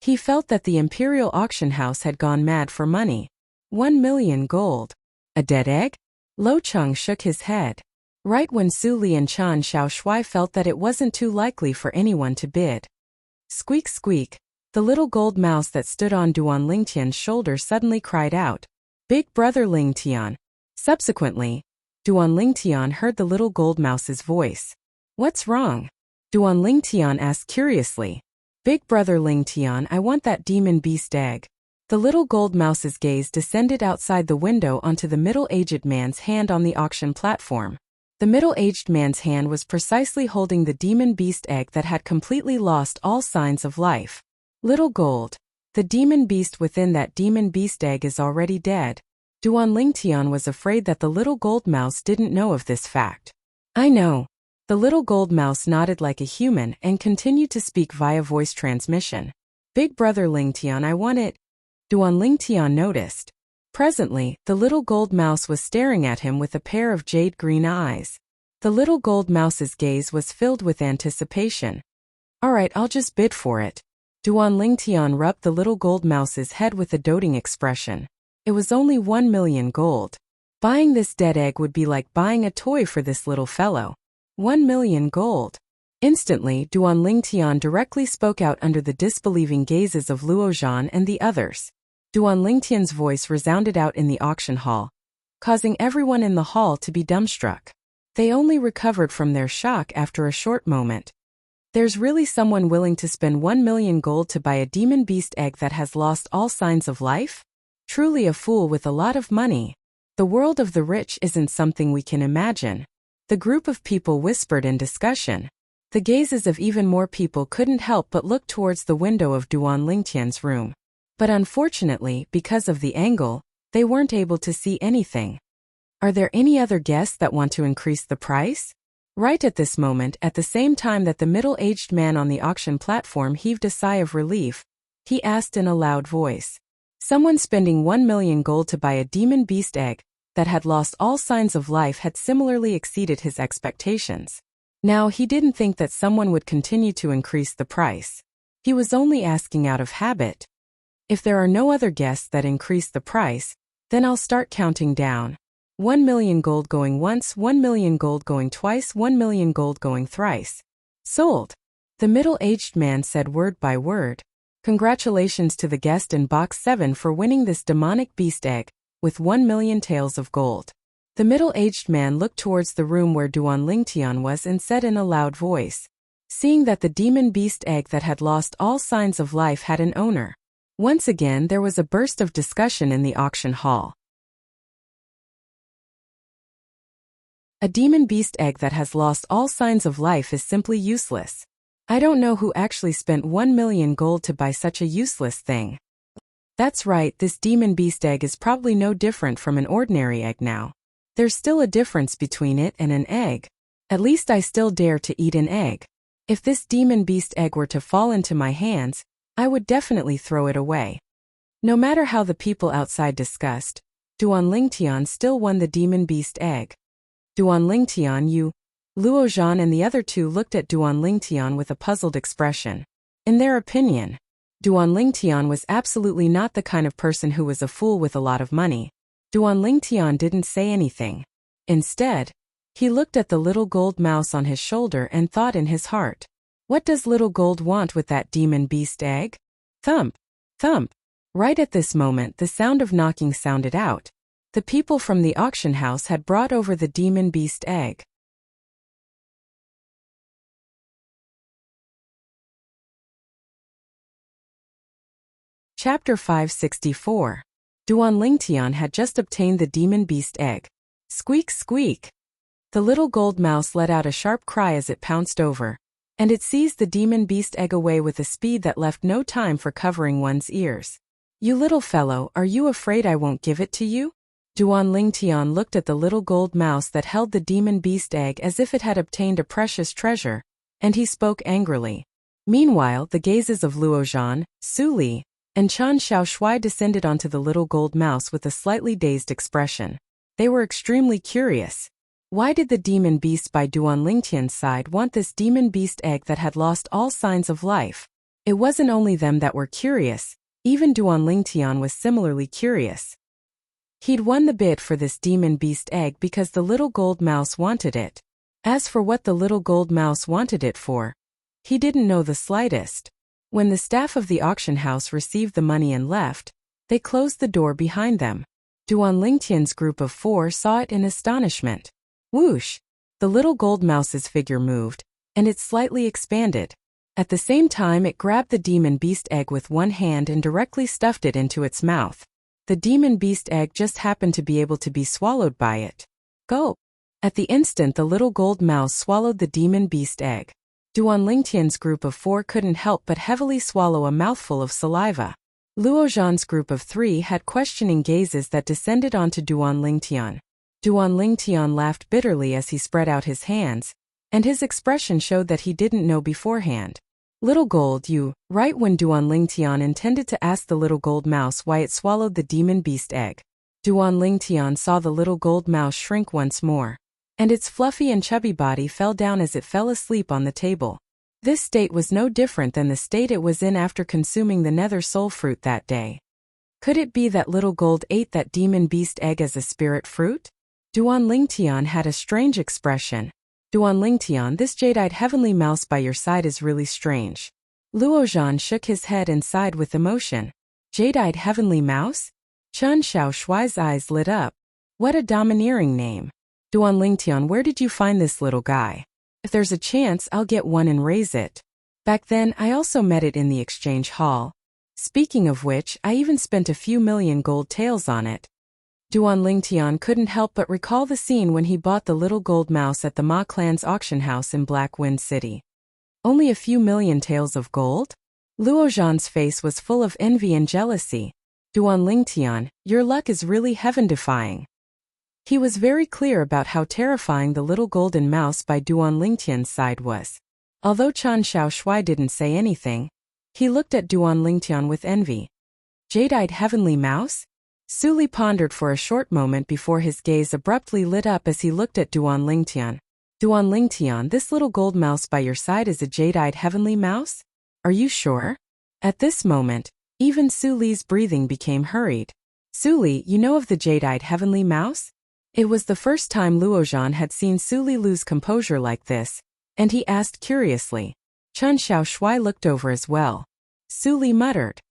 A: He felt that the imperial auction house had gone mad for money. 1 million gold. A dead egg? Lo Cheng shook his head. Right when Su Li and Chan Xiao Shui felt that it wasn't too likely for anyone to bid. Squeak squeak. The little gold mouse that stood on Duan Lingtian's shoulder suddenly cried out, "Big brother Lingtian." Subsequently, Duan Lingtian heard the little gold mouse's voice. "What's wrong?" Duan Lingtian asked curiously. "Big brother Lingtian, I want that demon beast egg." The little gold mouse's gaze descended outside the window onto the middle-aged man's hand on the auction platform. The middle-aged man's hand was precisely holding the demon beast egg that had completely lost all signs of life. Little gold. The demon beast within that demon beast egg is already dead. Duan Lingtian was afraid that the little gold mouse didn't know of this fact. "I know." The little gold mouse nodded like a human and continued to speak via voice transmission. "Big brother Lingtian, I want it." Duan Lingtian noticed. Presently, the little gold mouse was staring at him with a pair of jade-green eyes. The little gold mouse's gaze was filled with anticipation. "All right, I'll just bid for it." Duan Lingtian rubbed the little gold mouse's head with a doting expression. It was only 1 million gold. Buying this dead egg would be like buying a toy for this little fellow. 1 million gold. Instantly, Duan Lingtian directly spoke out under the disbelieving gazes of Luo Zhan and the others. Duan Lingtian's voice resounded out in the auction hall, causing everyone in the hall to be dumbstruck. They only recovered from their shock after a short moment. There's really someone willing to spend 1 million gold to buy a demon beast egg that has lost all signs of life? Truly a fool with a lot of money. The world of the rich isn't something we can imagine. The group of people whispered in discussion. The gazes of even more people couldn't help but look towards the window of Duan Lingtian's room. But unfortunately, because of the angle, they weren't able to see anything. Are there any other guests that want to increase the price? Right at this moment, at the same time that the middle-aged man on the auction platform heaved a sigh of relief, he asked in a loud voice. Someone spending 1 million gold to buy a demon beast egg that had lost all signs of life had similarly exceeded his expectations. Now he didn't think that someone would continue to increase the price. He was only asking out of habit. If there are no other guests that increase the price, then I'll start counting down. 1 million gold going once, 1 million gold going twice, 1 million gold going thrice. Sold. The middle-aged man said word by word. Congratulations to the guest in box 7 for winning this demonic beast egg, with 1 million taels of gold. The middle-aged man looked towards the room where Duan Lingtian was and said in a loud voice. Seeing that the demon beast egg that had lost all signs of life had an owner. Once again there was a burst of discussion in the auction hall. A demon beast egg that has lost all signs of life is simply useless. I don't know who actually spent 1 million gold to buy such a useless thing. That's right, this demon beast egg is probably no different from an ordinary egg now. There's still a difference between it and an egg. At least I still dare to eat an egg. If this demon beast egg were to fall into my hands, I would definitely throw it away. No matter how the people outside discussed, Duan Lingtian still won the demon beast egg. Duan Lingtian, you. Luo Zhan and the other two looked at Duan Lingtian with a puzzled expression. In their opinion, Duan Lingtian was absolutely not the kind of person who was a fool with a lot of money. Duan Lingtian didn't say anything. Instead, He looked at the little gold mouse on his shoulder and thought in his heart, "What does little gold want with that demon beast egg?" Thump, thump. Right at this moment the sound of knocking sounded out. The people from the auction house had brought over the demon beast egg. Chapter 564. Duan Lingtian had just obtained the demon beast egg. Squeak, squeak. The little gold mouse let out a sharp cry as it pounced over, and it seized the demon beast egg away with a speed that left no time for covering one's ears. "You little fellow, are you afraid I won't give it to you?" Duan Lingtian looked at the little gold mouse that held the demon beast egg as if it had obtained a precious treasure, and he spoke angrily. Meanwhile, the gazes of Luozhan, Su Li, and Chen Xiaoshui descended onto the little gold mouse with a slightly dazed expression. They were extremely curious. Why did the demon beast by Duan Lingtian's side want this demon beast egg that had lost all signs of life? It wasn't only them that were curious, even Duan Lingtian was similarly curious. He'd won the bid for this demon beast egg because the little gold mouse wanted it. As for what the little gold mouse wanted it for, he didn't know the slightest. When the staff of the auction house received the money and left, they closed the door behind them. Duan Lingtian's group of 4 saw it in astonishment. Whoosh! The little gold mouse's figure moved, and it slightly expanded. At the same time it grabbed the demon beast egg with one hand and directly stuffed it into its mouth. The demon beast egg just happened to be able to be swallowed by it. Go! At the instant the little gold mouse swallowed the demon beast egg. Duan Lingtian's group of 4 couldn't help but heavily swallow a mouthful of saliva. Luozhan's group of 3 had questioning gazes that descended onto Duan Lingtian. Duan Lingtian laughed bitterly as he spread out his hands, and his expression showed that he didn't know beforehand. "Little gold, you," right when Duan Lingtian intended to ask the little gold mouse why it swallowed the demon beast egg. Duan Lingtian saw the little gold mouse shrink once more, and its fluffy and chubby body fell down as it fell asleep on the table. This state was no different than the state it was in after consuming the nether soul fruit that day. Could it be that little gold ate that demon beast egg as a spirit fruit? Duan Lingtian had a strange expression. "Duan Lingtian, this jade-eyed heavenly mouse by your side is really strange." Luozhan shook his head and sighed with emotion. "Jade-eyed heavenly mouse?" Chen Xiaoshui's eyes lit up. What a domineering name. "Duan Lingtian, where did you find this little guy? If there's a chance, I'll get one and raise it. Back then, I also met it in the exchange hall. Speaking of which, I even spent a few million gold taels on it." Duan Lingtian couldn't help but recall the scene when he bought the little gold mouse at the Ma clan's auction house in Black Wind City. Only a few million taels of gold? Luozhan's face was full of envy and jealousy. "Duan Lingtian, your luck is really heaven-defying." He was very clear about how terrifying the little golden mouse by Duan Lingtian's side was. Although Chen Xiaoshui didn't say anything, he looked at Duan Lingtian with envy. "Jade-eyed heavenly mouse?" Su Li pondered for a short moment before his gaze abruptly lit up as he looked at Duan Lingtian. "Duan Lingtian, this little gold mouse by your side is a jade-eyed heavenly mouse? Are you sure?" At this moment, even Su Li's breathing became hurried. "Su Li, you know of the jade-eyed heavenly mouse?" It was the first time Luozhan had seen Su Li lose composure like this, and he asked curiously. Chen Xiaoshui looked over as well. Su Li muttered,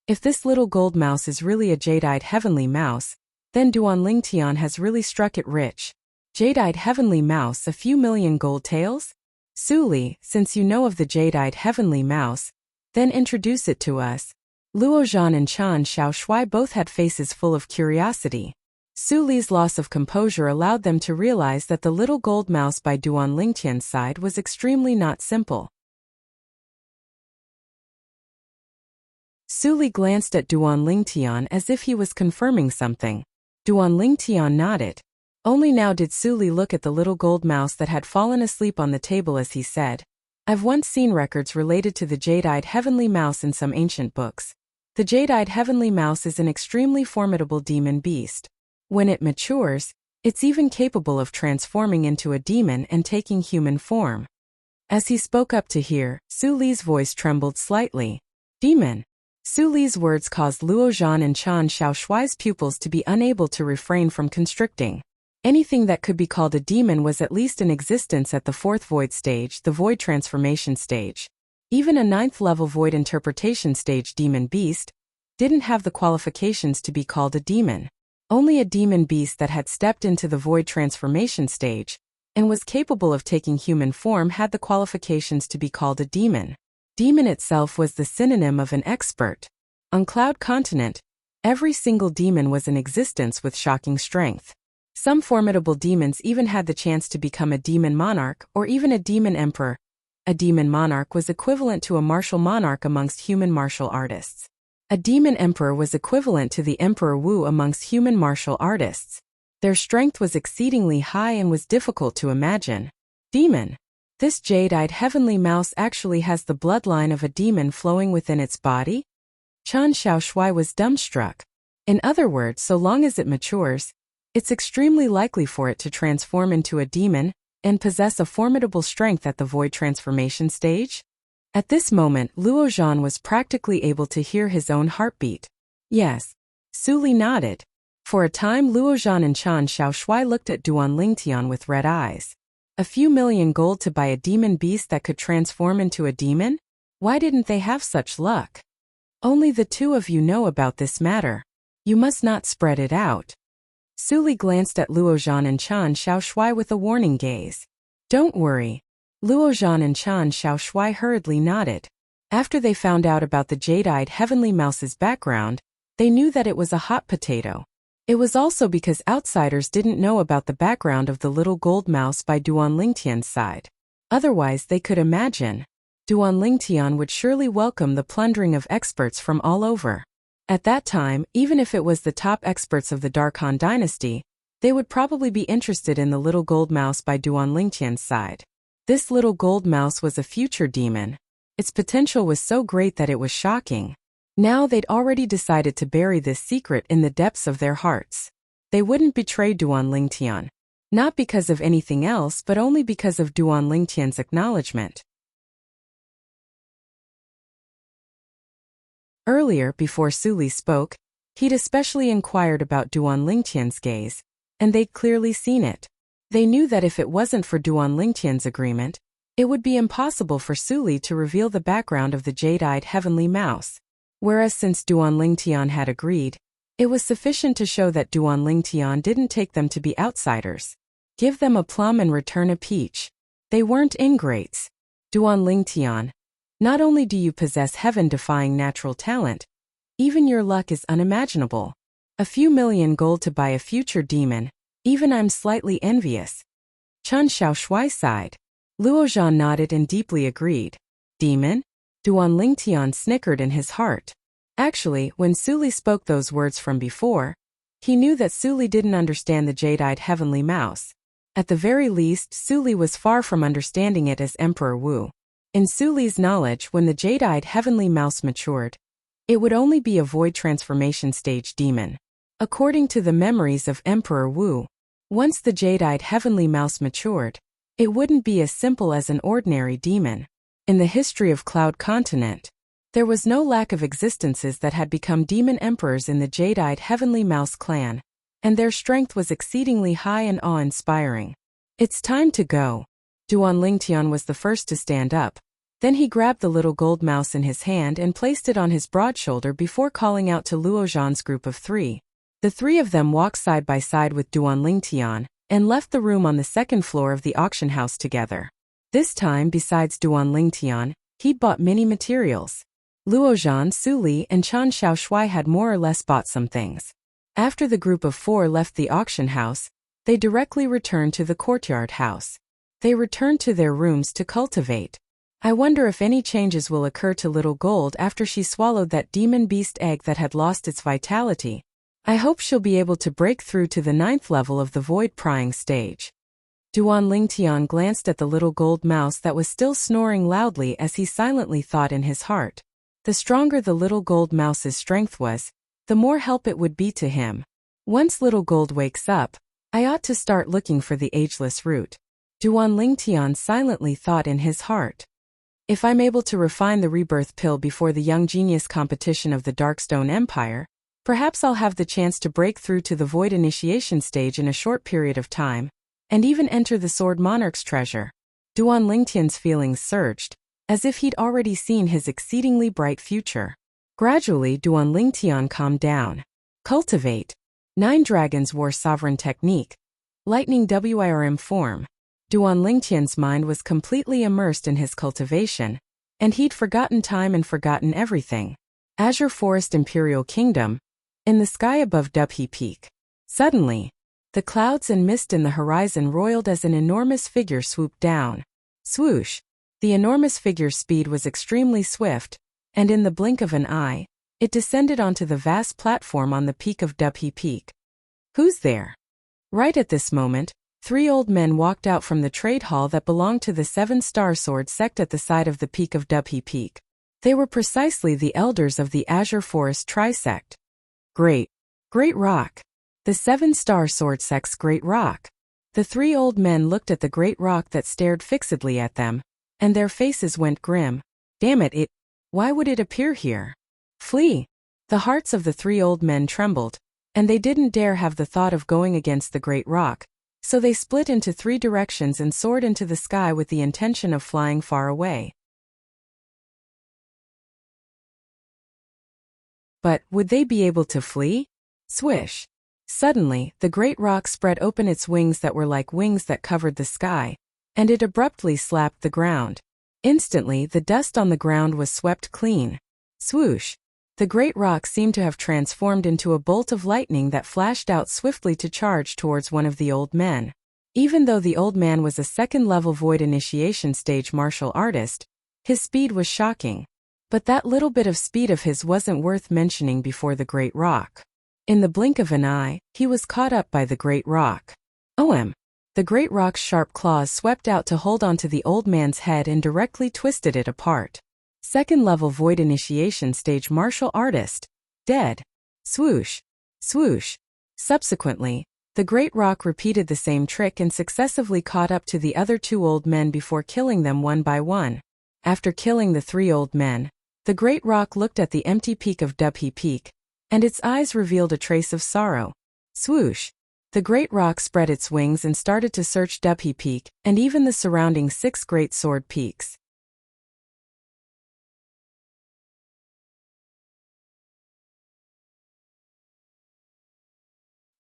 A: "If this little gold mouse is really a jade-eyed heavenly mouse, then Duan Lingtian has really struck it rich. Jade-eyed heavenly mouse, a few million gold taels? Su Li, since you know of the jade-eyed heavenly mouse, then introduce it to us." Luozhan and Chen Xiaoshui both had faces full of curiosity. Su Li's loss of composure allowed them to realize that the little gold mouse by Duan Lingtian's side was extremely not simple. Su Li glanced at Duan Lingtian as if he was confirming something. Duan Lingtian nodded. Only now did Su Li look at the little gold mouse that had fallen asleep on the table as he said, "I've once seen records related to the jade-eyed heavenly mouse in some ancient books. The jade-eyed heavenly mouse is an extremely formidable demon beast. When it matures, it's even capable of transforming into a demon and taking human form." As he spoke up to hear, Su Li's voice trembled slightly. "Demon?" Su Li's words caused Luozhan and Chen Xiaoshui's pupils to be unable to refrain from constricting. Anything that could be called a demon was at least in existence at the fourth void stage, the void transformation stage. Even a ninth-level void interpretation stage demon beast didn't have the qualifications to be called a demon. Only a demon beast that had stepped into the void transformation stage and was capable of taking human form had the qualifications to be called a demon. Demon itself was the synonym of an expert. On Cloud Continent, every single demon was in existence with shocking strength. Some formidable demons even had the chance to become a demon monarch or even a demon emperor. A demon monarch was equivalent to a martial monarch amongst human martial artists. A demon emperor was equivalent to the Emperor Wu amongst human martial artists. Their strength was exceedingly high and was difficult to imagine. Demon. This jade-eyed heavenly mouse actually has the bloodline of a demon flowing within its body? Chen Xiaoshui was dumbstruck. In other words, so long as it matures, it's extremely likely for it to transform into a demon and possess a formidable strength at the void transformation stage? At this moment, Luo Zhan was practically able to hear his own heartbeat. Yes. Su Li nodded. For a time, Luo Zhan and Chen Xiaoshui looked at Duan Lingtian with red eyes. A few million gold to buy a demon beast that could transform into a demon? Why didn't they have such luck? Only the two of you know about this matter. You must not spread it out. Su Li glanced at Luo Zhan and Chen Xiaoshui with a warning gaze. Don't worry. Luo Zhan and Chen Xiaoshui hurriedly nodded. After they found out about the jade-eyed heavenly mouse's background, they knew that it was a hot potato. It was also because outsiders didn't know about the background of the little gold mouse by Duan Lingtian's side. Otherwise, they could imagine. Duan Lingtian would surely welcome the plundering of experts from all over. At that time, even if it was the top experts of the Dark Han dynasty, they would probably be interested in the little gold mouse by Duan Lingtian's side. This little gold mouse was a future demon. Its potential was so great that it was shocking. Now they'd already decided to bury this secret in the depths of their hearts. They wouldn't betray Duan Lingtian. Not because of anything else, but only because of Duan Lingtian's acknowledgement. Earlier, before Su Li spoke, he'd especially inquired about Duan Lingtian's gaze, and they'd clearly seen it. They knew that if it wasn't for Duan Lingtian's agreement, it would be impossible for Su Li to reveal the background of the jade-eyed heavenly mouse. Whereas since Duan Lingtian had agreed, it was sufficient to show that Duan Lingtian didn't take them to be outsiders. Give them a plum and return a peach. They weren't ingrates. Duan Lingtian, not only do you possess heaven-defying natural talent, even your luck is unimaginable. A few million gold to buy a future demon, even I'm slightly envious. Chen Xiaoshui sighed. Luo Zhan nodded and deeply agreed. Demon? Duan Lingtian snickered in his heart. Actually, when Su Li spoke those words from before, he knew that Su Li didn't understand the jade-eyed heavenly mouse. At the very least, Su Li was far from understanding it as Emperor Wu. In Su Li's knowledge, when the jade-eyed heavenly mouse matured, it would only be a void transformation stage demon. According to the memories of Emperor Wu, once the jade-eyed heavenly mouse matured, it wouldn't be as simple as an ordinary demon. In the history of Cloud Continent, there was no lack of existences that had become demon emperors in the jade-eyed heavenly mouse clan, and their strength was exceedingly high and awe-inspiring. It's time to go. Duan Lingtian was the first to stand up. Then he grabbed the little gold mouse in his hand and placed it on his broad shoulder before calling out to Luo Zhan's group of three. The three of them walked side by side with Duan Lingtian and left the room on the second floor of the auction house together. This time, besides Duan Lingtian, he'd bought many materials. Luo Zhan, Su Li, and Chen Xiaoshui had more or less bought some things. After the group of four left the auction house, they directly returned to the courtyard house. They returned to their rooms to cultivate. I wonder if any changes will occur to Little Gold after she swallowed that demon beast egg that had lost its vitality. I hope she'll be able to break through to the 9th level of the void prying stage. Duan Lingtian glanced at the little gold mouse that was still snoring loudly as he silently thought in his heart. The stronger the little gold mouse's strength was, the more help it would be to him. Once Little Gold wakes up, I ought to start looking for the ageless root. Duan Lingtian silently thought in his heart. If I'm able to refine the rebirth pill before the Young Genius competition of the Darkstone Empire, Perhaps I'll have the chance to break through to the Void Initiation stage in a short period of time, and even enter the Sword Monarch's treasure. Duan Lingtian's feelings surged, as if he'd already seen his exceedingly bright future. Gradually, Duan Lingtian calmed down. Cultivate. 9 dragons wore sovereign technique. Lightning WIRM form. Duan Lingtian's mind was completely immersed in his cultivation, and he'd forgotten time and forgotten everything. Azure Forest Imperial Kingdom. In the sky above Dubhe Peak. Suddenly, the clouds and mist in the horizon roiled as an enormous figure swooped down. Swoosh! The enormous figure's speed was extremely swift, and in the blink of an eye, it descended onto the vast platform on the peak of Dubhe Peak. Who's there? Right at this moment, 3 old men walked out from the trade hall that belonged to the 7-star sword sect at the side of the peak of Dubhe Peak. They were precisely the elders of the Azure Forest Trisect. Great rock. The 7-star sword sect's great rock. The 3 old men looked at the great rock that stared fixedly at them, and their faces went grim. Damn it, why would it appear here? Flee! The hearts of the 3 old men trembled, and they didn't dare have the thought of going against the great rock, so they split into 3 directions and soared into the sky with the intention of flying far away. But would they be able to flee? Swish! Suddenly, the great rock spread open its wings that were like wings that covered the sky, and it abruptly slapped the ground. Instantly, the dust on the ground was swept clean. Swoosh! The great rock seemed to have transformed into a bolt of lightning that flashed out swiftly to charge towards one of the old men. Even though the old man was a 2nd-level Void Initiation stage martial artist, his speed was shocking. But that little bit of speed of his wasn't worth mentioning before the great rock. In the blink of an eye, he was caught up by the great rock. OM! The great rock's sharp claws swept out to hold onto the old man's head and directly twisted it apart. 2nd-level Void Initiation stage martial artist. Dead. Swoosh! Swoosh! Subsequently, the great rock repeated the same trick and successively caught up to the other 2 old men before killing them one by one. After killing the 3 old men, the great rock looked at the empty peak of Dubhe Peak, and its eyes revealed a trace of sorrow. Swoosh! The great rock spread its wings and started to search Dubhe Peak, and even the surrounding 6 great sword peaks.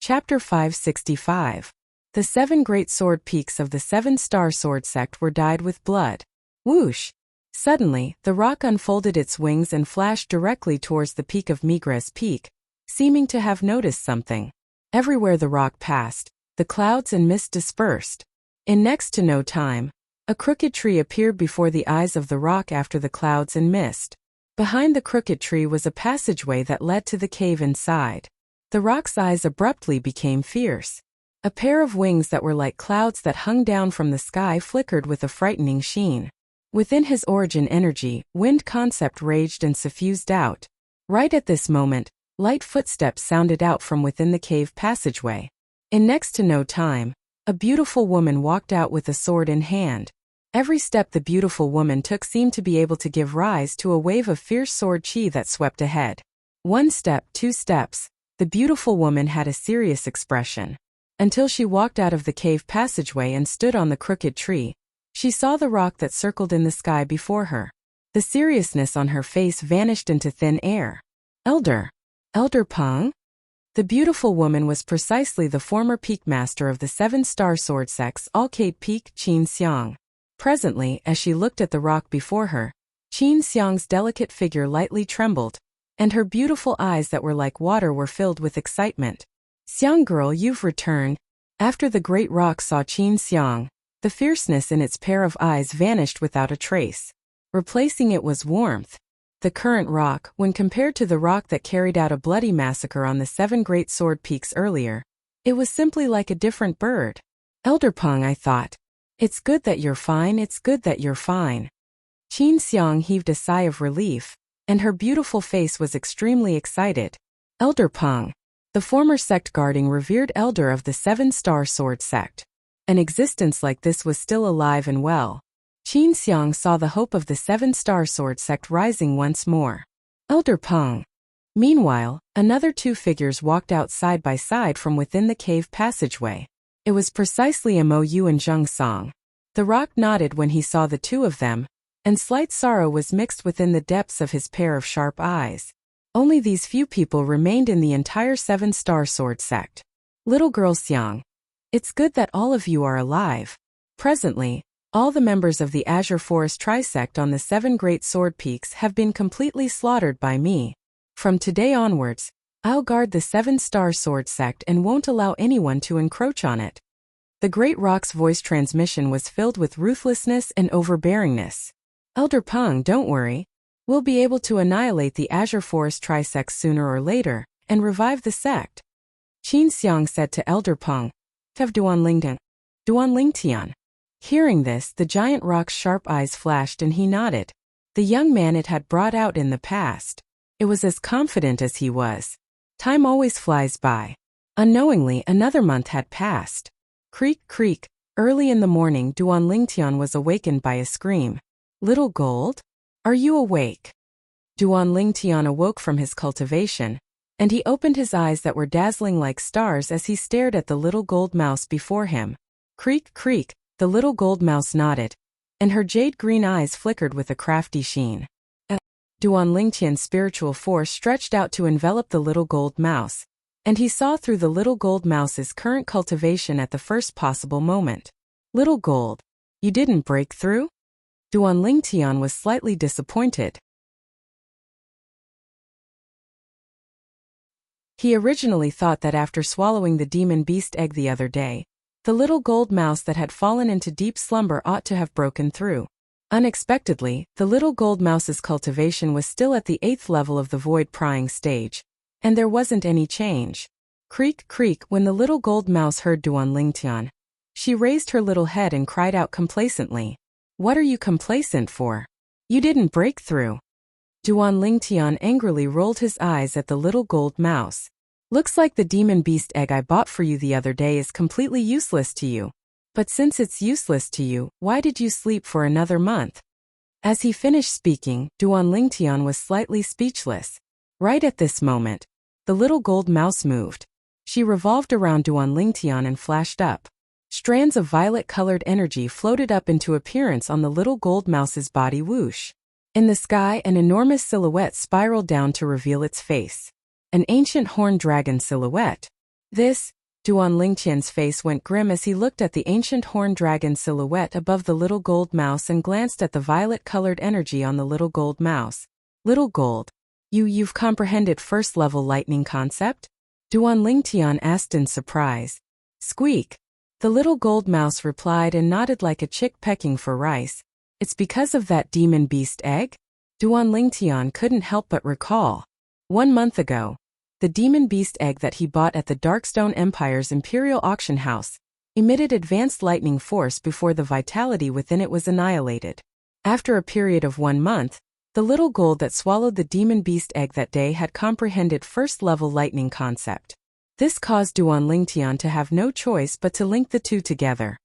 A: Chapter 565. The 7 great sword peaks of the 7-star sword sect were dyed with blood. Whoosh! Suddenly, the rock unfolded its wings and flashed directly towards the peak of Migra's Peak, seeming to have noticed something. Everywhere the rock passed, the clouds and mist dispersed. In next to no time, a crooked tree appeared before the eyes of the rock after the clouds and mist. Behind the crooked tree was a passageway that led to the cave inside. The rock's eyes abruptly became fierce. A pair of wings that were like clouds that hung down from the sky flickered with a frightening sheen. Within his origin energy, wind concept raged and suffused out. Right at this moment, light footsteps sounded out from within the cave passageway. In next to no time, a beautiful woman walked out with a sword in hand. Every step the beautiful woman took seemed to be able to give rise to a wave of fierce sword chi that swept ahead. 1 step, 2 steps, the beautiful woman had a serious expression. Until she walked out of the cave passageway and stood on the crooked tree. She saw the rock that circled in the sky before her. The seriousness on her face vanished into thin air. Elder Peng? The beautiful woman was precisely the former peak master of the 7-star sword sect's Alcade Peak, Qin Xiang. Presently, as she looked at the rock before her, Qin Xiang's delicate figure lightly trembled, and her beautiful eyes that were like water were filled with excitement. Xiang girl, you've returned. After the great rock saw Qin Xiang, the fierceness in its pair of eyes vanished without a trace. Replacing it was warmth. The current rock, when compared to the rock that carried out a bloody massacre on the 7 great sword peaks earlier, it was simply like a different bird. Elder Peng, I thought. It's good that you're fine, it's good that you're fine. Qin Xiang heaved a sigh of relief, and her beautiful face was extremely excited. Elder Peng, the former sect guarding revered elder of the 7-star sword sect. An existence like this was still alive and well. Qin Xiang saw the hope of the 7-star sword sect rising once more. Elder Peng. Meanwhile, another two figures walked out side by side from within the cave passageway. It was precisely Mo Yu and Zheng Song. The rock nodded when he saw the two of them, and slight sorrow was mixed within the depths of his pair of sharp eyes. Only these few people remained in the entire 7-star sword sect. Little girl Xiang. It's good that all of you are alive. Presently, all the members of the Azure Forest Trisect on the 7 Great Sword Peaks have been completely slaughtered by me. From today onwards, I'll guard the 7-star sword sect and won't allow anyone to encroach on it. The Great Rock's voice transmission was filled with ruthlessness and overbearingness. Elder Peng, don't worry. We'll be able to annihilate the Azure Forest Trisect sooner or later, and revive the sect. Qin Xiang said to Elder Peng, "Have Duan Lingtian." Hearing this, the giant rock's sharp eyes flashed and he nodded. The young man it had brought out in the past. It was as confident as he was. Time always flies by. Unknowingly, another month had passed. Creak, creak. Early in the morning, Duan Lingtian was awakened by a scream. "Little Gold? Are you awake?" Duan Lingtian awoke from his cultivation, and he opened his eyes that were dazzling like stars as he stared at the little gold mouse before him. Creak, creak. The little gold mouse nodded, and her jade-green eyes flickered with a crafty sheen. Duan Lingtian's spiritual force stretched out to envelop the little gold mouse, and he saw through the little gold mouse's current cultivation at the first possible moment. "Little Gold, you didn't break through?" Duan Lingtian was slightly disappointed. He originally thought that after swallowing the demon beast egg the other day, the little gold mouse that had fallen into deep slumber ought to have broken through. Unexpectedly, the little gold mouse's cultivation was still at the 8th level of the void prying stage, and there wasn't any change. Creak, creak. When the little gold mouse heard Duan Lingtian, she raised her little head and cried out complacently, "What are you complacent for? You didn't break through." Duan Lingtian angrily rolled his eyes at the little gold mouse. "Looks like the demon beast egg I bought for you the other day is completely useless to you. But since it's useless to you, why did you sleep for another month?" As he finished speaking, Duan Lingtian was slightly speechless. Right at this moment, the little gold mouse moved. She revolved around Duan Lingtian and flashed up. Strands of violet-colored energy floated up into appearance on the little gold mouse's body. Whoosh. In the sky, an enormous silhouette spiraled down to reveal its face. An ancient horned dragon silhouette. Duan Lingtian's face went grim as he looked at the ancient horned dragon silhouette above the little gold mouse and glanced at the violet-colored energy on the little gold mouse. "Little Gold, you've comprehended first-level lightning concept?" Duan Lingtian asked in surprise. Squeak. The little gold mouse replied and nodded like a chick pecking for rice. "It's because of that demon beast egg?" Duan Lingtian couldn't help but recall. 1 month ago, the demon beast egg that he bought at the Darkstone Empire's Imperial Auction House emitted advanced lightning force before the vitality within it was annihilated. After a period of 1 month, the little gold that swallowed the demon beast egg that day had comprehended first-level lightning concept. This caused Duan Lingtian to have no choice but to link the two together.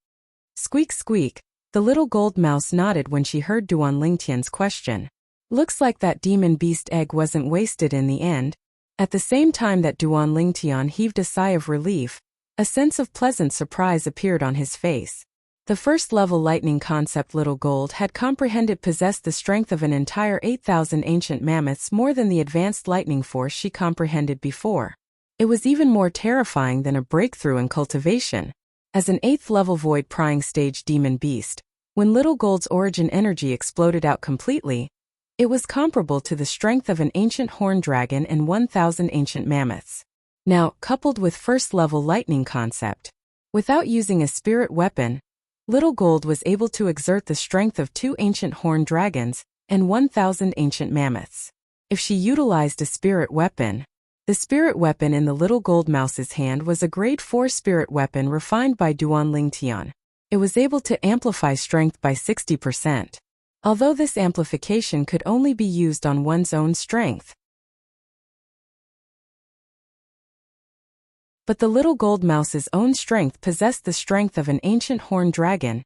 A: Squeak, squeak. The little gold mouse nodded when she heard Duan Lingtian's question. Looks like that demon beast egg wasn't wasted in the end. At the same time that Duan Lingtian heaved a sigh of relief, a sense of pleasant surprise appeared on his face. The first-level lightning concept Little Gold had comprehended possessed the strength of an entire 8,000 ancient mammoths, more than the advanced lightning force she comprehended before. It was even more terrifying than a breakthrough in cultivation. As an 8th-level void prying stage demon beast, when Little Gold's origin energy exploded out completely, it was comparable to the strength of an ancient horned dragon and 1,000 ancient mammoths. Now, coupled with first-level lightning concept, without using a spirit weapon, Little Gold was able to exert the strength of 2 ancient horned dragons and 1,000 ancient mammoths. If she utilized a spirit weapon, the spirit weapon in the little gold mouse's hand was a grade 4 spirit weapon refined by Duan Lingtian. It was able to amplify strength by 60%. Although this amplification could only be used on one's own strength. But the little gold mouse's own strength possessed the strength of an ancient horned dragon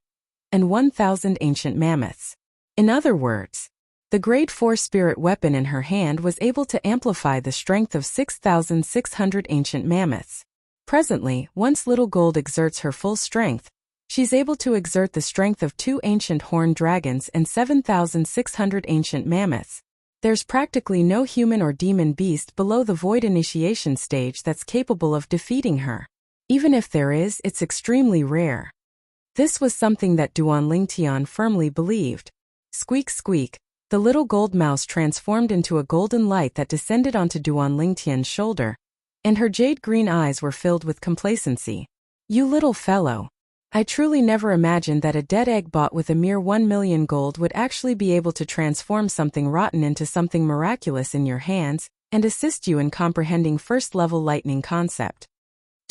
A: and 1,000 ancient mammoths. In other words, The grade 4 spirit weapon in her hand was able to amplify the strength of 6,600 ancient mammoths. Presently, once Little Gold exerts her full strength, she's able to exert the strength of 2 ancient horned dragons and 7,600 ancient mammoths. There's practically no human or demon beast below the void initiation stage that's capable of defeating her. Even if there is, it's extremely rare. This was something that Duan Lingtian firmly believed. Squeak squeak, the little gold mouse transformed into a golden light that descended onto Duan Lingtian's shoulder, and her jade-green eyes were filled with complacency. You little fellow. I truly never imagined that a dead egg bought with a mere 1 million gold would actually be able to transform something rotten into something miraculous in your hands, and assist you in comprehending first-level lightning concept.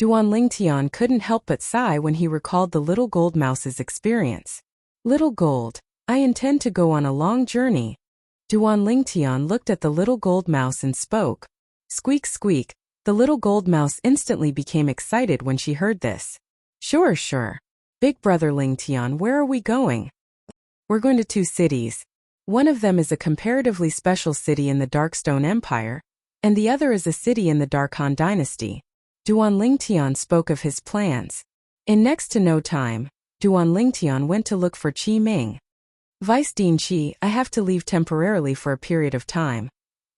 A: Duan Lingtian couldn't help but sigh when he recalled the little gold mouse's experience. Little gold, I intend to go on a long journey. Duan Lingtian looked at the little gold mouse and spoke. Squeak squeak, the little gold mouse instantly became excited when she heard this. Sure. Big brother Lingtian, where are we going? We're going to 2 cities. One of them is a comparatively special city in the Darkstone Empire, and the other is a city in the Dark Han Dynasty. Duan Lingtian spoke of his plans. In next to no time, Duan Lingtian went to look for Qi Ming. Vice Dean Qi, I have to leave temporarily for a period of time.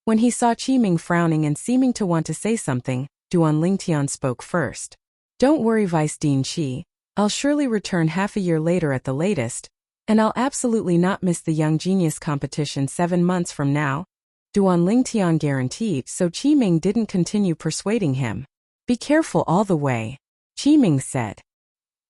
A: When he saw Qi Ming frowning and seeming to want to say something, Duan Lingtian spoke first. Don't worry, Vice Dean Qi, I'll surely return half a year later at the latest, and I'll absolutely not miss the Young Genius competition 7 months from now, Duan Lingtian guaranteed, so Qi Ming didn't continue persuading him. Be careful all the way, Qi Ming said.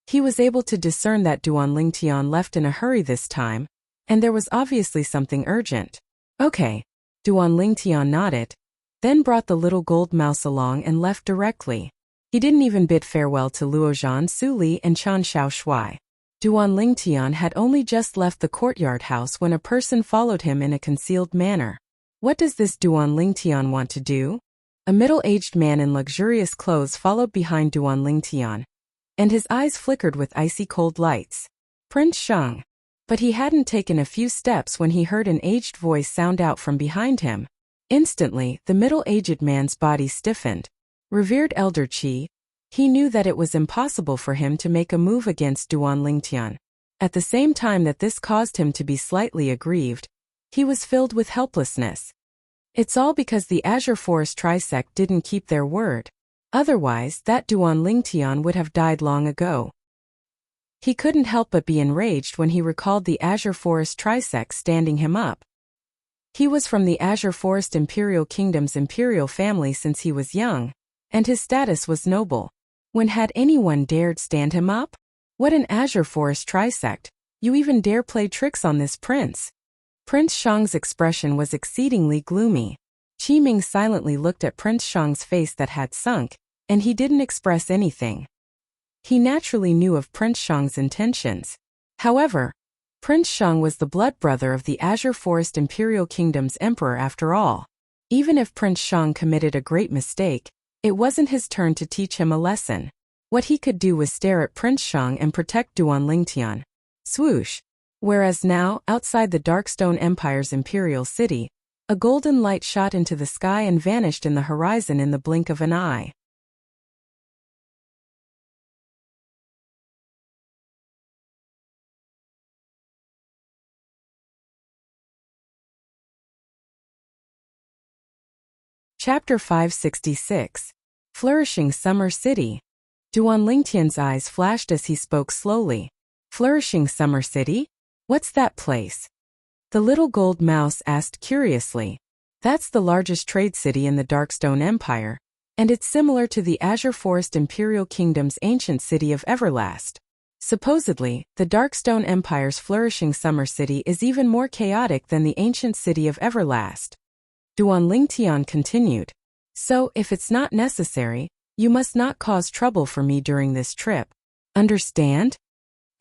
A: He was able to discern that Duan Lingtian left in a hurry this time, and there was obviously something urgent. Okay, Duan Lingtian nodded, then brought the little gold mouse along and left directly. He didn't even bid farewell to Luozhan, Su Li, and Chan Xiao Shui. Duan Lingtian had only just left the courtyard house when a person followed him in a concealed manner. What does this Duan Lingtian want to do? A middle-aged man in luxurious clothes followed behind Duan Lingtian, and his eyes flickered with icy cold lights. Prince Shang. But he hadn't taken a few steps when he heard an aged voice sound out from behind him. Instantly, the middle-aged man's body stiffened. Revered Elder Qi, he knew that it was impossible for him to make a move against Duan Lingtian. At the same time that this caused him to be slightly aggrieved, he was filled with helplessness. It's all because the Azure Forest Trisect didn't keep their word. Otherwise, that Duan Lingtian would have died long ago. He couldn't help but be enraged when he recalled the Azure Forest Trisect standing him up. He was from the Azure Forest Imperial Kingdom's imperial family since he was young, and his status was noble. When had anyone dared stand him up? What an Azure Forest Trisect! You even dare play tricks on this prince? Prince Shang's expression was exceedingly gloomy. Qi Ming silently looked at Prince Shang's face that had sunk, and he didn't express anything. He naturally knew of Prince Shang's intentions. However, Prince Shang was the blood brother of the Azure Forest Imperial Kingdom's emperor after all. Even if Prince Shang committed a great mistake, it wasn't his turn to teach him a lesson. What he could do was stare at Prince Shang and protect Duan Lingtian. Swoosh! Whereas now, outside the Darkstone Empire's imperial city, a golden light shot into the sky and vanished in the horizon in the blink of an eye. Chapter 566. Flourishing Summer City. Duan Lingtian's eyes flashed as he spoke slowly. Flourishing Summer City? What's that place? The little gold mouse asked curiously. That's the largest trade city in the Darkstone Empire, and it's similar to the Azure Forest Imperial Kingdom's ancient city of Everlast. Supposedly, the Darkstone Empire's flourishing summer city is even more chaotic than the ancient city of Everlast. Duan Lingtian continued. So, if it's not necessary, you must not cause trouble for me during this trip. Understand?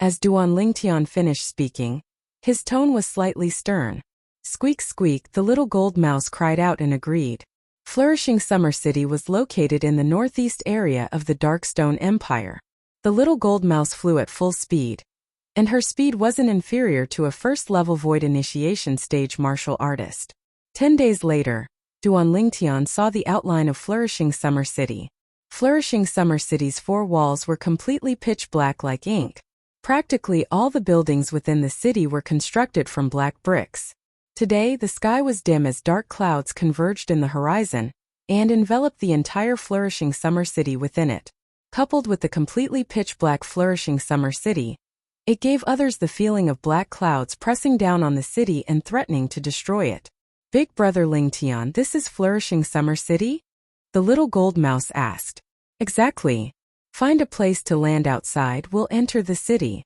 A: As Duan Lingtian finished speaking, his tone was slightly stern. Squeak squeak, the little gold mouse cried out and agreed. Flourishing Summer City was located in the northeast area of the Darkstone Empire. The little gold mouse flew at full speed. and her speed wasn't inferior to a first-level void initiation stage martial artist. 10 days later, Duan Lingtian saw the outline of Flourishing Summer City. Flourishing Summer City's 4 walls were completely pitch black like ink. Practically all the buildings within the city were constructed from black bricks. Today, the sky was dim as dark clouds converged in the horizon and enveloped the entire Flourishing Summer City within it. Coupled with the completely pitch-black Flourishing Summer City, it gave others the feeling of black clouds pressing down on the city and threatening to destroy it. Big Brother Lingtian, this is Flourishing Summer City? The little gold mouse asked. Exactly. Find a place to land outside, we'll enter the city.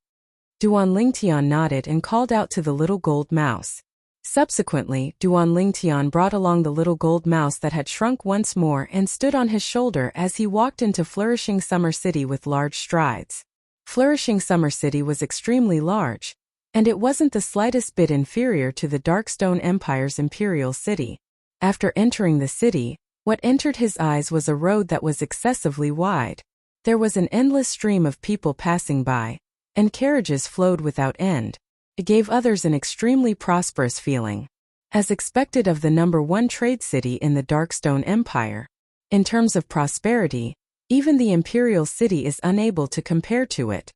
A: Duan Lingtian nodded and called out to the little gold mouse. Subsequently, Duan Lingtian brought along the little gold mouse that had shrunk once more and stood on his shoulder as he walked into Flourishing Summer City with large strides. Flourishing Summer City was extremely large, and it wasn't the slightest bit inferior to the Darkstone Empire's imperial city. After entering the city, what entered his eyes was a road that was excessively wide. There was an endless stream of people passing by, and carriages flowed without end. It gave others an extremely prosperous feeling. As expected of the #1 trade city in the Darkstone Empire, in terms of prosperity, even the imperial city is unable to compare to it.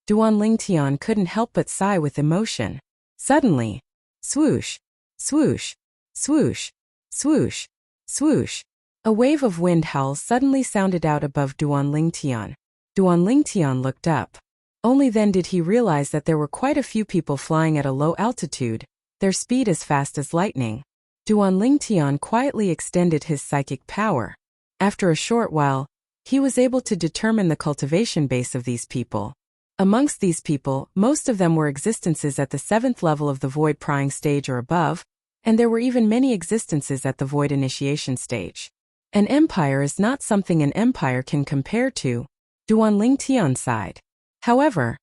A: Duan Lingtian couldn't help but sigh with emotion. Suddenly, swoosh, swoosh, swoosh, swoosh, swoosh. A wave of wind howls suddenly sounded out above Duan Lingtian. Duan Lingtian looked up. Only then did he realize that there were quite a few people flying at a low altitude, their speed as fast as lightning. Duan Lingtian quietly extended his psychic power. After a short while, he was able to determine the cultivation base of these people. Amongst these people, most of them were existences at the 7th level of the Void Prying stage or above, and there were even many existences at the Void Initiation stage. An empire is not something an empire can compare to, Duan Lingtian sighed. However,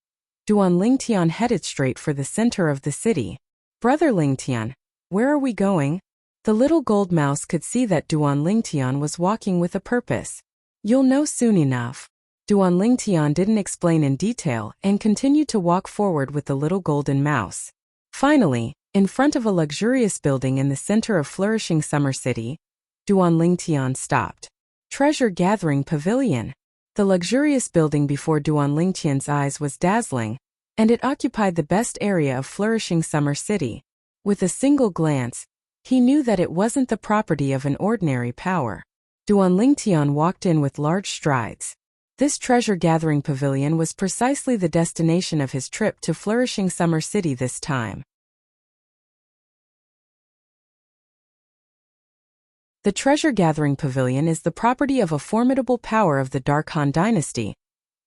A: Duan Lingtian headed straight for the center of the city. Brother Lingtian, where are we going? The little gold mouse could see that Duan Lingtian was walking with a purpose. You'll know soon enough. Duan Lingtian didn't explain in detail and continued to walk forward with the little golden mouse. Finally, in front of a luxurious building in the center of Flourishing Summer City, Duan Lingtian stopped. Treasure Gathering Pavilion. The luxurious building before Duan Lingtian's eyes was dazzling, and it occupied the best area of Flourishing Summer City. With a single glance, he knew that it wasn't the property of an ordinary power. Duan Lingtian walked in with large strides. This treasure-gathering pavilion was precisely the destination of his trip to Flourishing Summer City this time. The treasure-gathering pavilion is the property of a formidable power of the Dark Han dynasty,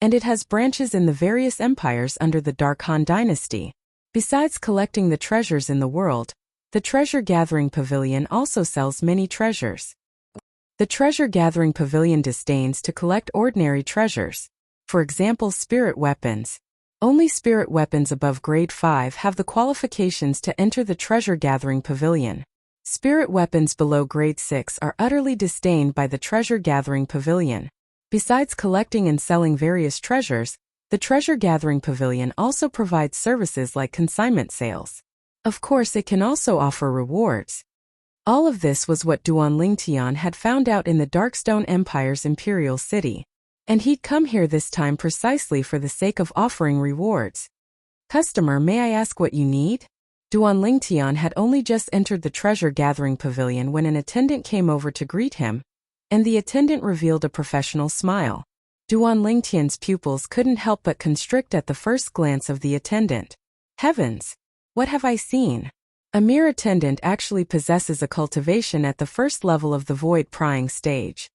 A: and it has branches in the various empires under the Dark Han dynasty. Besides collecting the treasures in the world, the treasure-gathering pavilion also sells many treasures. The treasure-gathering pavilion disdains to collect ordinary treasures, for example spirit weapons. Only spirit weapons above grade 5 have the qualifications to enter the treasure-gathering pavilion. Spirit weapons below grade 6 are utterly disdained by the treasure-gathering pavilion. Besides collecting and selling various treasures, the treasure-gathering pavilion also provides services like consignment sales. Of course, it can also offer rewards. All of this was what Duan Lingtian had found out in the Darkstone Empire's imperial city, and he'd come here this time precisely for the sake of offering rewards. Customer, may I ask what you need? Duan Lingtian had only just entered the treasure-gathering pavilion when an attendant came over to greet him, and the attendant revealed a professional smile. Duan Lingtian's pupils couldn't help but constrict at the first glance of the attendant. Heavens! What have I seen? A mere attendant actually possesses a cultivation at the first level of the Void Prying stage.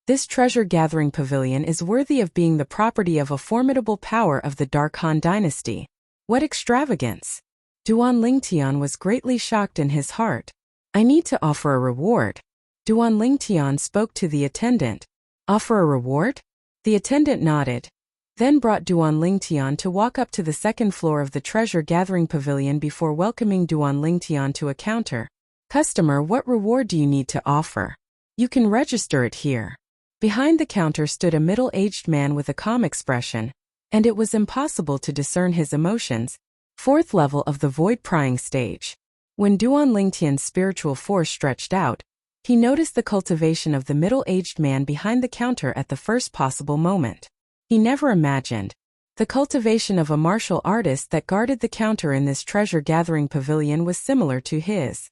A: This treasure-gathering pavilion is worthy of being the property of a formidable power of the Dark Han dynasty. What extravagance! Duan Lingtian was greatly shocked in his heart. I need to offer a reward. Duan Lingtian spoke to the attendant. Offer a reward? The attendant nodded, then brought Duan Lingtian to walk up to the second floor of the treasure-gathering pavilion before welcoming Duan Lingtian to a counter. Customer, what reward do you need to offer? You can register it here. Behind the counter stood a middle-aged man with a calm expression, and it was impossible to discern his emotions. Fourth level of the void prying stage. When Duan Lingtian's spiritual force stretched out, he noticed the cultivation of the middle-aged man behind the counter at the first possible moment. He never imagined the cultivation of a martial artist that guarded the counter in this treasure-gathering pavilion was similar to his.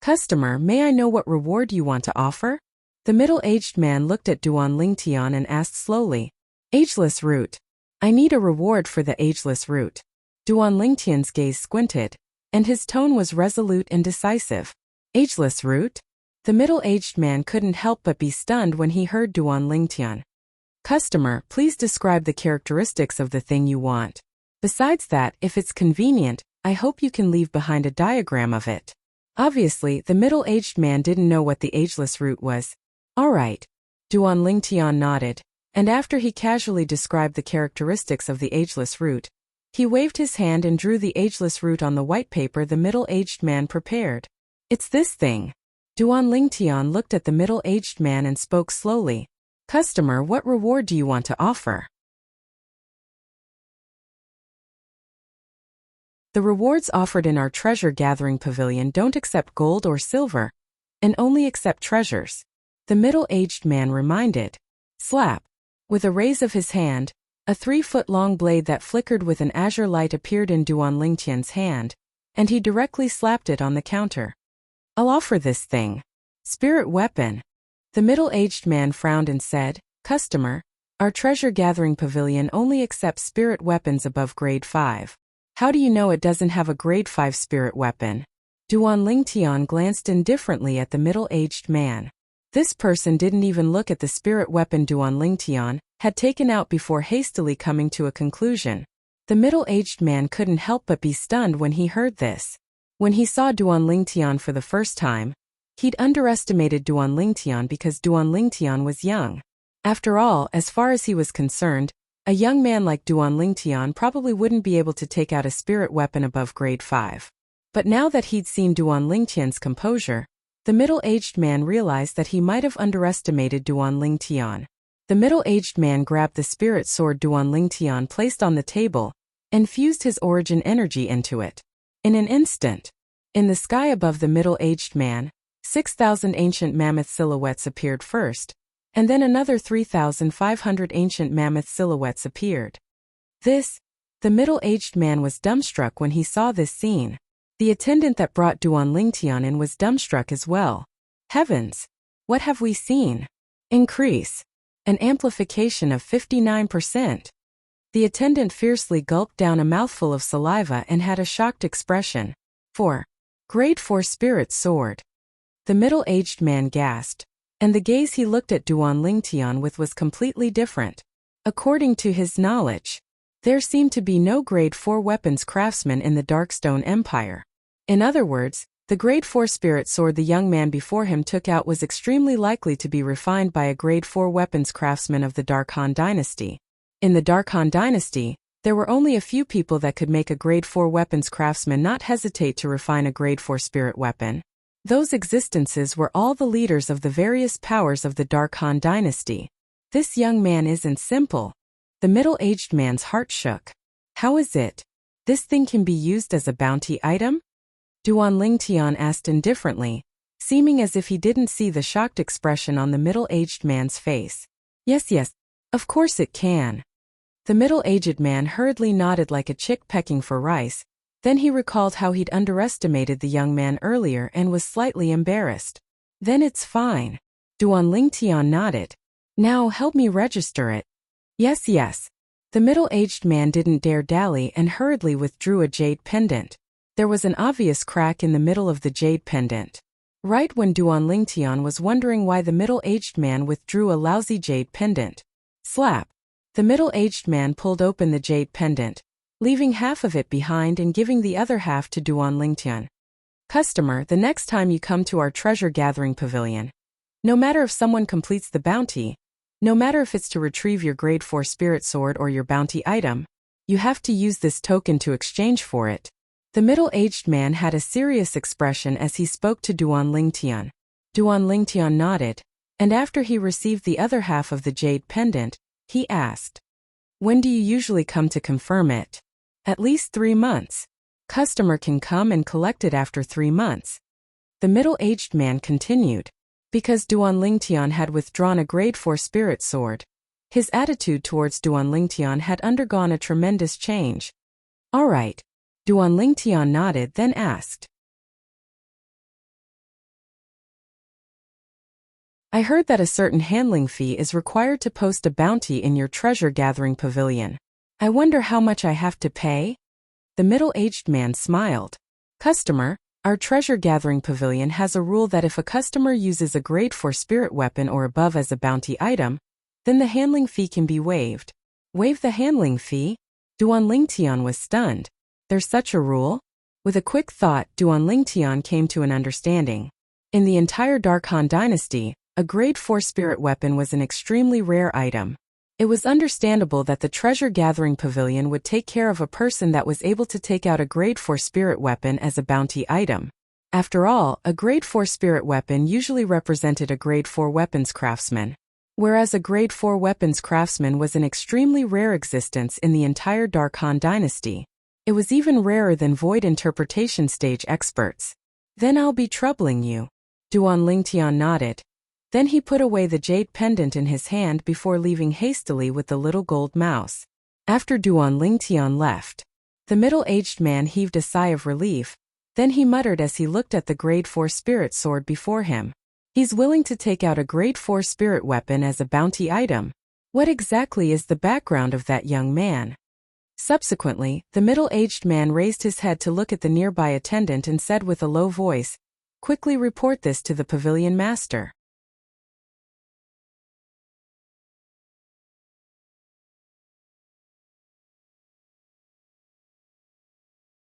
A: Customer, may I know what reward you want to offer? The middle-aged man looked at Duan Lingtian and asked slowly. Ageless root. I need a reward for the ageless root. Duan Lingtian's gaze squinted, and his tone was resolute and decisive. Ageless root? The middle-aged man couldn't help but be stunned when he heard Duan Lingtian. Customer, please describe the characteristics of the thing you want. Besides that, if it's convenient, I hope you can leave behind a diagram of it. Obviously, the middle-aged man didn't know what the ageless root was. All right. Duan Lingtian nodded, and after he casually described the characteristics of the ageless root, he waved his hand and drew the ageless root on the white paper the middle-aged man prepared. It's this thing. Duan Lingtian looked at the middle-aged man and spoke slowly. Customer, what reward do you want to offer? The rewards offered in our treasure-gathering pavilion don't accept gold or silver, and only accept treasures. The middle-aged man reminded. Slap. With a raise of his hand, a 3-foot-long blade that flickered with an azure light appeared in Duan Lingtian's hand, and he directly slapped it on the counter. I'll offer this thing. Spirit weapon. The middle-aged man frowned and said, Customer, our treasure-gathering pavilion only accepts spirit weapons above grade 5. How do you know it doesn't have a grade 5 spirit weapon? Duan Lingtian glanced indifferently at the middle-aged man. This person didn't even look at the spirit weapon Duan Lingtian had taken out before hastily coming to a conclusion. The middle-aged man couldn't help but be stunned when he heard this. When he saw Duan Lingtian for the first time, he'd underestimated Duan Lingtian because Duan Lingtian was young. After all, as far as he was concerned, a young man like Duan Lingtian probably wouldn't be able to take out a spirit weapon above grade 5. But now that he'd seen Duan Lingtian's composure, the middle-aged man realized that he might have underestimated Duan Lingtian. The middle-aged man grabbed the spirit sword Duan Lingtian placed on the table and fused his origin energy into it. In an instant, in the sky above the middle-aged man, 6,000 ancient mammoth silhouettes appeared first, and then another 3,500 ancient mammoth silhouettes appeared. The middle-aged man was dumbstruck when he saw this scene. The attendant that brought Duan Lingtian in was dumbstruck as well. Heavens! What have we seen? Increase. An amplification of 59%. The attendant fiercely gulped down a mouthful of saliva and had a shocked expression. 4. Grade 4 spirit sword. The middle-aged man gasped, and the gaze he looked at Duan Lingtian with was completely different. According to his knowledge, there seemed to be no grade 4 weapons craftsman in the Darkstone Empire. In other words, the grade 4 spirit sword the young man before him took out was extremely likely to be refined by a grade 4 weapons craftsman of the Dark Han dynasty. In the Dark Han dynasty, there were only a few people that could make a grade 4 weapons craftsman not hesitate to refine a grade 4 spirit weapon. Those existences were all the leaders of the various powers of the Dark Han dynasty. This young man isn't simple. The middle-aged man's heart shook. How is it? This thing can be used as a bounty item? Duan Lingtian asked indifferently, seeming as if he didn't see the shocked expression on the middle-aged man's face. Yes, of course it can. The middle-aged man hurriedly nodded like a chick pecking for rice. Then he recalled how he'd underestimated the young man earlier and was slightly embarrassed. Then it's fine. Duan Lingtian nodded. Now help me register it. Yes. The middle-aged man didn't dare dally and hurriedly withdrew a jade pendant. There was an obvious crack in the middle of the jade pendant. Right when Duan Lingtian was wondering why the middle-aged man withdrew a lousy jade pendant. Slap. The middle-aged man pulled open the jade pendant, leaving half of it behind and giving the other half to Duan Lingtian. Customer, the next time you come to our treasure-gathering pavilion, no matter if someone completes the bounty, no matter if it's to retrieve your grade 4 spirit sword or your bounty item, you have to use this token to exchange for it. The middle-aged man had a serious expression as he spoke to Duan Lingtian. Duan Lingtian nodded, and after he received the other half of the jade pendant, he asked, When do you usually come to confirm it? At least 3 months. Customer can come and collect it after 3 months. The middle-aged man continued. Because Duan Lingtian had withdrawn a grade 4 spirit sword, his attitude towards Duan Lingtian had undergone a tremendous change. All right. Duan Lingtian nodded, then asked. I heard that a certain handling fee is required to post a bounty in your treasure-gathering pavilion. I wonder how much I have to pay? The middle-aged man smiled. Customer, our treasure-gathering pavilion has a rule that if a customer uses a grade 4 spirit weapon or above as a bounty item, then the handling fee can be waived. Waive the handling fee? Duan Lingtian was stunned. There's such a rule? With a quick thought, Duan Lingtian came to an understanding. In the entire Dark Han dynasty, a grade 4 spirit weapon was an extremely rare item. It was understandable that the treasure-gathering pavilion would take care of a person that was able to take out a grade 4 spirit weapon as a bounty item. After all, a grade 4 spirit weapon usually represented a grade 4 weapons craftsman, whereas a grade 4 weapons craftsman was an extremely rare existence in the entire Dark Han dynasty. It was even rarer than void interpretation stage experts. Then I'll be troubling you. Duan Lingtian nodded. Then he put away the jade pendant in his hand before leaving hastily with the little gold mouse. After Duan Lingtian left, the middle-aged man heaved a sigh of relief. Then he muttered as he looked at the grade 4 spirit sword before him. He's willing to take out a grade 4 spirit weapon as a bounty item. What exactly is the background of that young man? Subsequently, the middle-aged man raised his head to look at the nearby attendant and said with a low voice, "Quickly report this to the pavilion master."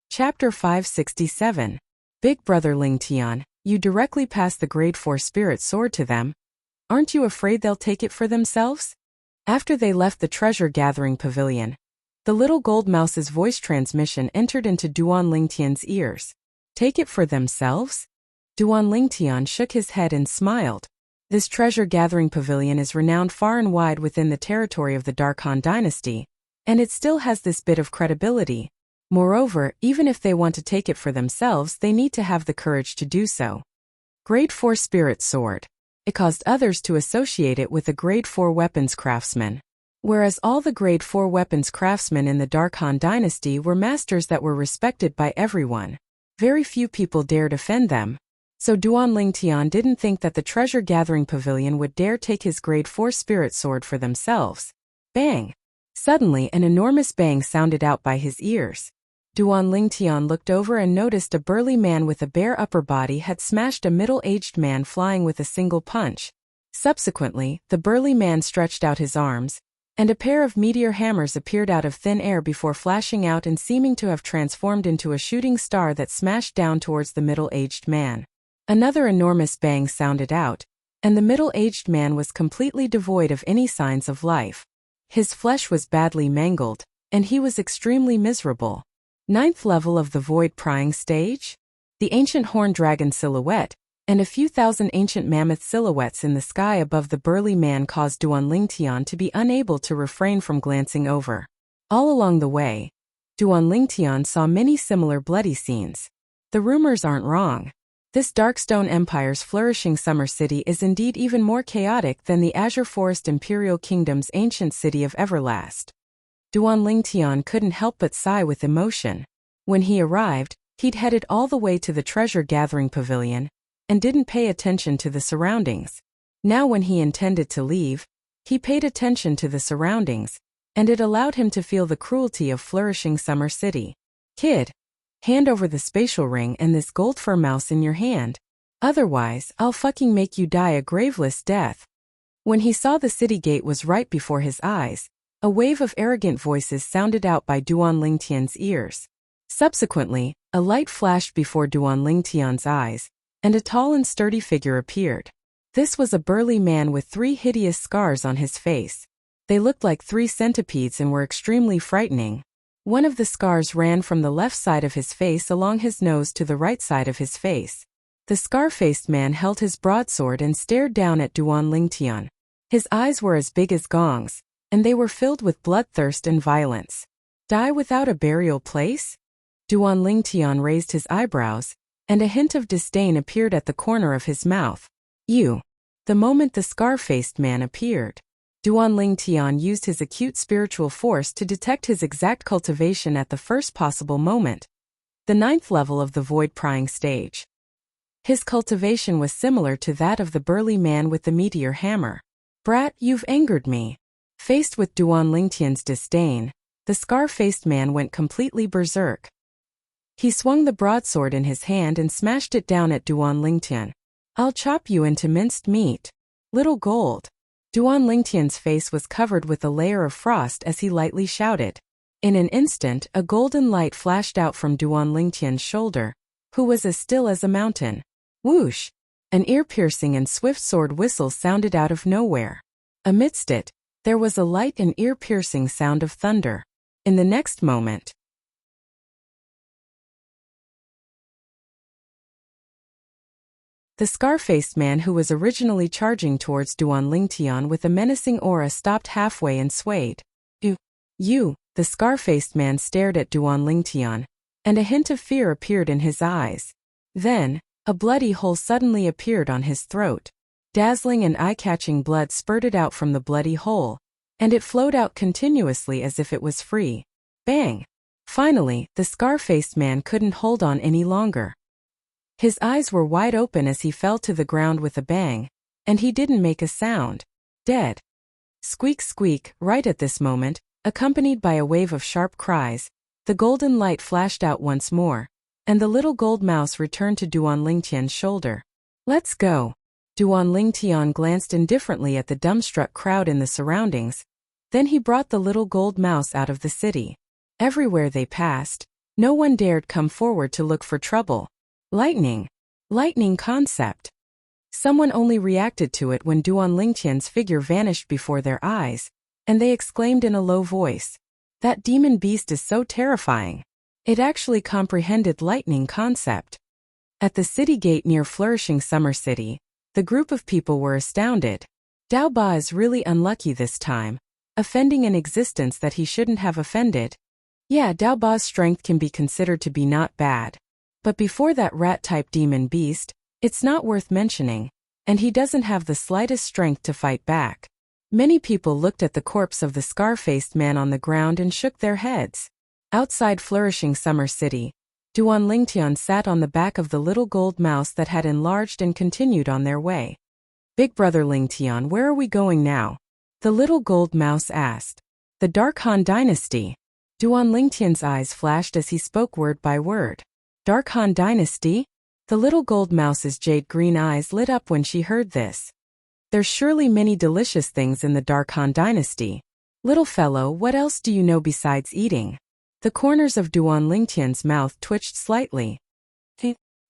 A: Chapter 567. Big Brother Lingtian, you directly pass the grade 4 spirit sword to them. Aren't you afraid they'll take it for themselves? After they left the treasure-gathering pavilion, the little gold mouse's voice transmission entered into Duan Lingtian's ears. Take it for themselves? Duan Lingtian shook his head and smiled. This treasure-gathering pavilion is renowned far and wide within the territory of the Dark Han dynasty, and it still has this bit of credibility. Moreover, even if they want to take it for themselves, they need to have the courage to do so. Grade 4 Spirit Sword. It caused others to associate it with a Grade 4 weapons craftsman. Whereas all the Grade 4 weapons craftsmen in the Dark Han dynasty were masters that were respected by everyone. Very few people dared offend them. So Duan Lingtian didn't think that the treasure-gathering pavilion would dare take his Grade 4 Spirit Sword for themselves. Bang! Suddenly an enormous bang sounded out by his ears. Duan Lingtian looked over and noticed a burly man with a bare upper body had smashed a middle-aged man flying with a single punch. Subsequently, the burly man stretched out his arms, and a pair of meteor hammers appeared out of thin air before flashing out and seeming to have transformed into a shooting star that smashed down towards the middle-aged man. Another enormous bang sounded out, and the middle-aged man was completely devoid of any signs of life. His flesh was badly mangled, and he was extremely miserable. 9th level of the Void Prying stage? The ancient horned dragon silhouette, and a few thousand ancient mammoth silhouettes in the sky above the burly man caused Duan Lingtian to be unable to refrain from glancing over. All along the way, Duan Lingtian saw many similar bloody scenes. The rumors aren't wrong. This Darkstone Empire's flourishing summer city is indeed even more chaotic than the Azure Forest Imperial Kingdom's ancient city of Everlast. Duan Lingtian couldn't help but sigh with emotion. When he arrived, he'd headed all the way to the treasure-gathering pavilion, and didn't pay attention to the surroundings. Now when he intended to leave, he paid attention to the surroundings, and it allowed him to feel the cruelty of flourishing summer city. Kid, hand over the spatial ring and this gold fur mouse in your hand. Otherwise, I'll fucking make you die a graveless death. When he saw the city gate was right before his eyes, a wave of arrogant voices sounded out by Duan Lingtian's ears. Subsequently, a light flashed before Duan Lingtian's eyes, and a tall and sturdy figure appeared. This was a burly man with 3 hideous scars on his face. They looked like 3 centipedes and were extremely frightening. One of the scars ran from the left side of his face along his nose to the right side of his face. The scar-faced man held his broadsword and stared down at Duan Lingtian. His eyes were as big as gongs, and they were filled with bloodthirst and violence. Die without a burial place? Duan Lingtian raised his eyebrows, and a hint of disdain appeared at the corner of his mouth. You. The moment the scar-faced man appeared, Duan Lingtian used his acute spiritual force to detect his exact cultivation at the first possible moment. The 9th level of the void-prying stage. His cultivation was similar to that of the burly man with the meteor hammer. Brat, you've angered me. Faced with Duan Lingtian's disdain, the scar-faced man went completely berserk. He swung the broadsword in his hand and smashed it down at Duan Lingtian. I'll chop you into minced meat. Little gold. Duan Lingtian's face was covered with a layer of frost as he lightly shouted. In an instant, a golden light flashed out from Duan Lingtian's shoulder, who was as still as a mountain. Whoosh! An ear-piercing and swift sword whistle sounded out of nowhere. Amidst it, there was a light and ear-piercing sound of thunder. In the next moment, the scar-faced man who was originally charging towards Duan Lingtian with a menacing aura stopped halfway and swayed. You, the scar-faced man stared at Duan Lingtian, and a hint of fear appeared in his eyes. Then, a bloody hole suddenly appeared on his throat. Dazzling and eye-catching blood spurted out from the bloody hole, and it flowed out continuously as if it was free. Bang! Finally, the scar-faced man couldn't hold on any longer. His eyes were wide open as he fell to the ground with a bang, and he didn't make a sound. Dead. Squeak squeak, right at this moment, accompanied by a wave of sharp cries, the golden light flashed out once more, and the little gold mouse returned to Duan Lingtian's shoulder. Let's go. Duan Lingtian glanced indifferently at the dumbstruck crowd in the surroundings, then he brought the little gold mouse out of the city. Everywhere they passed, no one dared come forward to look for trouble. Lightning. Lightning concept. Someone only reacted to it when Duan Lingtian's figure vanished before their eyes, and they exclaimed in a low voice, "That demon beast is so terrifying." It actually comprehended lightning concept. At the city gate near Flourishing Summer City, the group of people were astounded. Dao Ba is really unlucky this time, offending an existence that he shouldn't have offended. Yeah, Dao Ba's strength can be considered to be not bad. But before that rat-type demon beast, it's not worth mentioning, and he doesn't have the slightest strength to fight back. Many people looked at the corpse of the scar-faced man on the ground and shook their heads. Outside Flourishing Summer City, Duan Lingtian sat on the back of the little gold mouse that had enlarged and continued on their way. Big brother Lingtian, where are we going now? The little gold mouse asked. The Dark Han Dynasty. Duan Lingtian's eyes flashed as he spoke word by word. Dark Han Dynasty? The little gold mouse's jade green eyes lit up when she heard this. There's surely many delicious things in the Dark Han Dynasty. Little fellow, what else do you know besides eating? The corners of Duan Lingtian's mouth twitched slightly.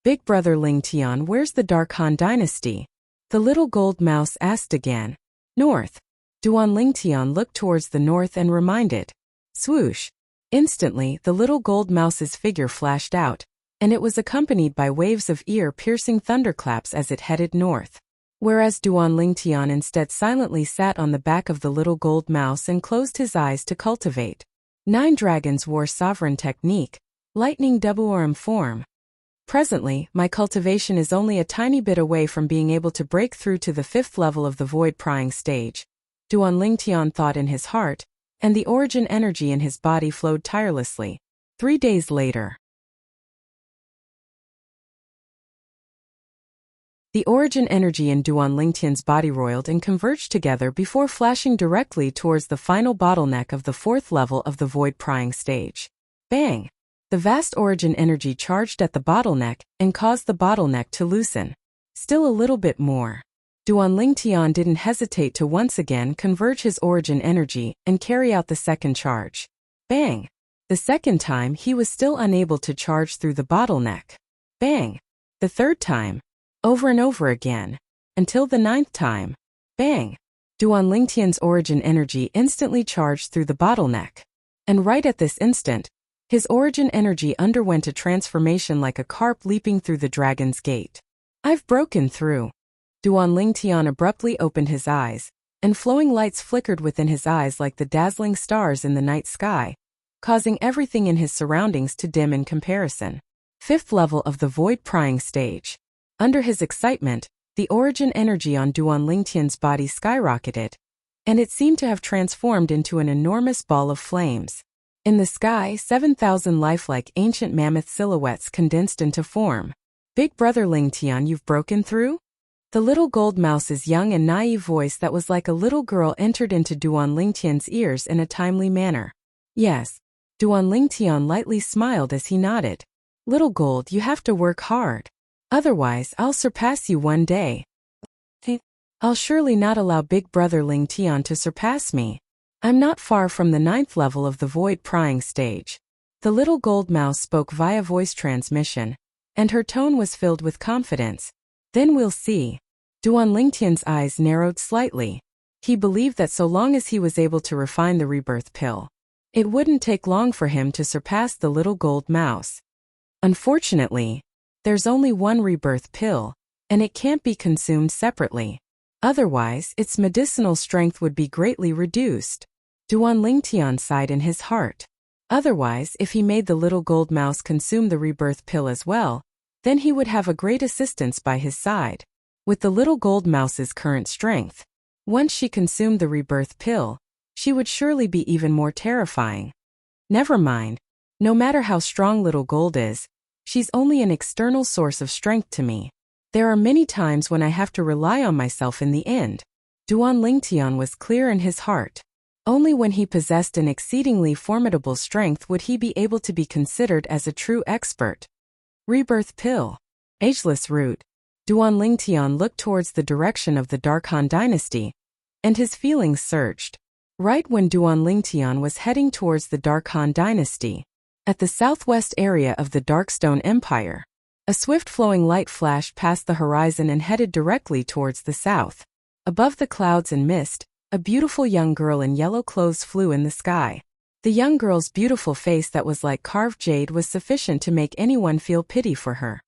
A: Big brother Lingtian, where's the Dark Han Dynasty? The little gold mouse asked again. North. Duan Lingtian looked towards the north and reminded. Swoosh. Instantly, the little gold mouse's figure flashed out, and it was accompanied by waves of ear-piercing thunderclaps as it headed north. Whereas Duan Lingtian instead silently sat on the back of the little gold mouse and closed his eyes to cultivate 9 Dragons War Sovereign Technique, Lightning Double form. Presently, my cultivation is only a tiny bit away from being able to break through to the 5th level of the void-prying stage, Duan Lingtian thought in his heart, and the origin energy in his body flowed tirelessly. 3 days later. The origin energy in Duan Lingtian's body roiled and converged together before flashing directly towards the final bottleneck of the 4th level of the void-prying stage. Bang! The vast origin energy charged at the bottleneck and caused the bottleneck to loosen. Still a little bit more. Duan Lingtian didn't hesitate to once again converge his origin energy and carry out the second charge. Bang! The second time he was still unable to charge through the bottleneck. Bang! The third time. Over and over again. Until the 9th time. Bang! Duan Lingtian's origin energy instantly charged through the bottleneck. And right at this instant, his origin energy underwent a transformation like a carp leaping through the dragon's gate. I've broken through. Duan Lingtian abruptly opened his eyes, and flowing lights flickered within his eyes like the dazzling stars in the night sky, causing everything in his surroundings to dim in comparison. Fifth level of the void prying stage. Under his excitement, the origin energy on Duan Lingtian's body skyrocketed, and it seemed to have transformed into an enormous ball of flames. In the sky, 7,000 lifelike ancient mammoth silhouettes condensed into form. Big brother Lingtian, you've broken through? The little gold mouse's young and naive voice that was like a little girl entered into Duan Lingtian's ears in a timely manner. Yes. Duan Lingtian lightly smiled as he nodded. Little gold, you have to work hard. Otherwise, I'll surpass you one day. I'll surely not allow big brother Lingtian to surpass me. I'm not far from the 9th level of the void prying stage. The little gold mouse spoke via voice transmission, and her tone was filled with confidence. Then we'll see. Duan Lingtian's eyes narrowed slightly. He believed that so long as he was able to refine the rebirth pill, it wouldn't take long for him to surpass the little gold mouse. Unfortunately, there's only one rebirth pill, and it can't be consumed separately. Otherwise, its medicinal strength would be greatly reduced. Duan Lingtian sighed in his heart. Otherwise, if he made the little gold mouse consume the rebirth pill as well, then he would have a great assistance by his side. With the little gold mouse's current strength, once she consumed the rebirth pill, she would surely be even more terrifying. Never mind. No matter how strong little gold is, she's only an external source of strength to me. There are many times when I have to rely on myself in the end. Duan Lingtian was clear in his heart. Only when he possessed an exceedingly formidable strength would he be able to be considered as a true expert. Rebirth pill. Ageless root. Duan Lingtian looked towards the direction of the Dark Han dynasty, and his feelings surged. Right when Duan Lingtian was heading towards the Dark Han dynasty, at the southwest area of the Darkstone Empire, a swift flowing light flashed past the horizon and headed directly towards the south. Above the clouds and mist, a beautiful young girl in yellow clothes flew in the sky. The young girl's beautiful face that was like carved jade was sufficient to make anyone feel pity for her.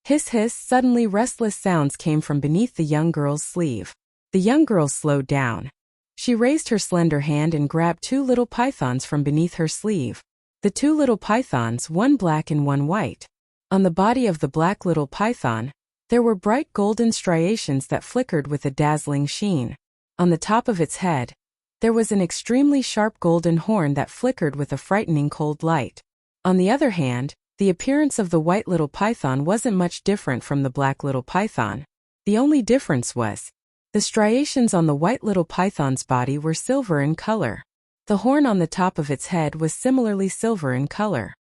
A: Hiss hiss, suddenly restless sounds came from beneath the young girl's sleeve. The young girl slowed down. She raised her slender hand and grabbed two little pythons from beneath her sleeve. The two little pythons, one black and one white. On the body of the black little python, there were bright golden striations that flickered with a dazzling sheen. On the top of its head, there was an extremely sharp golden horn that flickered with a frightening cold light. On the other hand, the appearance of the white little python wasn't much different from the black little python. The only difference was, the striations on the white little python's body were silver in color. The horn on the top of its head was similarly silver in color.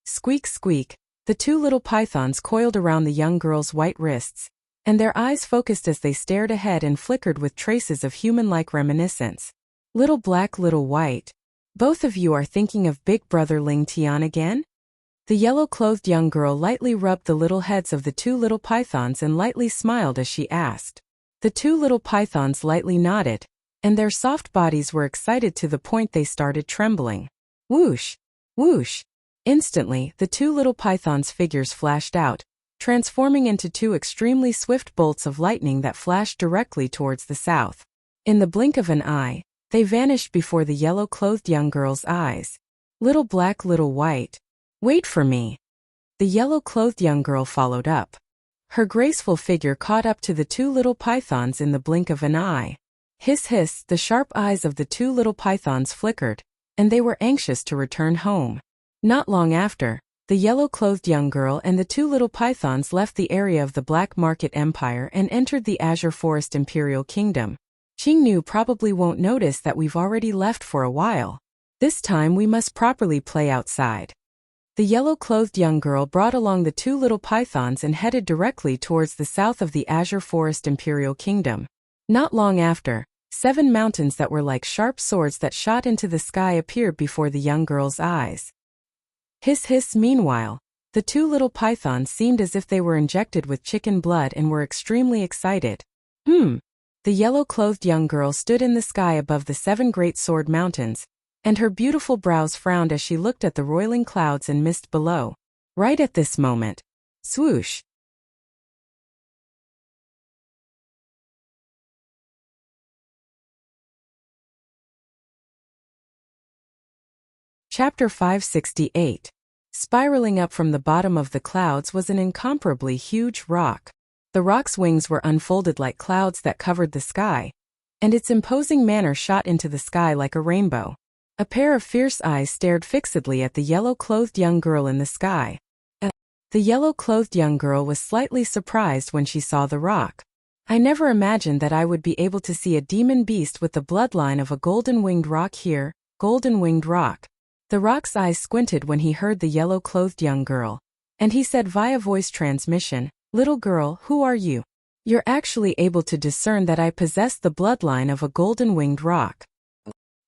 A: Squeak squeak, the two little pythons coiled around the young girl's white wrists, and their eyes focused as they stared ahead and flickered with traces of human-like reminiscence. Little black, little white. Both of you are thinking of big brother Lingtian again? The yellow-clothed young girl lightly rubbed the little heads of the two little pythons and lightly smiled as she asked. The two little pythons lightly nodded, and their soft bodies were excited to the point they started trembling. Whoosh! Whoosh! Instantly, the two little pythons' figures flashed out, transforming into two extremely swift bolts of lightning that flashed directly towards the south. In the blink of an eye, they vanished before the yellow-clothed young girl's eyes. Little black, little white. Wait for me. The yellow-clothed young girl followed up. Her graceful figure caught up to the two little pythons in the blink of an eye. Hiss hiss, the sharp eyes of the two little pythons flickered, and they were anxious to return home. Not long after, the yellow-clothed young girl and the two little pythons left the area of the Black Market Empire and entered the Azure Forest Imperial Kingdom. Qingnu probably won't notice that we've already left for a while. This time we must properly play outside. The yellow-clothed young girl brought along the two little pythons and headed directly towards the south of the Azure Forest Imperial Kingdom. Not long after, 7 mountains that were like sharp swords that shot into the sky appeared before the young girl's eyes. Hiss hiss, meanwhile, the two little pythons seemed as if they were injected with chicken blood and were extremely excited. The yellow-clothed young girl stood in the sky above the 7 great sword mountains, and her beautiful brows frowned as she looked at the roiling clouds and mist below. Right at this moment, swoosh! Chapter 568. Spiraling up from the bottom of the clouds was an incomparably huge rock. The rock's wings were unfolded like clouds that covered the sky, and its imposing manner shot into the sky like a rainbow. A pair of fierce eyes stared fixedly at the yellow-clothed young girl in the sky. The yellow-clothed young girl was slightly surprised when she saw the rock. I never imagined that I would be able to see a demon beast with the bloodline of a golden-winged rock here, golden-winged rock. The rock's eyes squinted when he heard the yellow-clothed young girl, and he said via voice transmission, "Little girl, who are you? You're actually able to discern that I possess the bloodline of a golden-winged rock.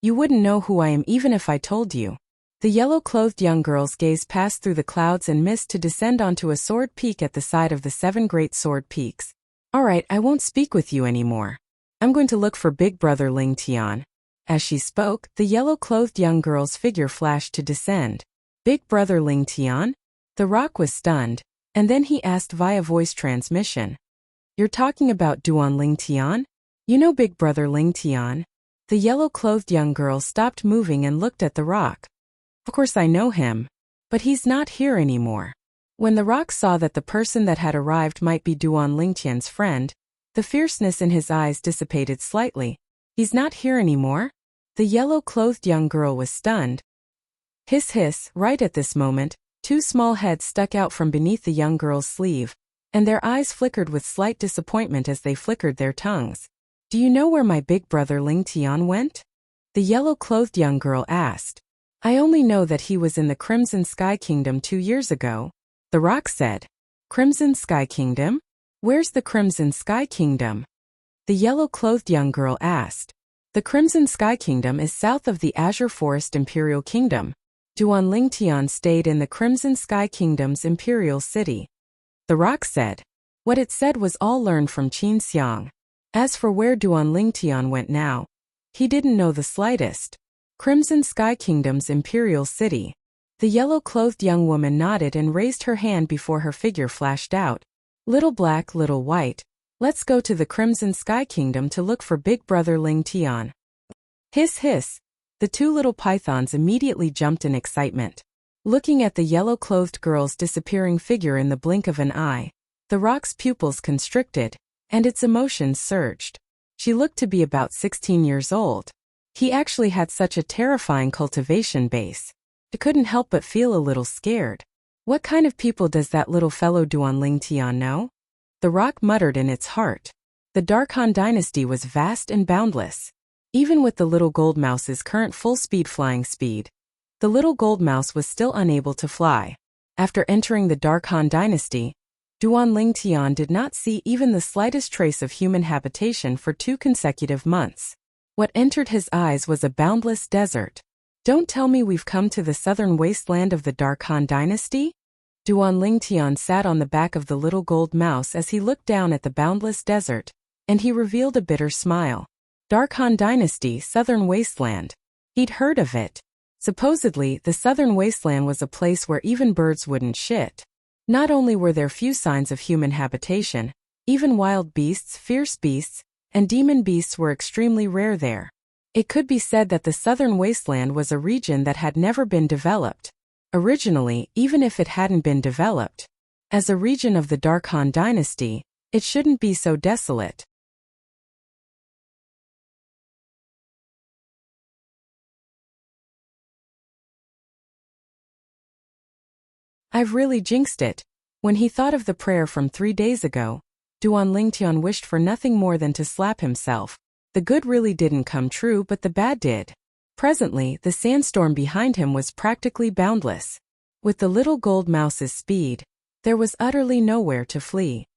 A: You wouldn't know who I am even if I told you." The yellow-clothed young girl's gaze passed through the clouds and mist to descend onto a sword peak at the side of the 7 great sword peaks. "All right, I won't speak with you anymore. I'm going to look for Big Brother Ling Tian." As she spoke, the yellow-clothed young girl's figure flashed to descend. "Big Brother Ling Tian?" The rock was stunned, and then he asked via voice transmission, "You're talking about Duan Ling Tian? You know Big Brother Ling Tian?" The yellow-clothed young girl stopped moving and looked at the rock. "Of course I know him. But he's not here anymore." When the rock saw that the person that had arrived might be Duan Lingtian's friend, the fierceness in his eyes dissipated slightly. "He's not here anymore?" The yellow-clothed young girl was stunned. Hiss hiss, right at this moment, 2 small heads stuck out from beneath the young girl's sleeve, and their eyes flickered with slight disappointment as they flickered their tongues. "Do you know where my big brother Ling Tian went?" The yellow-clothed young girl asked. "I only know that he was in the Crimson Sky Kingdom 2 years ago," the rock said. "Crimson Sky Kingdom? Where's the Crimson Sky Kingdom?" The yellow-clothed young girl asked. "The Crimson Sky Kingdom is south of the Azure Forest Imperial Kingdom. Duan Ling Tian stayed in the Crimson Sky Kingdom's Imperial City," the rock said. What it said was all learned from Qin Xiang. As for where Duan Ling Tian went now, he didn't know the slightest. Crimson Sky Kingdom's Imperial City. The yellow-clothed young woman nodded and raised her hand before her figure flashed out. "Little black, little white. Let's go to the Crimson Sky Kingdom to look for Big Brother Ling Tian." Hiss hiss. The 2 little pythons immediately jumped in excitement. Looking at the yellow-clothed girl's disappearing figure in the blink of an eye, the rock's pupils constricted, and its emotions surged. She looked to be about 16 years old. He actually had such a terrifying cultivation base. It couldn't help but feel a little scared. What kind of people does that little fellow Duan Ling Tian know? The rock muttered in its heart. The Dark Han dynasty was vast and boundless. Even with the little gold mouse's current full-speed flying speed, the little gold mouse was still unable to fly. After entering the Dark Han dynasty, Duan Ling Tian did not see even the slightest trace of human habitation for 2 consecutive months. What entered his eyes was a boundless desert. "Don't tell me we've come to the southern wasteland of the Dark Han dynasty?" Duan Ling Tian sat on the back of the little gold mouse as he looked down at the boundless desert, and he revealed a bitter smile. Dark Han dynasty, southern wasteland. He'd heard of it. Supposedly, the southern wasteland was a place where even birds wouldn't shit. Not only were there few signs of human habitation, even wild beasts, fierce beasts, and demon beasts were extremely rare there. It could be said that the southern wasteland was a region that had never been developed. Originally, even if it hadn't been developed, as a region of the Dark Han dynasty, it shouldn't be so desolate. I've really jinxed it. When he thought of the prayer from 3 days ago, Duan Lingtian wished for nothing more than to slap himself. The good really didn't come true, but the bad did. Presently, the sandstorm behind him was practically boundless. With the little gold mouse's speed, there was utterly nowhere to flee.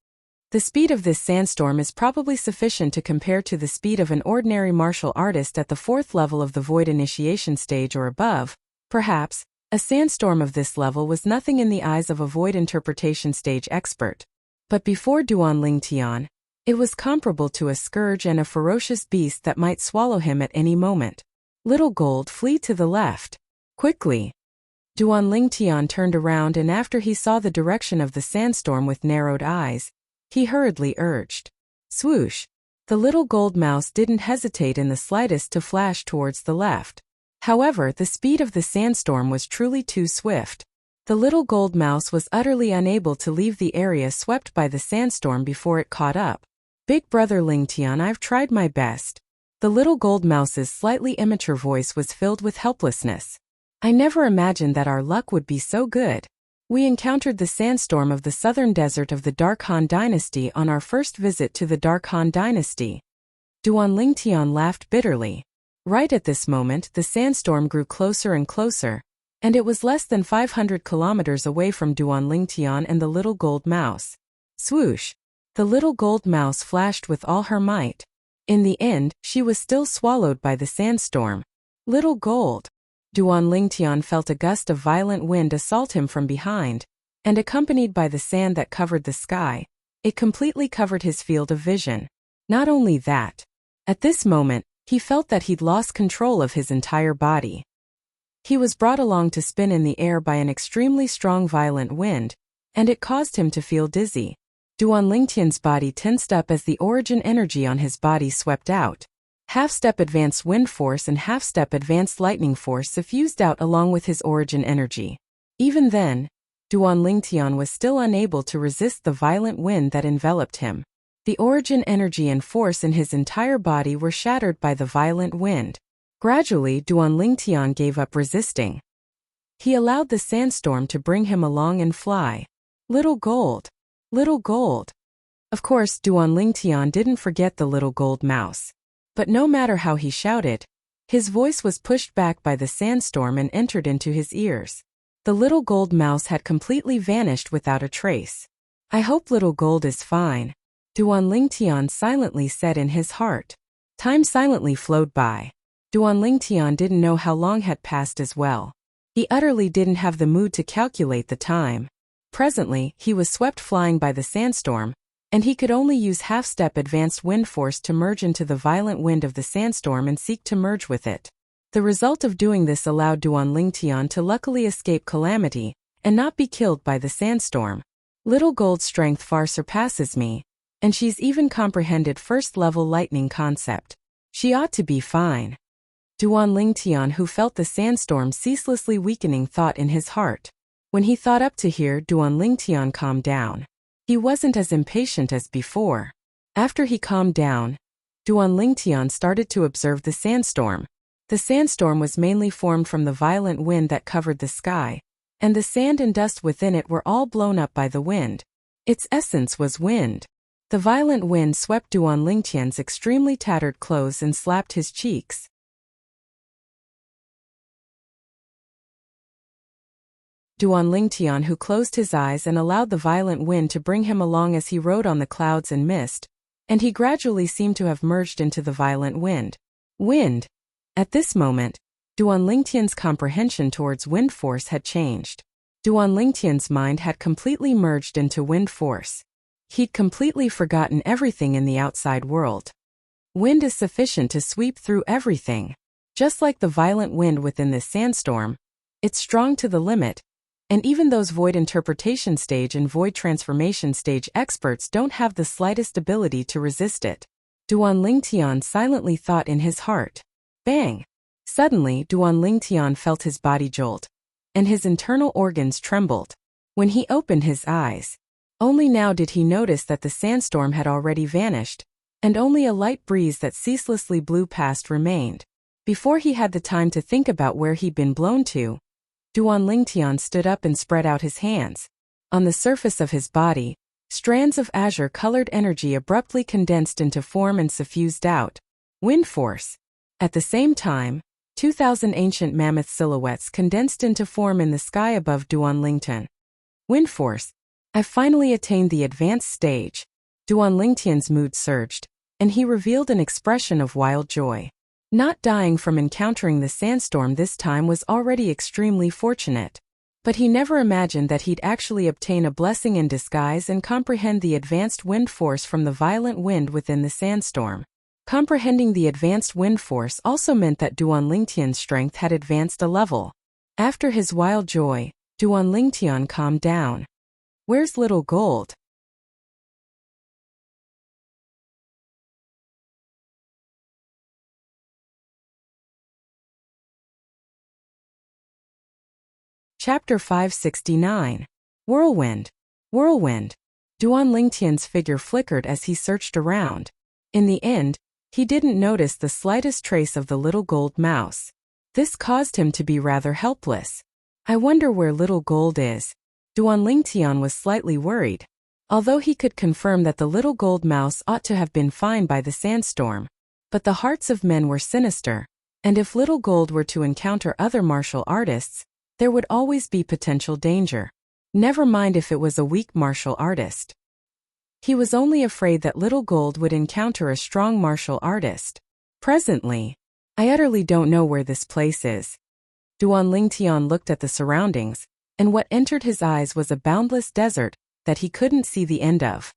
A: The speed of this sandstorm is probably sufficient to compare to the speed of an ordinary martial artist at the 4th level of the Void Initiation stage or above. Perhaps, a sandstorm of this level was nothing in the eyes of a Void Interpretation stage expert. But before Duan Lingtian, it was comparable to a scourge and a ferocious beast that might swallow him at any moment. Little Gold, flee to the left. Quickly. Duan Lingtian turned around, and after he saw the direction of the sandstorm with narrowed eyes, he hurriedly urged. Swoosh. The little gold mouse didn't hesitate in the slightest to flash towards the left. However, the speed of the sandstorm was truly too swift. The little gold mouse was utterly unable to leave the area swept by the sandstorm before it caught up. Big brother Lingtian, I've tried my best. The little gold mouse's slightly immature voice was filled with helplessness. I never imagined that our luck would be so good. We encountered the sandstorm of the southern desert of the Dark Han dynasty on our first visit to the Dark Han dynasty. Duan Lingtian laughed bitterly. Right at this moment, the sandstorm grew closer and closer, and it was less than 500 kilometers away from Duan Lingtian and the little gold mouse. Swoosh! The little gold mouse flashed with all her might. In the end, she was still swallowed by the sandstorm. Little gold! Duan Lingtian felt a gust of violent wind assault him from behind, and accompanied by the sand that covered the sky, it completely covered his field of vision. Not only that, at this moment, he felt that he'd lost control of his entire body. He was brought along to spin in the air by an extremely strong violent wind, and it caused him to feel dizzy. Duan Lingtian's body tensed up as the origin energy on his body swept out. Half-step advanced wind force and half-step advanced lightning force suffused out along with his origin energy. Even then, Duan Lingtian was still unable to resist the violent wind that enveloped him. The origin energy and force in his entire body were shattered by the violent wind. Gradually, Duan Lingtian gave up resisting. He allowed the sandstorm to bring him along and fly. Little gold! Little gold! Of course, Duan Lingtian didn't forget the little gold mouse. But no matter how he shouted, his voice was pushed back by the sandstorm and entered into his ears. The little gold mouse had completely vanished without a trace. I hope little gold is fine, Duan Lingtian silently said in his heart. Time silently flowed by. Duan Lingtian didn't know how long had passed as well. He utterly didn't have the mood to calculate the time. Presently, he was swept flying by the sandstorm, and he could only use half-step advanced wind force to merge into the violent wind of the sandstorm and seek to merge with it. The result of doing this allowed Duan Lingtian to luckily escape calamity and not be killed by the sandstorm. Little Gold's strength far surpasses me, and she's even comprehended first-level lightning concept. She ought to be fine. Duan Lingtian, who felt the sandstorm ceaselessly weakening, thought in his heart. When he thought up to here, Duan Lingtian calmed down. He wasn't as impatient as before. After he calmed down, Duan Lingtian started to observe the sandstorm. The sandstorm was mainly formed from the violent wind that covered the sky, and the sand and dust within it were all blown up by the wind. Its essence was wind. The violent wind swept Duan Lingtian's extremely tattered clothes and slapped his cheeks. Duan Lingtian, who closed his eyes and allowed the violent wind to bring him along as he rode on the clouds and mist, and he gradually seemed to have merged into the violent wind. Wind! At this moment, Duan Lingtian's comprehension towards wind force had changed. Duan Lingtian's mind had completely merged into wind force. He'd completely forgotten everything in the outside world. Wind is sufficient to sweep through everything. Just like the violent wind within this sandstorm, it's strong to the limit, and even those void interpretation stage and void transformation stage experts don't have the slightest ability to resist it. Duan Lingtian silently thought in his heart. Bang! Suddenly, Duan Lingtian felt his body jolt, and his internal organs trembled. When he opened his eyes, only now did he notice that the sandstorm had already vanished, and only a light breeze that ceaselessly blew past remained. Before he had the time to think about where he'd been blown to, Duan Lingtian stood up and spread out his hands. On the surface of his body, strands of azure-colored energy abruptly condensed into form and suffused out. Wind force. At the same time, 2,000 ancient mammoth silhouettes condensed into form in the sky above Duan Lingtian. Wind force. I've finally attained the advanced stage. Duan Lingtian's mood surged, and he revealed an expression of wild joy. Not dying from encountering the sandstorm this time was already extremely fortunate. But he never imagined that he'd actually obtain a blessing in disguise and comprehend the advanced wind force from the violent wind within the sandstorm. Comprehending the advanced wind force also meant that Duan Lingtian's strength had advanced a level. After his wild joy, Duan Lingtian calmed down. Where's little gold? Chapter 569. Whirlwind. Whirlwind. Duan Lingtian's figure flickered as he searched around. In the end, he didn't notice the slightest trace of the little gold mouse. This caused him to be rather helpless. I wonder where little gold is. Duan Lingtian was slightly worried. Although he could confirm that the little gold mouse ought to have been fine by the sandstorm. But the hearts of men were sinister, and if little gold were to encounter other martial artists, there would always be potential danger. Never mind if it was a weak martial artist. He was only afraid that little gold would encounter a strong martial artist. Presently, I utterly don't know where this place is. Duan Lingtian looked at the surroundings, and what entered his eyes was a boundless desert that he couldn't see the end of.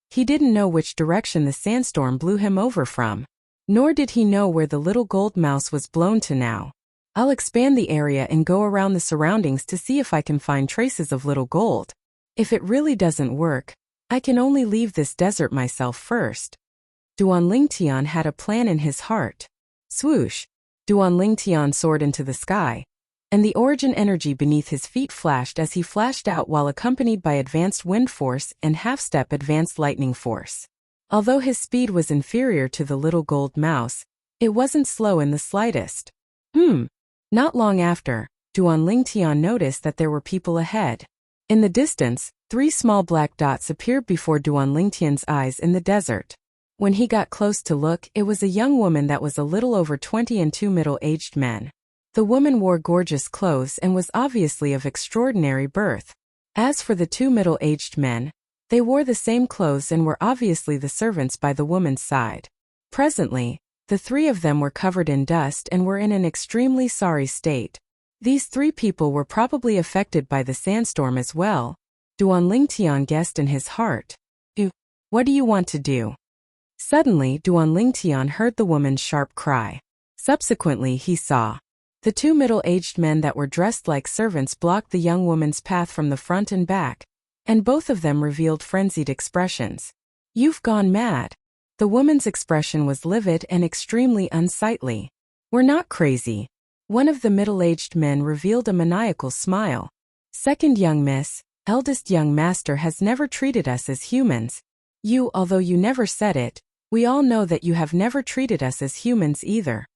A: He didn't know which direction the sandstorm blew him over from, nor did he know where the little gold mouse was blown to now. I'll expand the area and go around the surroundings to see if I can find traces of little gold. If it really doesn't work, I can only leave this desert myself first. Duan Lingtian had a plan in his heart. Swoosh! Duan Lingtian soared into the sky, and the origin energy beneath his feet flashed as he flashed out while accompanied by advanced wind force and half-step advanced lightning force. Although his speed was inferior to the little gold mouse, it wasn't slow in the slightest. Not long after, Duan Lingtian noticed that there were people ahead. In the distance, 3 small black dots appeared before Duan Lingtian's eyes in the desert. When he got close to look, it was a young woman that was a little over 20 and 2 middle-aged men. The woman wore gorgeous clothes and was obviously of extraordinary birth. As for the 2 middle-aged men, they wore the same clothes and were obviously the servants by the woman's side. Presently, the 3 of them were covered in dust and were in an extremely sorry state. These 3 people were probably affected by the sandstorm as well. Duan Lingtian guessed in his heart. What do you want to do? Suddenly, Duan Lingtian heard the woman's sharp cry. Subsequently, he saw the 2 middle-aged men that were dressed like servants blocked the young woman's path from the front and back, and both of them revealed frenzied expressions. You've gone mad. The woman's expression was livid and extremely unsightly. We're not crazy. One of the middle-aged men revealed a maniacal smile. Second young miss, eldest young master has never treated us as humans. Although you never said it, we all know that you have never treated us as humans either.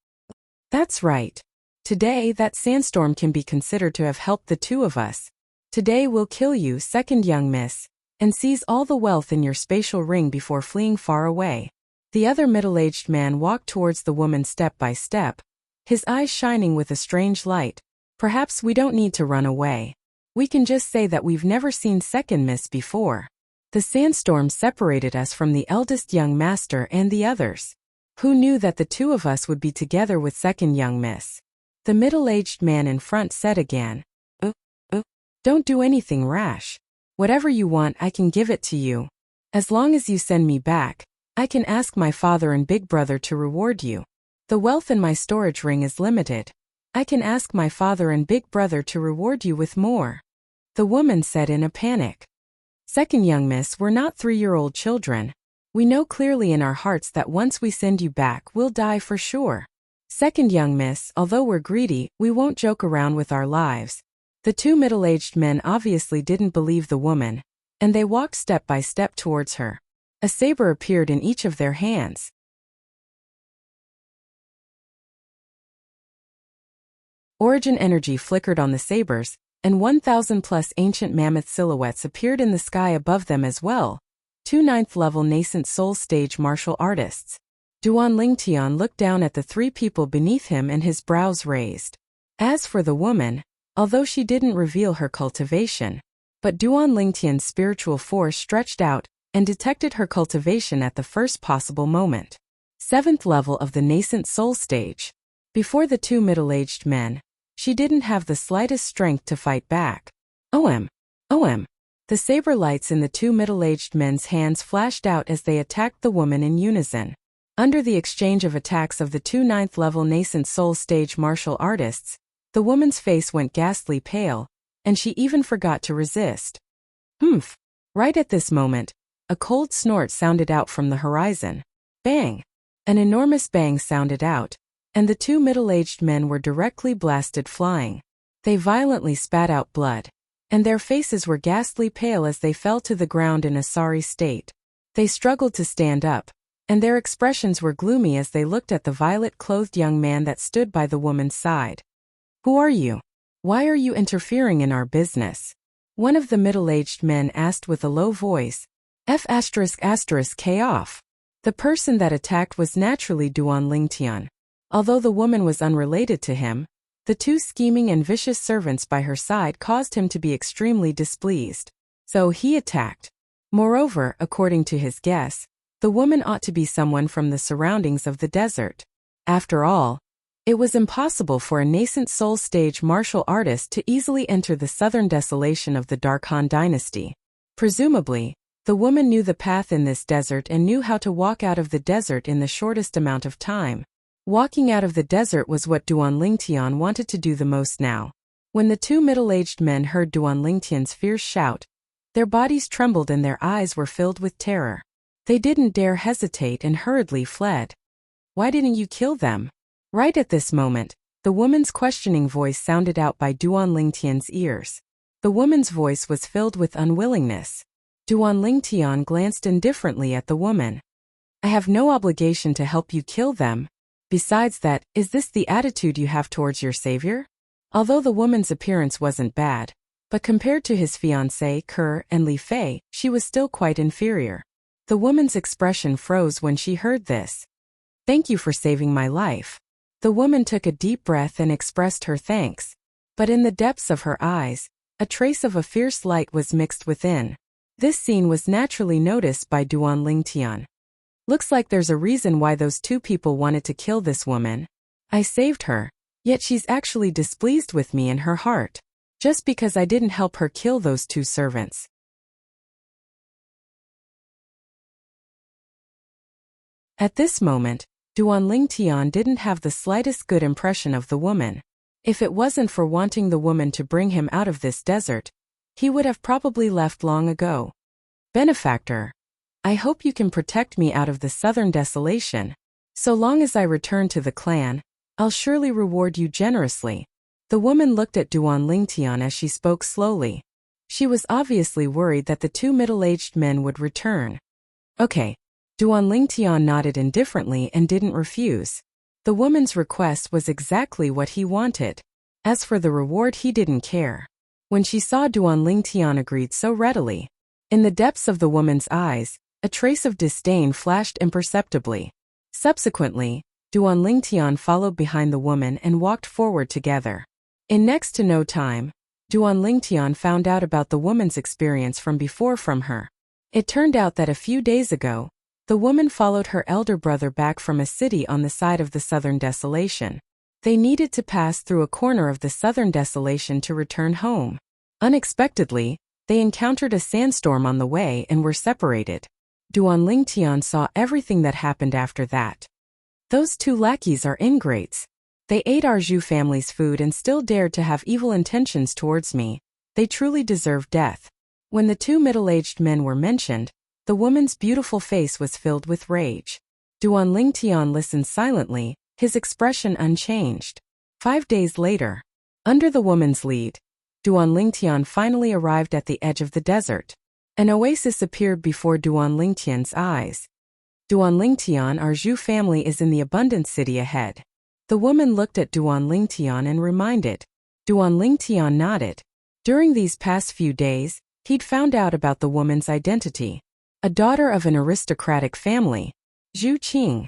A: That's right. Today that sandstorm can be considered to have helped the 2 of us. Today we'll kill you, second young miss, and seize all the wealth in your spatial ring before fleeing far away. The other middle-aged man walked towards the woman step by step, his eyes shining with a strange light. Perhaps we don't need to run away. We can just say that we've never seen second miss before. The sandstorm separated us from the eldest young master and the others. Who knew that the 2 of us would be together with second young miss? The middle-aged man in front said again. Don't do anything rash. Whatever you want, I can give it to you. As long as you send me back, I can ask my father and big brother to reward you. The wealth in my storage ring is limited. I can ask my father and big brother to reward you with more. The woman said in a panic. Second young miss, we're not 3-year-old children. We know clearly in our hearts that once we send you back, we'll die for sure. Second young miss, although we're greedy, we won't joke around with our lives. The 2 middle-aged men obviously didn't believe the woman, and they walked step by step towards her. A saber appeared in each of their hands. Origin energy flickered on the sabers, and 1,000+ ancient mammoth silhouettes appeared in the sky above them as well. 2 9th-level nascent soul stage martial artists. Duan Lingtian looked down at the 3 people beneath him and his brows raised. As for the woman, although she didn't reveal her cultivation, but Duan Lingtian's spiritual force stretched out and detected her cultivation at the first possible moment. 7th level of the nascent soul stage. Before the 2 middle-aged men, she didn't have the slightest strength to fight back. OM! The saber lights in the 2 middle-aged men's hands flashed out as they attacked the woman in unison. Under the exchange of attacks of the 2 9th-level nascent soul stage martial artists, the woman's face went ghastly pale, and she even forgot to resist. Right at this moment, a cold snort sounded out from the horizon. Bang! An enormous bang sounded out, and the 2 middle-aged men were directly blasted flying. They violently spat out blood, and their faces were ghastly pale as they fell to the ground in a sorry state. They struggled to stand up, and their expressions were gloomy as they looked at the violet-clothed young man that stood by the woman's side. "Who are you? Why are you interfering in our business?" one of the middle-aged men asked with a low voice. K off. The person that attacked was naturally Duan Lingtian. Although the woman was unrelated to him, the two scheming and vicious servants by her side caused him to be extremely displeased. So he attacked. Moreover, according to his guess, the woman ought to be someone from the surroundings of the desert. After all, it was impossible for a nascent soul stage martial artist to easily enter the southern desolation of the Dark Han dynasty. Presumably, the woman knew the path in this desert and knew how to walk out of the desert in the shortest amount of time. Walking out of the desert was what Duan Lingtian wanted to do the most now. When the two middle-aged men heard Duan Lingtian's fierce shout, their bodies trembled and their eyes were filled with terror. They didn't dare hesitate and hurriedly fled. "Why didn't you kill them?" Right at this moment, the woman's questioning voice sounded out by Duan Lingtian's ears. The woman's voice was filled with unwillingness. Duan Lingtian glanced indifferently at the woman. "I have no obligation to help you kill them. Besides that, is this the attitude you have towards your savior?" Although the woman's appearance wasn't bad, but compared to his fiancé Ke and Li Fei, she was still quite inferior. The woman's expression froze when she heard this. "Thank you for saving my life." The woman took a deep breath and expressed her thanks, but in the depths of her eyes, a trace of a fierce light was mixed within. This scene was naturally noticed by Duan Lingtian. "Looks like there's a reason why those two people wanted to kill this woman. I saved her, yet she's actually displeased with me in her heart, just because I didn't help her kill those two servants." At this moment, Duan Lingtian didn't have the slightest good impression of the woman. If it wasn't for wanting the woman to bring him out of this desert, he would have probably left long ago. "Benefactor, I hope you can protect me out of the southern desolation. So long as I return to the clan, I'll surely reward you generously." The woman looked at Duan Lingtian as she spoke slowly. She was obviously worried that the two middle-aged men would return. "Okay." Duan Lingtian nodded indifferently and didn't refuse. The woman's request was exactly what he wanted. As for the reward, he didn't care. When she saw Duan Lingtian agreed so readily, in the depths of the woman's eyes, a trace of disdain flashed imperceptibly. Subsequently, Duan Lingtian followed behind the woman and walked forward together. In next to no time, Duan Lingtian found out about the woman's experience from before from her. It turned out that a few days ago, the woman followed her elder brother back from a city on the side of the southern desolation. They needed to pass through a corner of the southern desolation to return home. Unexpectedly, they encountered a sandstorm on the way and were separated. Duan Lingtian saw everything that happened after that. "Those two lackeys are ingrates. They ate our Zhu family's food and still dared to have evil intentions towards me. They truly deserve death." When the two middle-aged men were mentioned, the woman's beautiful face was filled with rage. Duan Lingtian listened silently, his expression unchanged. 5 days later, under the woman's lead, Duan Lingtian finally arrived at the edge of the desert. An oasis appeared before Duan Lingtian's eyes. "Duan Lingtian, our Zhu family is in the abundant city ahead." The woman looked at Duan Lingtian and reminded. Duan Lingtian nodded. During these past few days, he'd found out about the woman's identity. A daughter of an aristocratic family, Zhu Qing.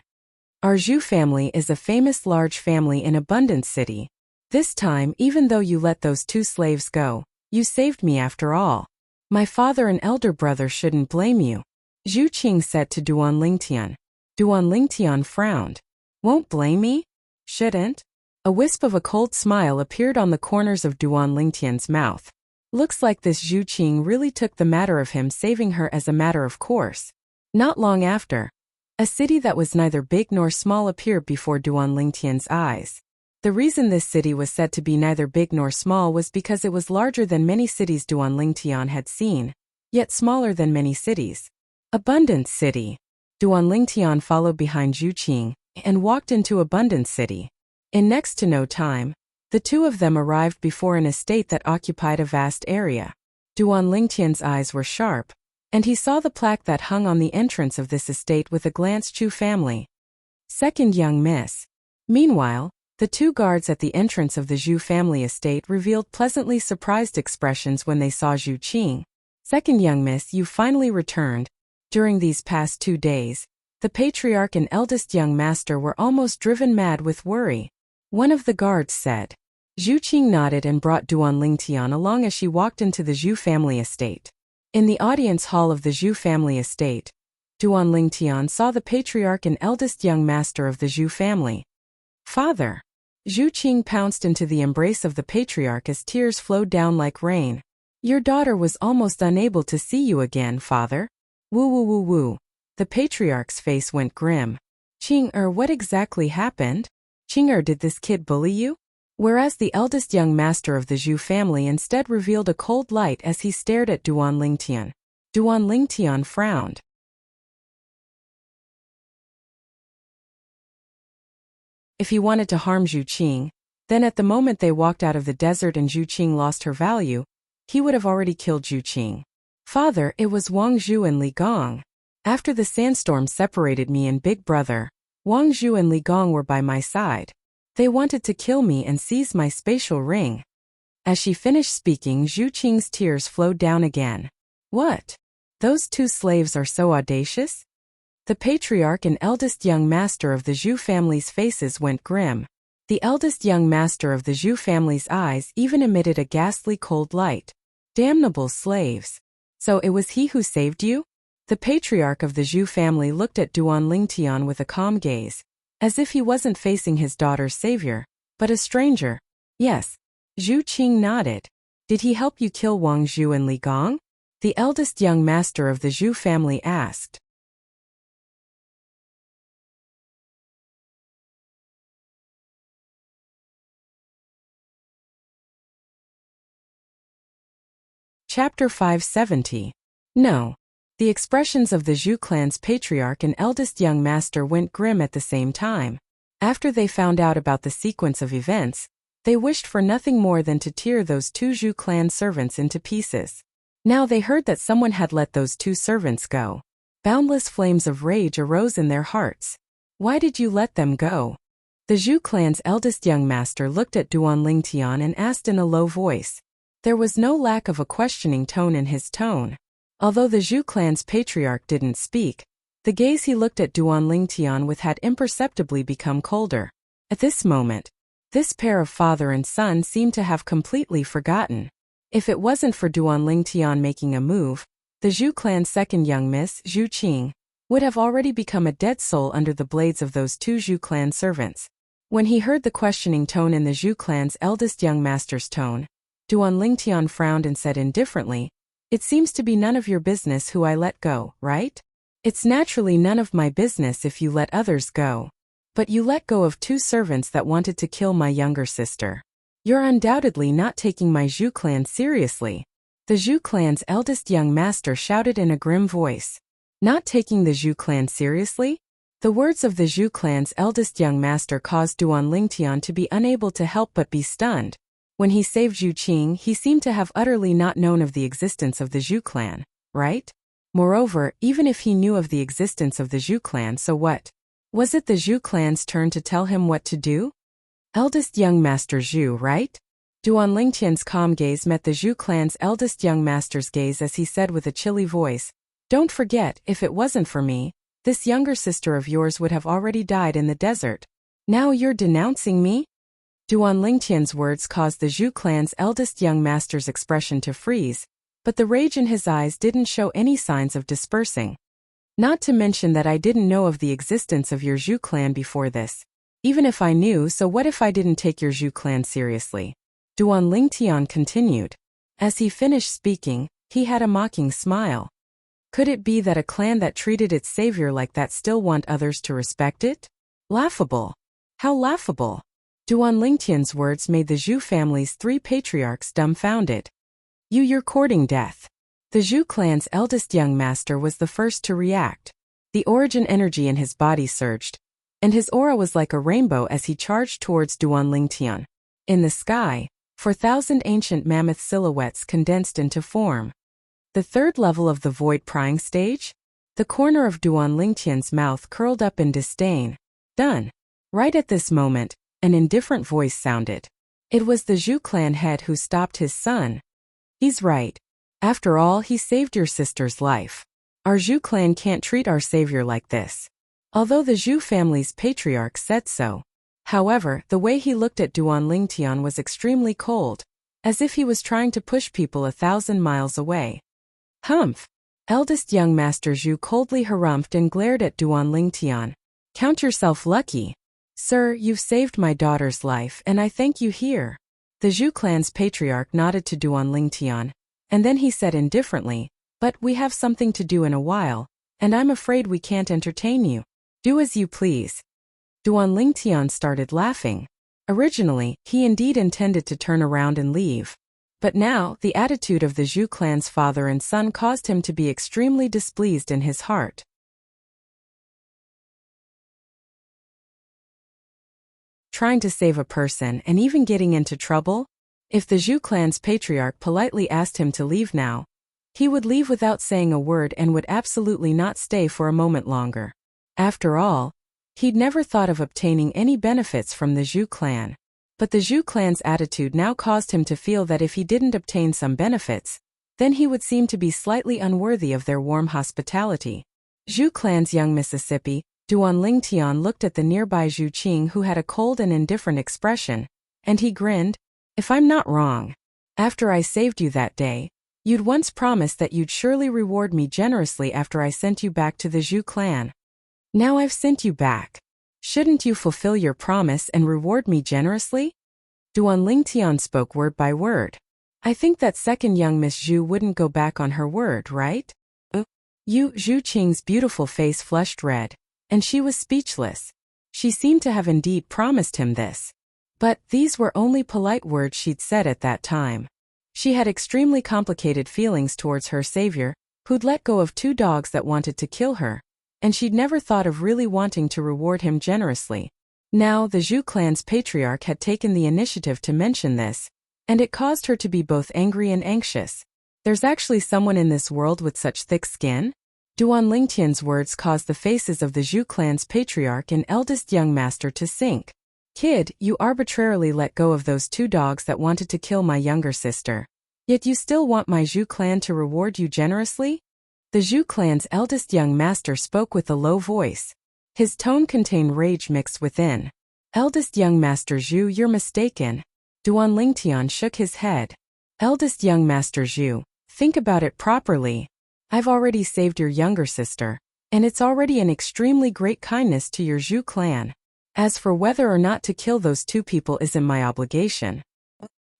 A: "Our Zhu family is a famous large family in Abundant City. This time, even though you let those two slaves go, you saved me after all. My father and elder brother shouldn't blame you," Zhu Qing said to Duan Lingtian. Duan Lingtian frowned. "Won't blame me? Shouldn't?" A wisp of a cold smile appeared on the corners of Duan Lingtian's mouth. Looks like this Zhu Qing really took the matter of him saving her as a matter of course. Not long after, a city that was neither big nor small appeared before Duan Lingtian's eyes. The reason this city was said to be neither big nor small was because it was larger than many cities Duan Lingtian had seen, yet smaller than many cities. Abundant City. Duan Lingtian followed behind Zhu Qing and walked into Abundant City. In next to no time, The two of them arrived before an estate that occupied a vast area. Duan Lingtian's eyes were sharp, and he saw the plaque that hung on the entrance of this estate with a glance: Chu family. Second young miss. Meanwhile, the two guards at the entrance of the Zhu family estate revealed pleasantly surprised expressions when they saw Zhu Qing. Second young miss, you finally returned. During these past 2 days, the patriarch and eldest young master were almost driven mad with worry. One of the guards said. Zhu Qing nodded and brought Duan Lingtian along as she walked into the Zhu family estate. In the audience hall of the Zhu family estate, Duan Lingtian saw the patriarch and eldest young master of the Zhu family. Father! Zhu Qing pounced into the embrace of the patriarch as tears flowed down like rain. Your daughter was almost unable to see you again, father. Woo woo woo woo. The patriarch's face went grim. Qing what exactly happened? Qing did this kid bully you? Whereas the eldest young master of the Zhu family instead revealed a cold light as he stared at Duan Lingtian. Duan Lingtian frowned. If he wanted to harm Zhu Qing, then at the moment they walked out of the desert and Zhu Qing lost her value, he would have already killed Zhu Qing. Father, it was Wang Zhu and Li Gong. After the sandstorm separated me and Big Brother, Wang Zhu and Li Gong were by my side. They wanted to kill me and seize my spatial ring. As she finished speaking, Zhu Qing's tears flowed down again. What? Those two slaves are so audacious? The patriarch and eldest young master of the Zhu family's faces went grim. The eldest young master of the Zhu family's eyes even emitted a ghastly cold light. Damnable slaves. So it was he who saved you? The patriarch of the Zhu family looked at Duan Lingtian with a calm gaze, as if he wasn't facing his daughter's savior, but a stranger. Yes. Zhu Qing nodded. Did he help you kill Wang Zhu and Li Gong? The eldest young master of the Zhu family asked. Chapter 570. No. The expressions of the Zhu clan's patriarch and eldest young master went grim at the same time. After they found out about the sequence of events, they wished for nothing more than to tear those two Zhu clan servants into pieces. Now they heard that someone had let those two servants go. Boundless flames of rage arose in their hearts. Why did you let them go? The Zhu clan's eldest young master looked at Duan Lingtian and asked in a low voice. There was no lack of a questioning tone in his tone. Although the Zhu clan's patriarch didn't speak, the gaze he looked at Duan Lingtian with had imperceptibly become colder. At this moment, this pair of father and son seemed to have completely forgotten. If it wasn't for Duan Lingtian making a move, the Zhu clan's second young miss, Zhu Qing, would have already become a dead soul under the blades of those two Zhu clan servants. When he heard the questioning tone in the Zhu clan's eldest young master's tone, Duan Lingtian frowned and said indifferently, It seems to be none of your business who I let go, right? It's naturally none of my business if you let others go. But you let go of two servants that wanted to kill my younger sister. You're undoubtedly not taking my Zhu clan seriously. The Zhu clan's eldest young master shouted in a grim voice. Not taking the Zhu clan seriously? The words of the Zhu clan's eldest young master caused Duan Lingtian to be unable to help but be stunned. When he saved Zhu Qing, he seemed to have utterly not known of the existence of the Zhu clan, right? Moreover, even if he knew of the existence of the Zhu clan, so what? Was it the Zhu clan's turn to tell him what to do? Eldest young master Zhu, right? Duan Lingtian's calm gaze met the Zhu clan's eldest young master's gaze as he said with a chilly voice, Don't forget, if it wasn't for me, this younger sister of yours would have already died in the desert. Now you're denouncing me? Duan Lingtian's words caused the Zhu clan's eldest young master's expression to freeze, but the rage in his eyes didn't show any signs of dispersing. Not to mention that I didn't know of the existence of your Zhu clan before this. Even if I knew, so what if I didn't take your Zhu clan seriously? Duan Lingtian continued. As he finished speaking, he had a mocking smile. Could it be that a clan that treated its savior like that still want others to respect it? Laughable. How laughable. Duan Lingtian's words made the Zhu family's three patriarchs dumbfounded. You're courting death. The Zhu clan's eldest young master was the first to react. The origin energy in his body surged, and his aura was like a rainbow as he charged towards Duan Lingtian. In the sky, 4,000 ancient mammoth silhouettes condensed into form. The third level of the void prying stage? The corner of Duan Lingtian's mouth curled up in disdain. Done. Right at this moment, an indifferent voice sounded. It was the Zhu clan head who stopped his son. He's right. After all, he saved your sister's life. Our Zhu clan can't treat our savior like this. Although the Zhu family's patriarch said so. However, the way he looked at Duan Lingtian was extremely cold, as if he was trying to push people 1,000 miles away. Humph! Eldest young Master Zhu coldly harumphed and glared at Duan Lingtian. Count yourself lucky. Sir, you've saved my daughter's life and I thank you here. The Zhu clan's patriarch nodded to Duan Lingtian, and then he said indifferently, but we have something to do in a while, and I'm afraid we can't entertain you. Do as you please. Duan Lingtian started laughing. Originally, he indeed intended to turn around and leave. But now, the attitude of the Zhu clan's father and son caused him to be extremely displeased in his heart. Trying to save a person and even getting into trouble? If the Zhu clan's patriarch politely asked him to leave now, he would leave without saying a word and would absolutely not stay for a moment longer. After all, he'd never thought of obtaining any benefits from the Zhu clan. But the Zhu clan's attitude now caused him to feel that if he didn't obtain some benefits, then he would seem to be slightly unworthy of their warm hospitality. Zhu clan's young Mississippi, Duan Lingtian looked at the nearby Zhu Qing who had a cold and indifferent expression, and he grinned. If I'm not wrong, after I saved you that day, you'd once promised that you'd surely reward me generously after I sent you back to the Zhu clan. Now I've sent you back. Shouldn't you fulfill your promise and reward me generously? Duan Lingtian spoke word by word. I think that second young Miss Zhu wouldn't go back on her word, right? Zhu Qing's beautiful face flushed red, and she was speechless. She seemed to have indeed promised him this. But these were only polite words she'd said at that time. She had extremely complicated feelings towards her savior, who'd let go of 2 dogs that wanted to kill her, and she'd never thought of really wanting to reward him generously. Now the Zhu clan's patriarch had taken the initiative to mention this, and it caused her to be both angry and anxious. There's actually someone in this world with such thick skin? Duan Lingtian's words caused the faces of the Zhu clan's patriarch and eldest young master to sink. Kid, you arbitrarily let go of those 2 dogs that wanted to kill my younger sister. Yet you still want my Zhu clan to reward you generously? The Zhu clan's eldest young master spoke with a low voice. His tone contained rage mixed within. Eldest young master Zhu, you're mistaken. Duan Lingtian shook his head. Eldest young master Zhu, think about it properly. I've already saved your younger sister, and it's already an extremely great kindness to your Zhu clan. As for whether or not to kill those 2 people isn't my obligation.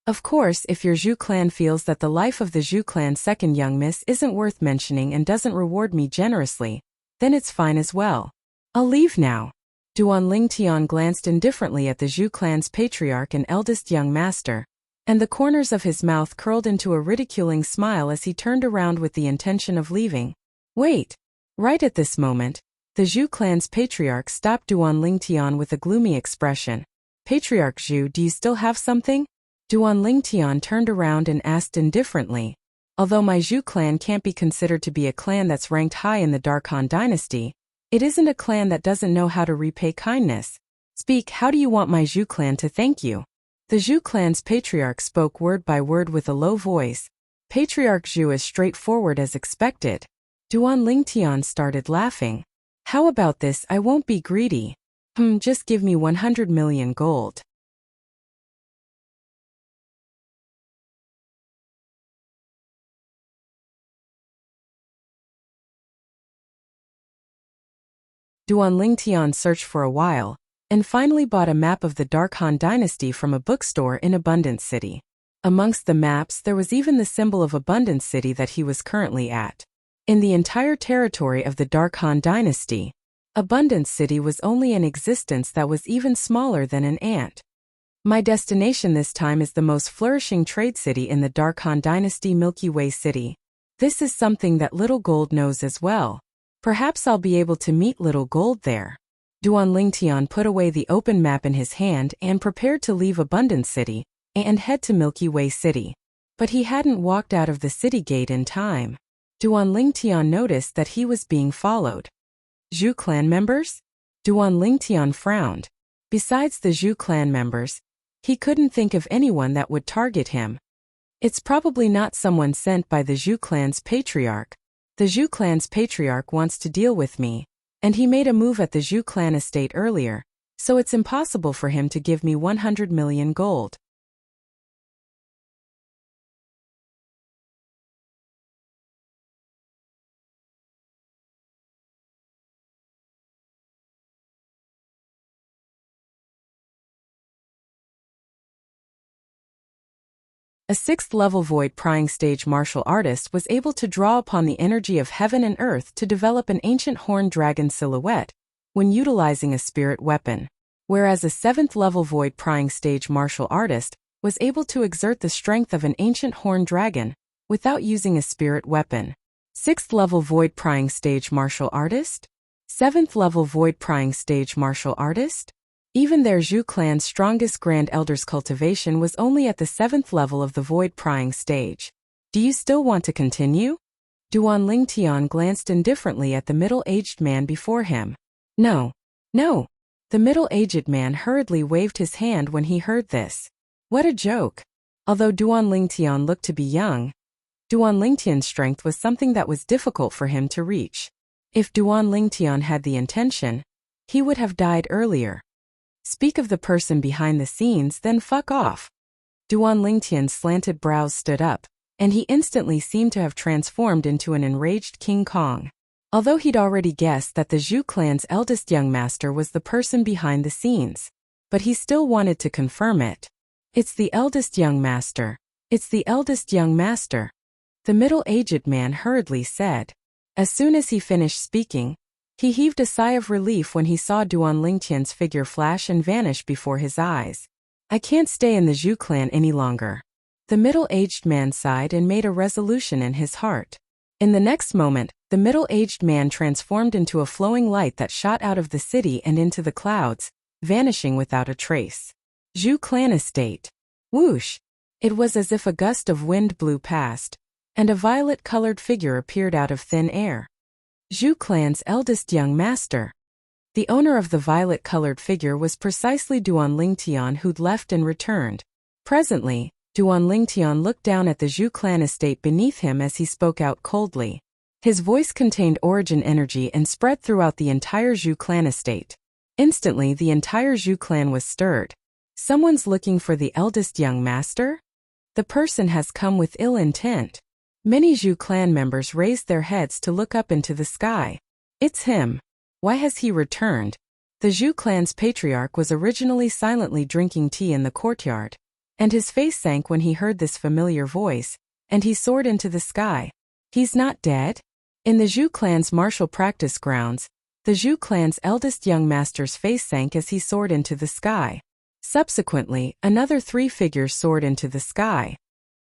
A: Of course, if your Zhu clan feels that the life of the Zhu clan's second young miss isn't worth mentioning and doesn't reward me generously, then it's fine as well. I'll leave now. Duan Lingtian glanced indifferently at the Zhu clan's patriarch and eldest young master, and the corners of his mouth curled into a ridiculing smile as he turned around with the intention of leaving. Wait! Right at this moment, the Zhu clan's patriarch stopped Duan Lingtian with a gloomy expression. Patriarch Zhu, do you still have something? Duan Lingtian turned around and asked indifferently. Although my Zhu clan can't be considered to be a clan that's ranked high in the Dark Han dynasty, it isn't a clan that doesn't know how to repay kindness. Speak, how do you want my Zhu clan to thank you? The Zhu clan's patriarch spoke word by word with a low voice. Patriarch Zhu as straightforward as expected. Duan Lingtian started laughing. How about this? I won't be greedy. Just give me 100 million gold. Duan Lingtian searched for a while, and finally bought a map of the Dark Han dynasty from a bookstore in Abundant City. Amongst the maps there was even the symbol of Abundant City that he was currently at. In the entire territory of the Dark Han dynasty, Abundant City was only in existence that was even smaller than an ant. My destination this time is the most flourishing trade city in the Dark Han dynasty, Milky Way City. This is something that Little Gold knows as well. Perhaps I'll be able to meet Little Gold there. Duan Lingtian put away the open map in his hand and prepared to leave Abundance City and head to Milky Way City. But he hadn't walked out of the city gate in time. Duan Lingtian noticed that he was being followed. Zhu clan members? Duan Lingtian frowned. Besides the Zhu clan members, he couldn't think of anyone that would target him. It's probably not someone sent by the Zhu clan's patriarch. The Zhu clan's patriarch wants to deal with me, and he made a move at the Zhu clan estate earlier, so it's impossible for him to give me 100 million gold. A 6th-level void-prying stage martial artist was able to draw upon the energy of heaven and earth to develop an ancient horned dragon silhouette when utilizing a spirit weapon, whereas a 7th-level void-prying stage martial artist was able to exert the strength of an ancient horned dragon without using a spirit weapon. 6th-level void-prying stage martial artist? 7th-level void-prying stage martial artist? Even their Zhu clan's strongest Grand Elder's cultivation was only at the 7th level of the void-prying stage. Do you still want to continue? Duan Lingtian glanced indifferently at the middle-aged man before him. No. No. The middle-aged man hurriedly waved his hand when he heard this. What a joke. Although Duan Lingtian looked to be young, Duan Lingtian's strength was something that was difficult for him to reach. If Duan Lingtian had the intention, he would have died earlier. Speak of the person behind the scenes, then fuck off. Duan Lingtian's slanted brows stood up, and he instantly seemed to have transformed into an enraged King Kong. Although he'd already guessed that the Zhu clan's eldest young master was the person behind the scenes, but he still wanted to confirm it. It's the eldest young master. It's the eldest young master. The middle-aged man hurriedly said. As soon as he finished speaking, he heaved a sigh of relief when he saw Duan Lingtian's figure flash and vanish before his eyes. I can't stay in the Zhu clan any longer. The middle-aged man sighed and made a resolution in his heart. In the next moment, the middle-aged man transformed into a flowing light that shot out of the city and into the clouds, vanishing without a trace. Zhu clan estate. Whoosh! It was as if a gust of wind blew past, and a violet-colored figure appeared out of thin air. Zhu clan's eldest young master. The owner of the violet-colored figure was precisely Duan Lingtian, who'd left and returned. Presently, Duan Lingtian looked down at the Zhu clan estate beneath him as he spoke out coldly. His voice contained origin energy and spread throughout the entire Zhu clan estate. Instantly, the entire Zhu clan was stirred. Someone's looking for the eldest young master? The person has come with ill intent. Many Zhu clan members raised their heads to look up into the sky. It's him. Why has he returned? The Zhu clan's patriarch was originally silently drinking tea in the courtyard, and his face sank when he heard this familiar voice, and he soared into the sky. He's not dead? In the Zhu clan's martial practice grounds, the Zhu clan's eldest young master's face sank as he soared into the sky. Subsequently, another 3 figures soared into the sky.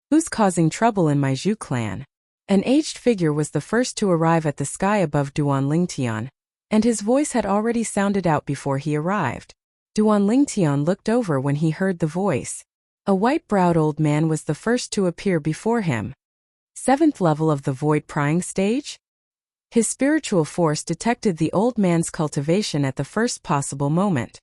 A: Who's causing trouble in my Zhu clan? An aged figure was the first to arrive at the sky above Duan Lingtian, and his voice had already sounded out before he arrived. Duan Lingtian looked over when he heard the voice. A white-browed old man was the first to appear before him. 7th level of the void-prying stage? His spiritual force detected the old man's cultivation at the first possible moment.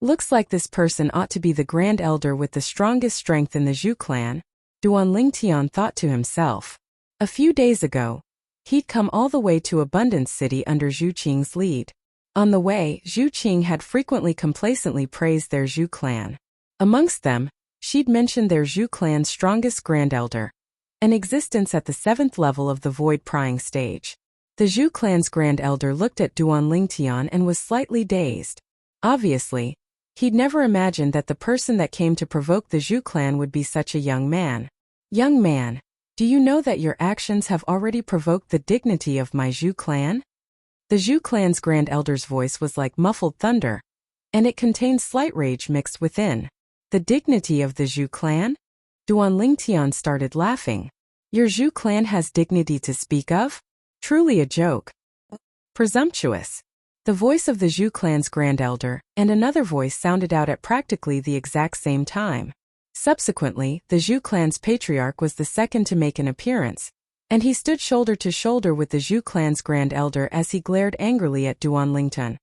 A: Looks like this person ought to be the Grand Elder with the strongest strength in the Zhu clan, Duan Lingtian thought to himself. A few days ago, he'd come all the way to Abundance City under Zhu Qing's lead. On the way, Zhu Qing had frequently complacently praised their Zhu clan. Amongst them, she'd mentioned their Zhu clan's strongest Grand Elder, an existence at the 7th level of the void-prying stage. The Zhu clan's Grand Elder looked at Duan Lingtian and was slightly dazed. Obviously, he'd never imagined that the person that came to provoke the Zhu clan would be such a young man. Young man, do you know that your actions have already provoked the dignity of my Zhu clan? The Zhu clan's Grand Elder's voice was like muffled thunder, and it contained slight rage mixed within. The dignity of the Zhu clan? Duan Lingtian started laughing. Your Zhu clan has dignity to speak of? Truly a joke. Presumptuous. The voice of the Zhu clan's grand elder and another voice sounded out at practically the exact same time. Subsequently, the Zhu clan's patriarch was the second to make an appearance, and he stood shoulder to shoulder with the Zhu clan's grand elder as he glared angrily at Duan Lingtian.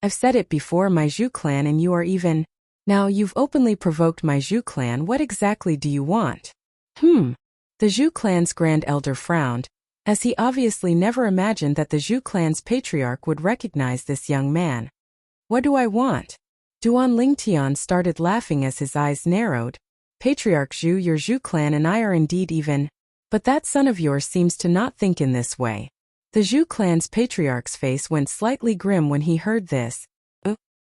A: I've said it before, my Zhu clan, and you are even. Now you've openly provoked my Zhu clan. What exactly do you want? The Zhu clan's grand elder frowned, as he obviously never imagined that the Zhu clan's patriarch would recognize this young man. What do I want? Duan Lingtian started laughing as his eyes narrowed. Patriarch Zhu, your Zhu clan and I are indeed even, but that son of yours seems to not think in this way. The Zhu clan's patriarch's face went slightly grim when he heard this.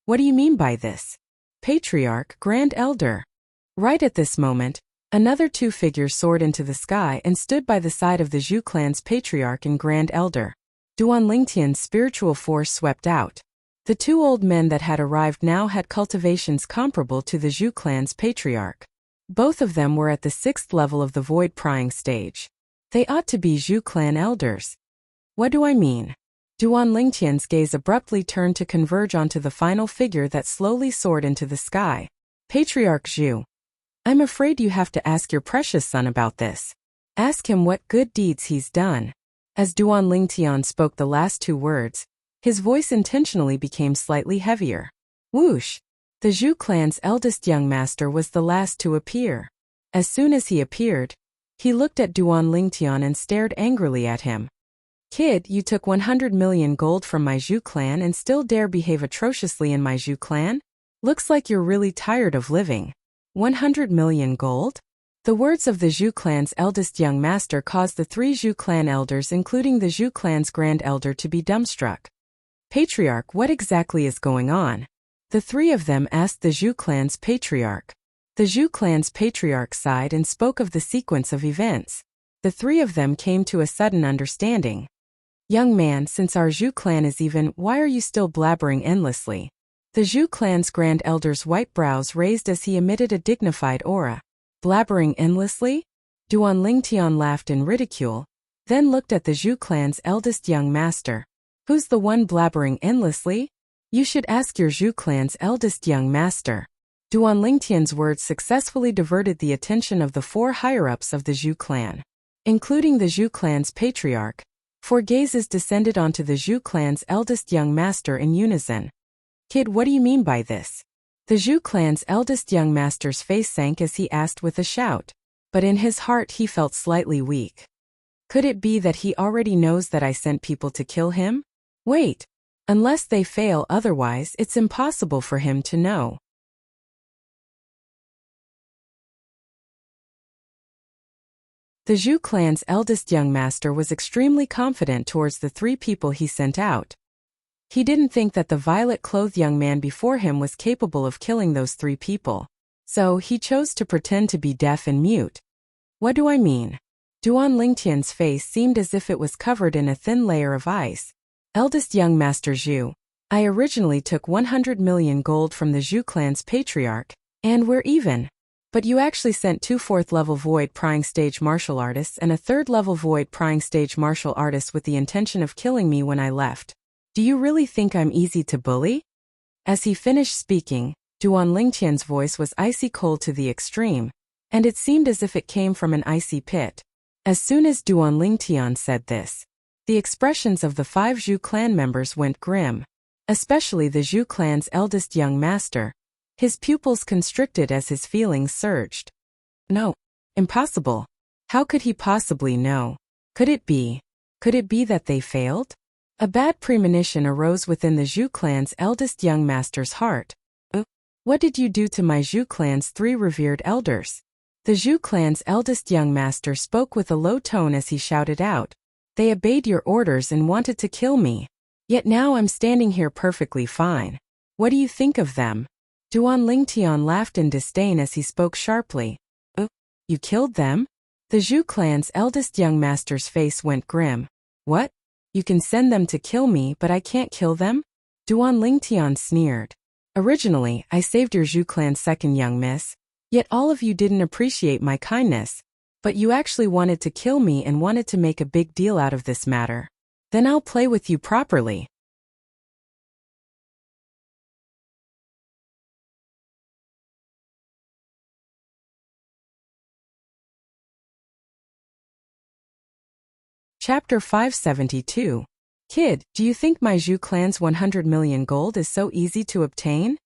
A: What do you mean by this? Patriarch, grand elder. Right at this moment, another two figures soared into the sky and stood by the side of the Zhu clan's patriarch and grand elder. Duan Lingtian's spiritual force swept out. The two old men that had arrived now had cultivations comparable to the Zhu clan's patriarch. Both of them were at the 6th level of the void prying stage. They ought to be Zhu clan elders. What do I mean? Duan Lingtian's gaze abruptly turned to converge onto the final figure that slowly soared into the sky. Patriarch Zhu. I'm afraid you have to ask your precious son about this. Ask him what good deeds he's done. As Duan Lingtian spoke the last two words, his voice intentionally became slightly heavier. Whoosh! The Zhu clan's eldest young master was the last to appear. As soon as he appeared, he looked at Duan Lingtian and stared angrily at him. Kid, you took 100 million gold from my Zhu clan and still dare behave atrociously in my Zhu clan? Looks like you're really tired of living. 100 million gold? The words of the Zhu clan's eldest young master caused the three Zhu clan elders, including the Zhu clan's grand elder, to be dumbstruck. Patriarch, what exactly is going on? The three of them asked the Zhu clan's patriarch. The Zhu clan's patriarch sighed and spoke of the sequence of events. The three of them came to a sudden understanding. Young man, since our Zhu clan is even, why are you still blabbering endlessly? The Zhu clan's grand elder's white brows raised as he emitted a dignified aura. Blabbering endlessly? Duan Lingtian laughed in ridicule, then looked at the Zhu clan's eldest young master. Who's the one blabbering endlessly? You should ask your Zhu clan's eldest young master. Duan Lingtian's words successfully diverted the attention of the four higher-ups of the Zhu clan, including the Zhu clan's patriarch. Four gazes descended onto the Zhu clan's eldest young master in unison. Kid, what do you mean by this? The Zhu clan's eldest young master's face sank as he asked with a shout, but in his heart he felt slightly weak. Could it be that he already knows that I sent people to kill him? Wait. Unless they fail, otherwise it's impossible for him to know. The Zhu clan's eldest young master was extremely confident towards the three people he sent out. He didn't think that the violet-clothed young man before him was capable of killing those three people, so he chose to pretend to be deaf and mute. What do I mean? Duan Lingtian's face seemed as if it was covered in a thin layer of ice. Eldest young master Zhu, I originally took 100 million gold from the Zhu clan's patriarch, and we're even. But you actually sent two 4th-level void prying stage martial artists and a 3rd-level void prying stage martial artist with the intention of killing me when I left. Do you really think I'm easy to bully? As he finished speaking, Duan Lingtian's voice was icy cold to the extreme, and it seemed as if it came from an icy pit. As soon as Duan Lingtian said this, the expressions of the 5 Zhu clan members went grim, especially the Zhu clan's eldest young master. His pupils constricted as his feelings surged. No. Impossible. How could he possibly know? Could it be that they failed? A bad premonition arose within the Zhu clan's eldest young master's heart. What did you do to my Zhu clan's 3 revered elders? The Zhu clan's eldest young master spoke with a low tone as he shouted out. They obeyed your orders and wanted to kill me. Yet now I'm standing here perfectly fine. What do you think of them? Duan Lingtian laughed in disdain as he spoke sharply. You killed them? The Zhu clan's eldest young master's face went grim. What? You can send them to kill me, but I can't kill them? Duan Lingtian sneered. Originally, I saved your Zhu clan's second young miss, yet all of you didn't appreciate my kindness. But you actually wanted to kill me and wanted to make a big deal out of this matter. Then I'll play with you properly. Chapter 572. Kid, do you think my Zhu clan's 100 million gold is so easy to obtain?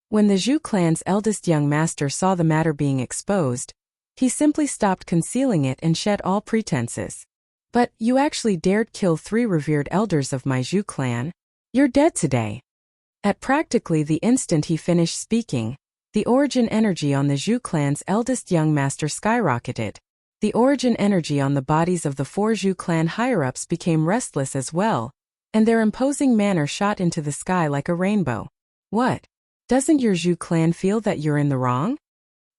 A: When the Zhu clan's eldest young master saw the matter being exposed, he simply stopped concealing it and shed all pretenses. But you actually dared kill 3 revered elders of my Zhu clan. You're dead today. At practically the instant he finished speaking, the origin energy on the Zhu clan's eldest young master skyrocketed. The origin energy on the bodies of the 4 Zhu clan higher-ups became restless as well, and their imposing manner shot into the sky like a rainbow. What? Doesn't your Zhu clan feel that you're in the wrong?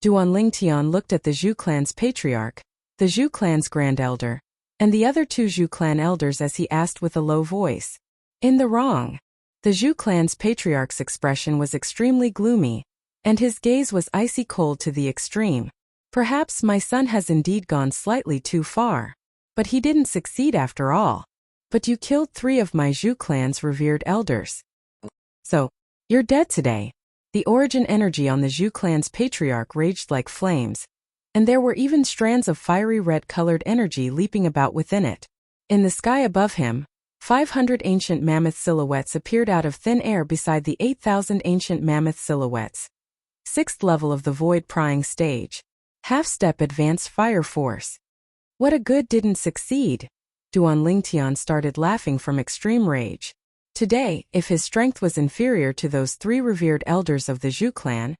A: Duan Lingtian looked at the Zhu clan's patriarch, the Zhu clan's grand elder, and the other 2 Zhu clan elders as he asked with a low voice. In the wrong? The Zhu clan's patriarch's expression was extremely gloomy, and his gaze was icy cold to the extreme. Perhaps my son has indeed gone slightly too far. But he didn't succeed after all. But you killed 3 of my Zhu clan's revered elders. So, you're dead today. The origin energy on the Zhu clan's patriarch raged like flames, and there were even strands of fiery red-colored energy leaping about within it. In the sky above him, 500 ancient mammoth silhouettes appeared out of thin air beside the 8,000 ancient mammoth silhouettes. 6th level of the void prying stage. Half-step advanced fire force. What a good didn't succeed. Duan Lingtian started laughing from extreme rage. Today, if his strength was inferior to those 3 revered elders of the Zhu clan,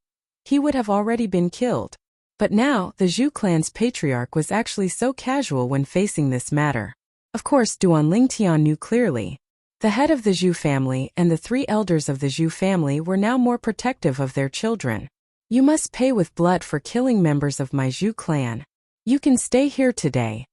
A: he would have already been killed. But now, the Zhu clan's patriarch was actually so casual when facing this matter. Of course, Duan Lingtian knew clearly. The head of the Zhu family and the 3 elders of the Zhu family were now more protective of their children. You must pay with blood for killing members of my Zhu clan. You can stay here today.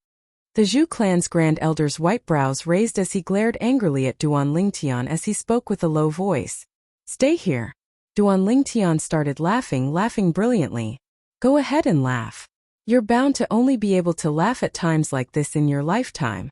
A: The Zhu clan's grand elder's white brows raised as he glared angrily at Duan Lingtian as he spoke with a low voice. Stay here. Duan Lingtian started laughing brilliantly. Go ahead and laugh. You're bound to only be able to laugh at times like this in your lifetime.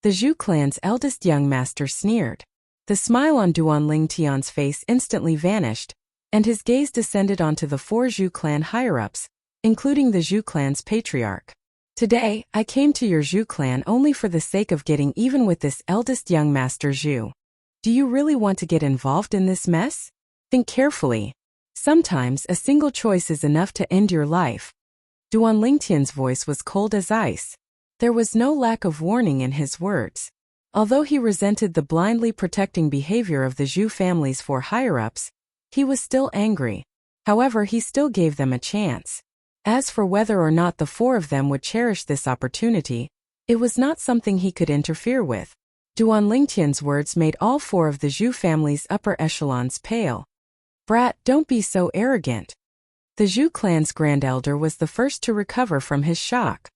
A: The Zhu clan's eldest young master sneered. The smile on Duan Lingtian's face instantly vanished, and his gaze descended onto the 4 Zhu clan higher-ups, including the Zhu clan's patriarch. Today, I came to your Zhu clan only for the sake of getting even with this eldest young master Zhu. Do you really want to get involved in this mess? Think carefully. Sometimes a single choice is enough to end your life. Duan Lingtian's voice was cold as ice. There was no lack of warning in his words. Although he resented the blindly protecting behavior of the Zhu family's 4 higher-ups, he was still angry. However, he still gave them a chance. As for whether or not the 4 of them would cherish this opportunity, it was not something he could interfere with. Duan Lingtian's words made all 4 of the Zhu family's upper echelons pale. Brat, don't be so arrogant. The Zhu clan's grand elder was the first to recover from his shock.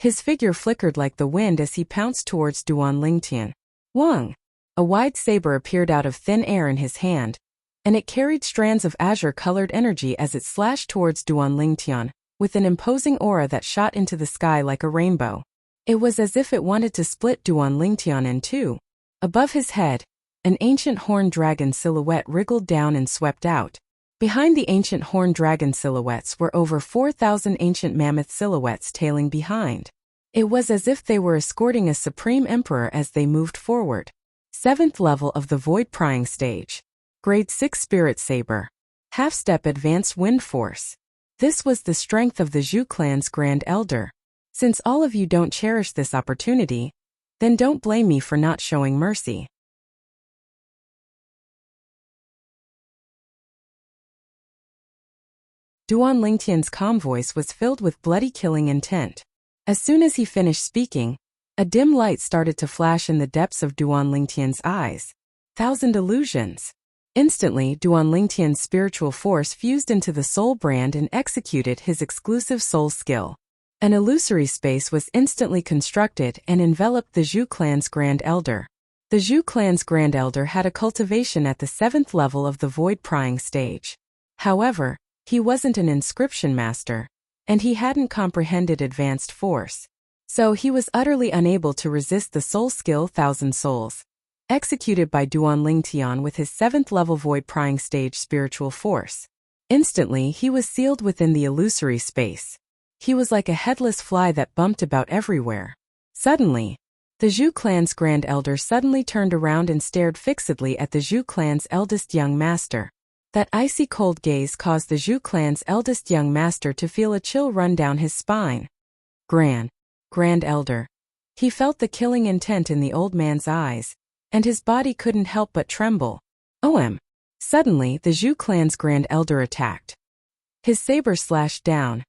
A: His figure flickered like the wind as he pounced towards Duan Lingtian. Wang! A wide saber appeared out of thin air in his hand, and it carried strands of azure-colored energy as it slashed towards Duan Lingtian, with an imposing aura that shot into the sky like a rainbow. It was as if it wanted to split Duan Lingtian in 2. Above his head, an ancient horned dragon silhouette wriggled down and swept out. Behind the ancient horned dragon silhouettes were over 4,000 ancient mammoth silhouettes tailing behind. It was as if they were escorting a supreme emperor as they moved forward. 7th level of the void prying stage. Grade 6 Spirit Saber. Half-step Advanced Wind Force. This was the strength of the Zhu clan's Grand Elder. Since all of you don't cherish this opportunity, then don't blame me for not showing mercy. Duan Lingtian's calm voice was filled with bloody killing intent. As soon as he finished speaking, a dim light started to flash in the depths of Duan Lingtian's eyes. 1,000 illusions. Instantly, Duan Lingtian's spiritual force fused into the soul brand and executed his exclusive soul skill. An illusory space was instantly constructed and enveloped the Zhu clan's Grand Elder. The Zhu clan's Grand Elder had a cultivation at the 7th level of the void prying stage. However, he wasn't an inscription master. and he hadn't comprehended advanced force. So he was utterly unable to resist the soul skill Thousand Souls, executed by Duan Lingtian with his 7th level void prying stage spiritual force. Instantly he was sealed within the illusory space. He was like a headless fly that bumped about everywhere. Suddenly, the Zhu clan's Grand Elder suddenly turned around and stared fixedly at the Zhu clan's eldest young master. That icy cold gaze caused the Zhu clan's eldest young master to feel a chill run down his spine. Grand Elder. He felt the killing intent in the old man's eyes, and his body couldn't help but tremble. Suddenly the Zhu clan's Grand Elder attacked. His saber slashed down,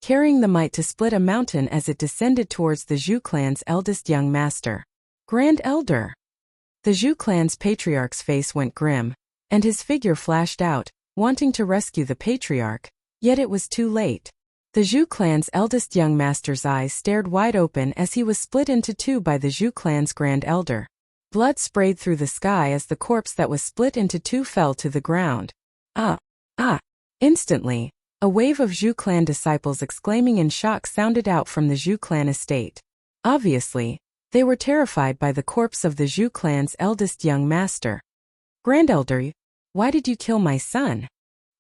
A: carrying the might to split a mountain as it descended towards the Zhu clan's eldest young master. Grand Elder! The Zhu clan's patriarch's face went grim, and his figure flashed out, wanting to rescue the patriarch, yet it was too late. The Zhu clan's eldest young master's eyes stared wide open as he was split into two by the Zhu clan's Grand Elder. Blood sprayed through the sky as the corpse that was split into two fell to the ground. Instantly, a wave of Zhu clan disciples exclaiming in shock sounded out from the Zhu clan estate. Obviously, they were terrified by the corpse of the Zhu clan's eldest young master. Grand Elder, why did you kill my son?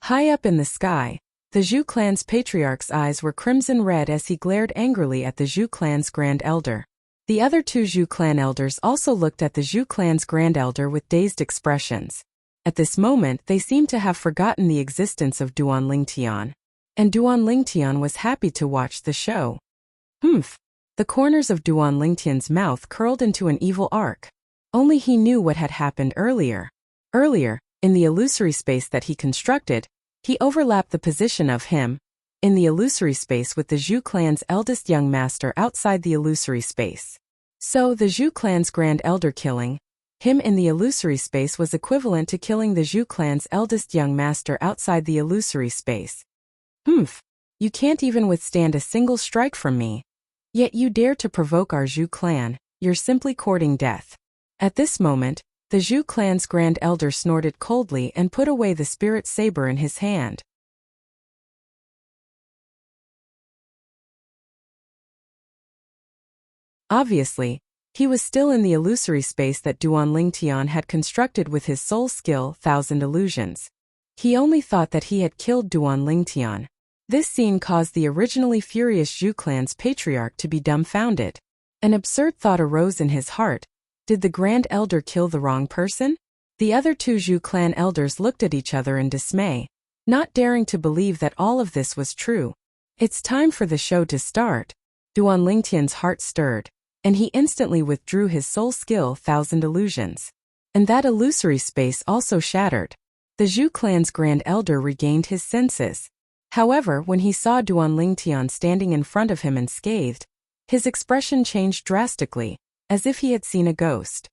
A: High up in the sky, the Zhu clan's patriarch's eyes were crimson red as he glared angrily at the Zhu clan's Grand Elder. The other two Zhu clan elders also looked at the Zhu clan's Grand Elder with dazed expressions. At this moment they seemed to have forgotten the existence of Duan Lingtian. And Duan Lingtian was happy to watch the show. The corners of Duan Lingtian's mouth curled into an evil arc. Only he knew what had happened earlier. Earlier, in the illusory space that he constructed, he overlapped the position of him in the illusory space with the Zhu clan's eldest young master outside the illusory space. So the Zhu clan's Grand Elder killing him in the illusory space was equivalent to killing the Zhu clan's eldest young master outside the illusory space. You can't even withstand a single strike from me. Yet you dare to provoke our Zhu clan, you're simply courting death. At this moment, the Zhu clan's Grand Elder snorted coldly and put away the spirit saber in his hand. Obviously, he was still in the illusory space that Duan Lingtian had constructed with his soul skill 1000 illusions. He only thought that he had killed Duan Lingtian. This scene caused the originally furious Zhu clan's patriarch to be dumbfounded. An absurd thought arose in his heart. Did the Grand Elder kill the wrong person? The other two Zhu clan elders looked at each other in dismay, not daring to believe that all of this was true. It's time for the show to start. Duan Lingtian's heart stirred, and he instantly withdrew his soul skill 1000 illusions. And that illusory space also shattered. The Zhu clan's Grand Elder regained his senses. However, when he saw Duan Lingtian standing in front of him unscathed, his expression changed drastically, as if he had seen a ghost.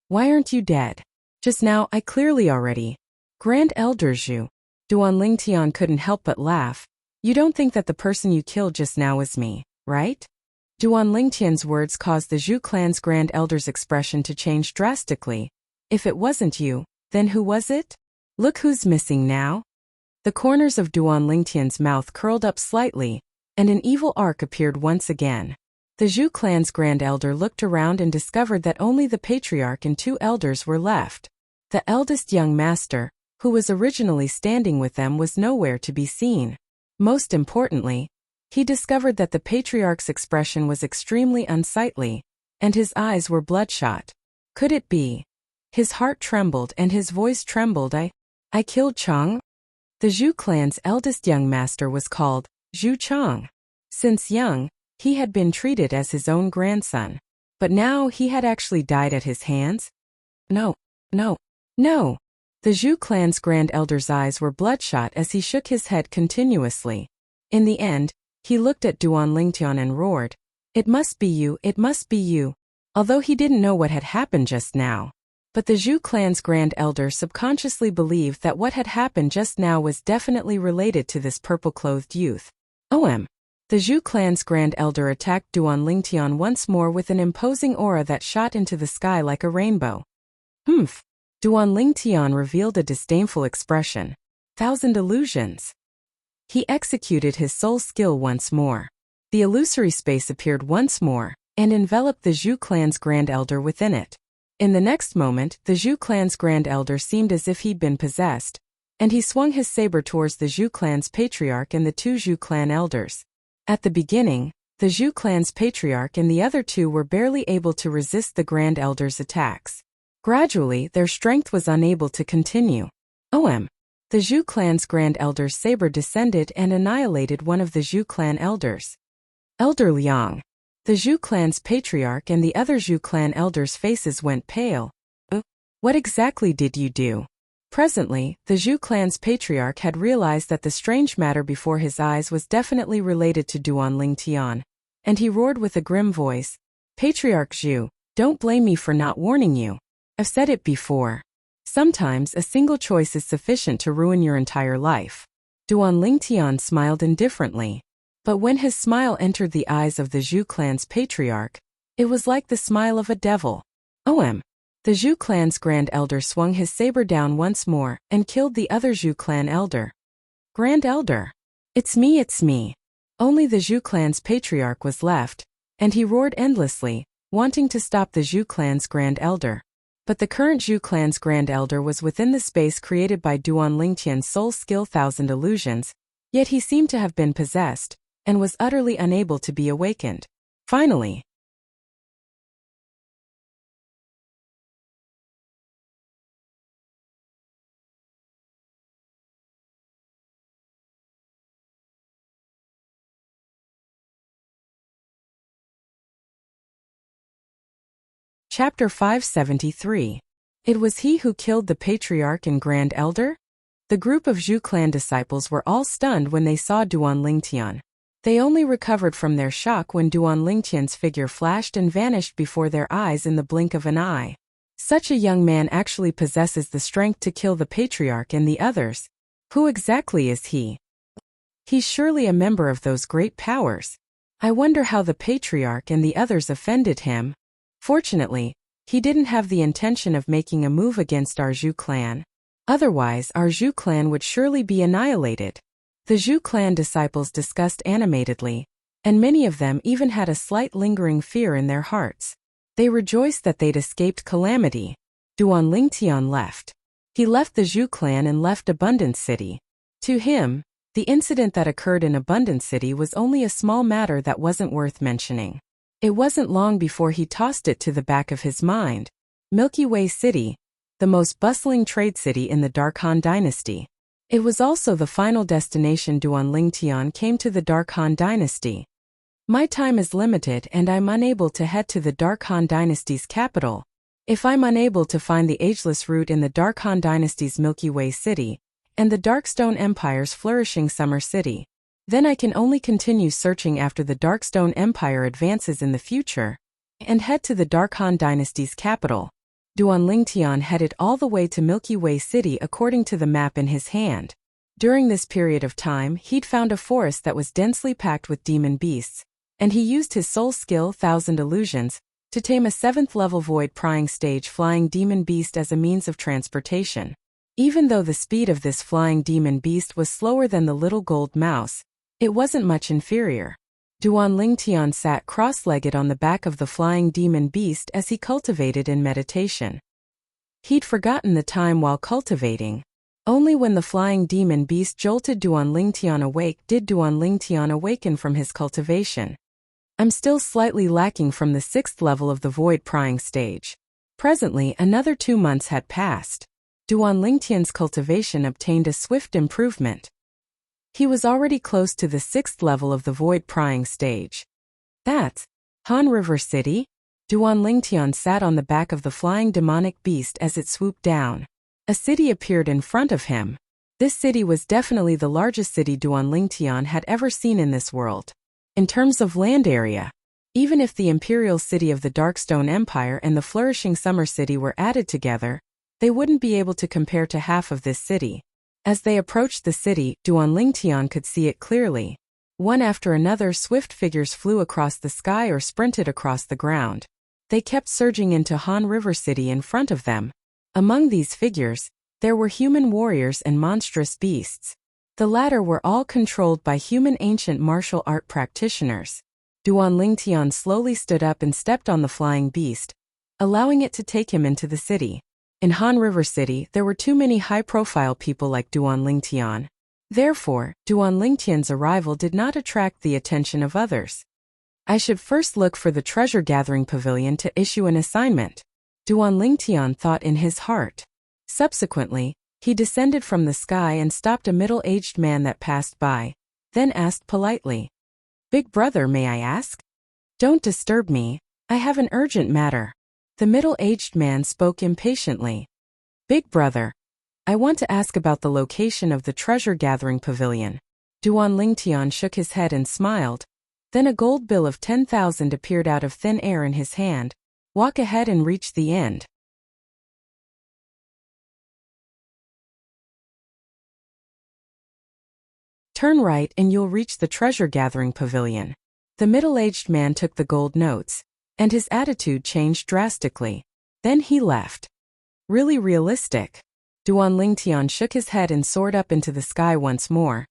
A: Why aren't you dead? Just now I clearly already. Grand Elder Zhu. Duan Lingtian couldn't help but laugh. You don't think that the person you killed just now was me, right? Duan Lingtian's words caused the Zhu clan's Grand Elder's expression to change drastically. If it wasn't you, then who was it? Look who's missing now. The corners of Duan Lingtian's mouth curled up slightly, and an evil arc appeared once again. The Zhu clan's Grand Elder looked around and discovered that only the patriarch and two elders were left. The eldest young master, who was originally standing with them, was nowhere to be seen. Most importantly, he discovered that the patriarch's expression was extremely unsightly, and his eyes were bloodshot. Could it be? His heart trembled and his voice trembled. I killed Chang? The Zhu clan's eldest young master was called Zhu Chang. Since young, he had been treated as his own grandson. But now he had actually died at his hands? No. The Zhu clan's Grand Elder's eyes were bloodshot as he shook his head continuously. In the end, he looked at Duan Lingtian and roared, "It must be you, it must be you," although he didn't know what had happened just now. But the Zhu clan's Grand Elder subconsciously believed that what had happened just now was definitely related to this purple-clothed youth. The Zhu clan's Grand Elder attacked Duan Lingtian once more with an imposing aura that shot into the sky like a rainbow. Duan Lingtian revealed a disdainful expression. 1000 illusions. He executed his soul skill once more. The illusory space appeared once more, and enveloped the Zhu clan's Grand Elder within it. In the next moment, the Zhu clan's Grand Elder seemed as if he'd been possessed, and he swung his saber towards the Zhu clan's patriarch and the two Zhu clan elders. At the beginning, the Zhu clan's patriarch and the other two were barely able to resist the Grand Elder's attacks. Gradually, their strength was unable to continue. The Zhu clan's Grand Elder's saber descended and annihilated one of the Zhu clan elders. Elder Liang. The Zhu clan's patriarch and the other Zhu clan elders' faces went pale. What exactly did you do? Presently, the Zhu clan's patriarch had realized that the strange matter before his eyes was definitely related to Duan Lingtian, and he roared with a grim voice, Patriarch Zhu, don't blame me for not warning you. I've said it before. Sometimes a single choice is sufficient to ruin your entire life. Duan Lingtian smiled indifferently. But when his smile entered the eyes of the Zhu clan's patriarch, it was like the smile of a devil. The Zhu clan's Grand Elder swung his saber down once more and killed the other Zhu clan elder. Grand Elder! It's me. Only the Zhu clan's patriarch was left, and he roared endlessly, wanting to stop the Zhu clan's Grand Elder. But the current Zhu clan's Grand Elder was within the space created by Duan Lingtian's soul skill Thousand Illusions, yet he seemed to have been possessed, and was utterly unable to be awakened. Finally, Chapter 573. It was he who killed the Patriarch and Grand Elder? The group of Zhu clan disciples were all stunned when they saw Duan Lingtian. They only recovered from their shock when Duan Lingtian's figure flashed and vanished before their eyes in the blink of an eye. Such a young man actually possesses the strength to kill the Patriarch and the others. Who exactly is he? He's surely a member of those great powers. I wonder how the Patriarch and the others offended him. Fortunately, he didn't have the intention of making a move against our Zhu clan. Otherwise, our Zhu clan would surely be annihilated. The Zhu clan disciples discussed animatedly, and many of them even had a slight lingering fear in their hearts. They rejoiced that they'd escaped calamity. Duan Lingtian left. He left the Zhu clan and left Abundant City. To him, the incident that occurred in Abundant City was only a small matter that wasn't worth mentioning. It wasn't long before he tossed it to the back of his mind. Milky Way City, the most bustling trade city in the Dark Han dynasty. It was also the final destination Duan Lingtian came to the Dark Han dynasty. My time is limited and I'm unable to head to the Dark Han dynasty's capital. If I'm unable to find the ageless route in the Dark Han dynasty's Milky Way City, and the Darkstone Empire's flourishing Summer City, then I can only continue searching after the Darkstone Empire advances in the future, and head to the Dark Han dynasty's capital. Duan Lingtian headed all the way to Milky Way City according to the map in his hand. During this period of time, he'd found a forest that was densely packed with demon beasts, and he used his soul skill Thousand Illusions to tame a 7th-level void prying stage flying demon beast as a means of transportation. Even though the speed of this flying demon beast was slower than the little gold mouse, it wasn't much inferior. Duan Lingtian sat cross-legged on the back of the flying demon beast as he cultivated in meditation. He'd forgotten the time while cultivating. Only when the flying demon beast jolted Duan Lingtian awake did Duan Lingtian awaken from his cultivation. I'm still slightly lacking from the 6th level of the void prying stage. Presently, another 2 months had passed. Duan Lingtian's cultivation obtained a swift improvement. He was already close to the 6th level of the void prying stage. That's Han River City? Duan Lingtian sat on the back of the flying demonic beast as it swooped down. A city appeared in front of him. This city was definitely the largest city Duan Lingtian had ever seen in this world. In terms of land area, even if the imperial city of the Darkstone Empire and the flourishing Summer City were added together, they wouldn't be able to compare to half of this city. As they approached the city, Duan Lingtian could see it clearly. One after another, swift figures flew across the sky or sprinted across the ground. They kept surging into Han River City in front of them. Among these figures, there were human warriors and monstrous beasts. The latter were all controlled by human ancient martial art practitioners. Duan Lingtian slowly stood up and stepped on the flying beast, allowing it to take him into the city. In Han River City, there were too many high-profile people like Duan Lingtian. Therefore, Duan Lingtian's arrival did not attract the attention of others. I should first look for the treasure-gathering pavilion to issue an assignment, Duan Lingtian thought in his heart. Subsequently, he descended from the sky and stopped a middle-aged man that passed by, then asked politely, "Big brother, may I ask?" "Don't disturb me, I have an urgent matter." The middle-aged man spoke impatiently. "Big brother, I want to ask about the location of the treasure-gathering pavilion." Duan Lingtian shook his head and smiled. Then a gold bill of 10,000 appeared out of thin air in his hand. "Walk ahead and reach the end. Turn right and you'll reach the treasure-gathering pavilion." The middle-aged man took the gold notes, and his attitude changed drastically. Then he left. Really realistic. Duan Lingtian shook his head and soared up into the sky once more,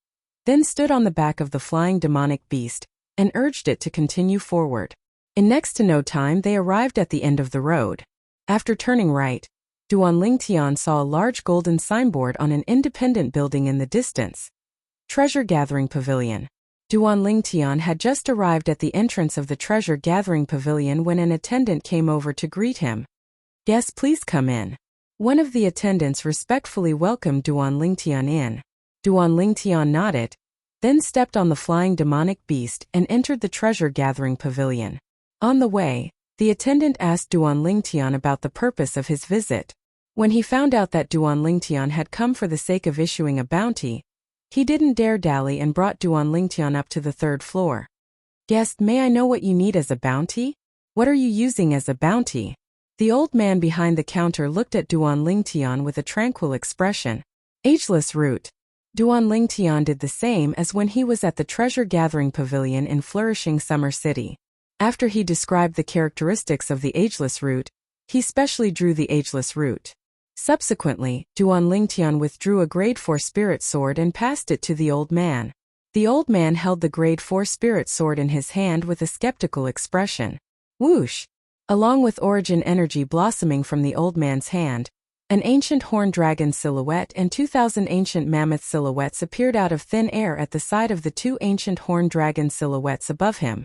A: then stood on the back of the flying demonic beast, and urged it to continue forward. In next to no time they arrived at the end of the road. After turning right, Duan Lingtian saw a large golden signboard on an independent building in the distance. Treasure-gathering pavilion. Duan Lingtian had just arrived at the entrance of the treasure-gathering pavilion when an attendant came over to greet him. "Yes, please come in." One of the attendants respectfully welcomed Duan Lingtian in. Duan Lingtian nodded, then stepped on the flying demonic beast and entered the treasure-gathering pavilion. On the way, the attendant asked Duan Lingtian about the purpose of his visit. When he found out that Duan Lingtian had come for the sake of issuing a bounty, he didn't dare dally and brought Duan Lingtian up to the 3rd floor. "Guest, may I know what you need as a bounty? What are you using as a bounty?" The old man behind the counter looked at Duan Lingtian with a tranquil expression. "Ageless root." Duan Lingtian did the same as when he was at the treasure-gathering pavilion in flourishing Summer City. After he described the characteristics of the ageless root, he specially drew the ageless root. Subsequently, Duan Lingtian withdrew a grade 4 spirit sword and passed it to the old man. The old man held the grade 4 spirit sword in his hand with a skeptical expression. Whoosh! Along with origin energy blossoming from the old man's hand, an ancient horned dragon silhouette and 2,000 ancient mammoth silhouettes appeared out of thin air at the side of the 2 ancient horned dragon silhouettes above him.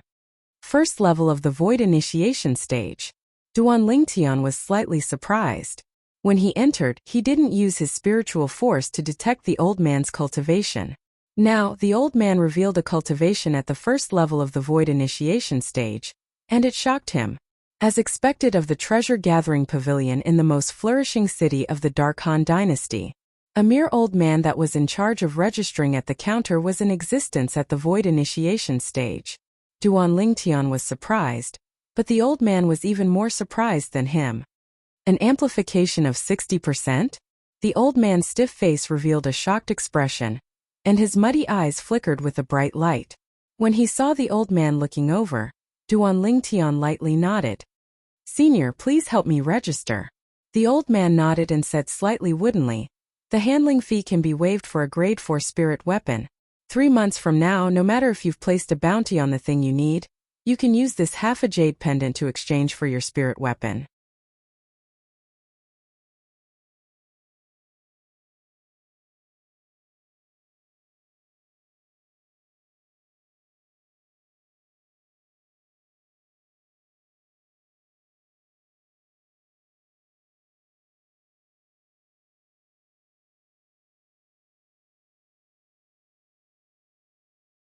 A: First level of the void initiation stage. Duan Lingtian was slightly surprised. When he entered, he didn't use his spiritual force to detect the old man's cultivation. Now, the old man revealed a cultivation at the first level of the void initiation stage, and it shocked him. As expected of the treasure-gathering pavilion in the most flourishing city of the Dark Han dynasty, a mere old man that was in charge of registering at the counter was in existence at the void initiation stage. Duan Lingtian was surprised, but the old man was even more surprised than him. An amplification of 60%? The old man's stiff face revealed a shocked expression, and his muddy eyes flickered with a bright light. When he saw the old man looking over, Duan Lingtian lightly nodded. "Senior, please help me register." The old man nodded and said slightly woodenly, "The handling fee can be waived for a grade 4 spirit weapon. 3 months from now, no matter if you've placed a bounty on the thing you need, you can use this half a jade pendant to exchange for your spirit weapon."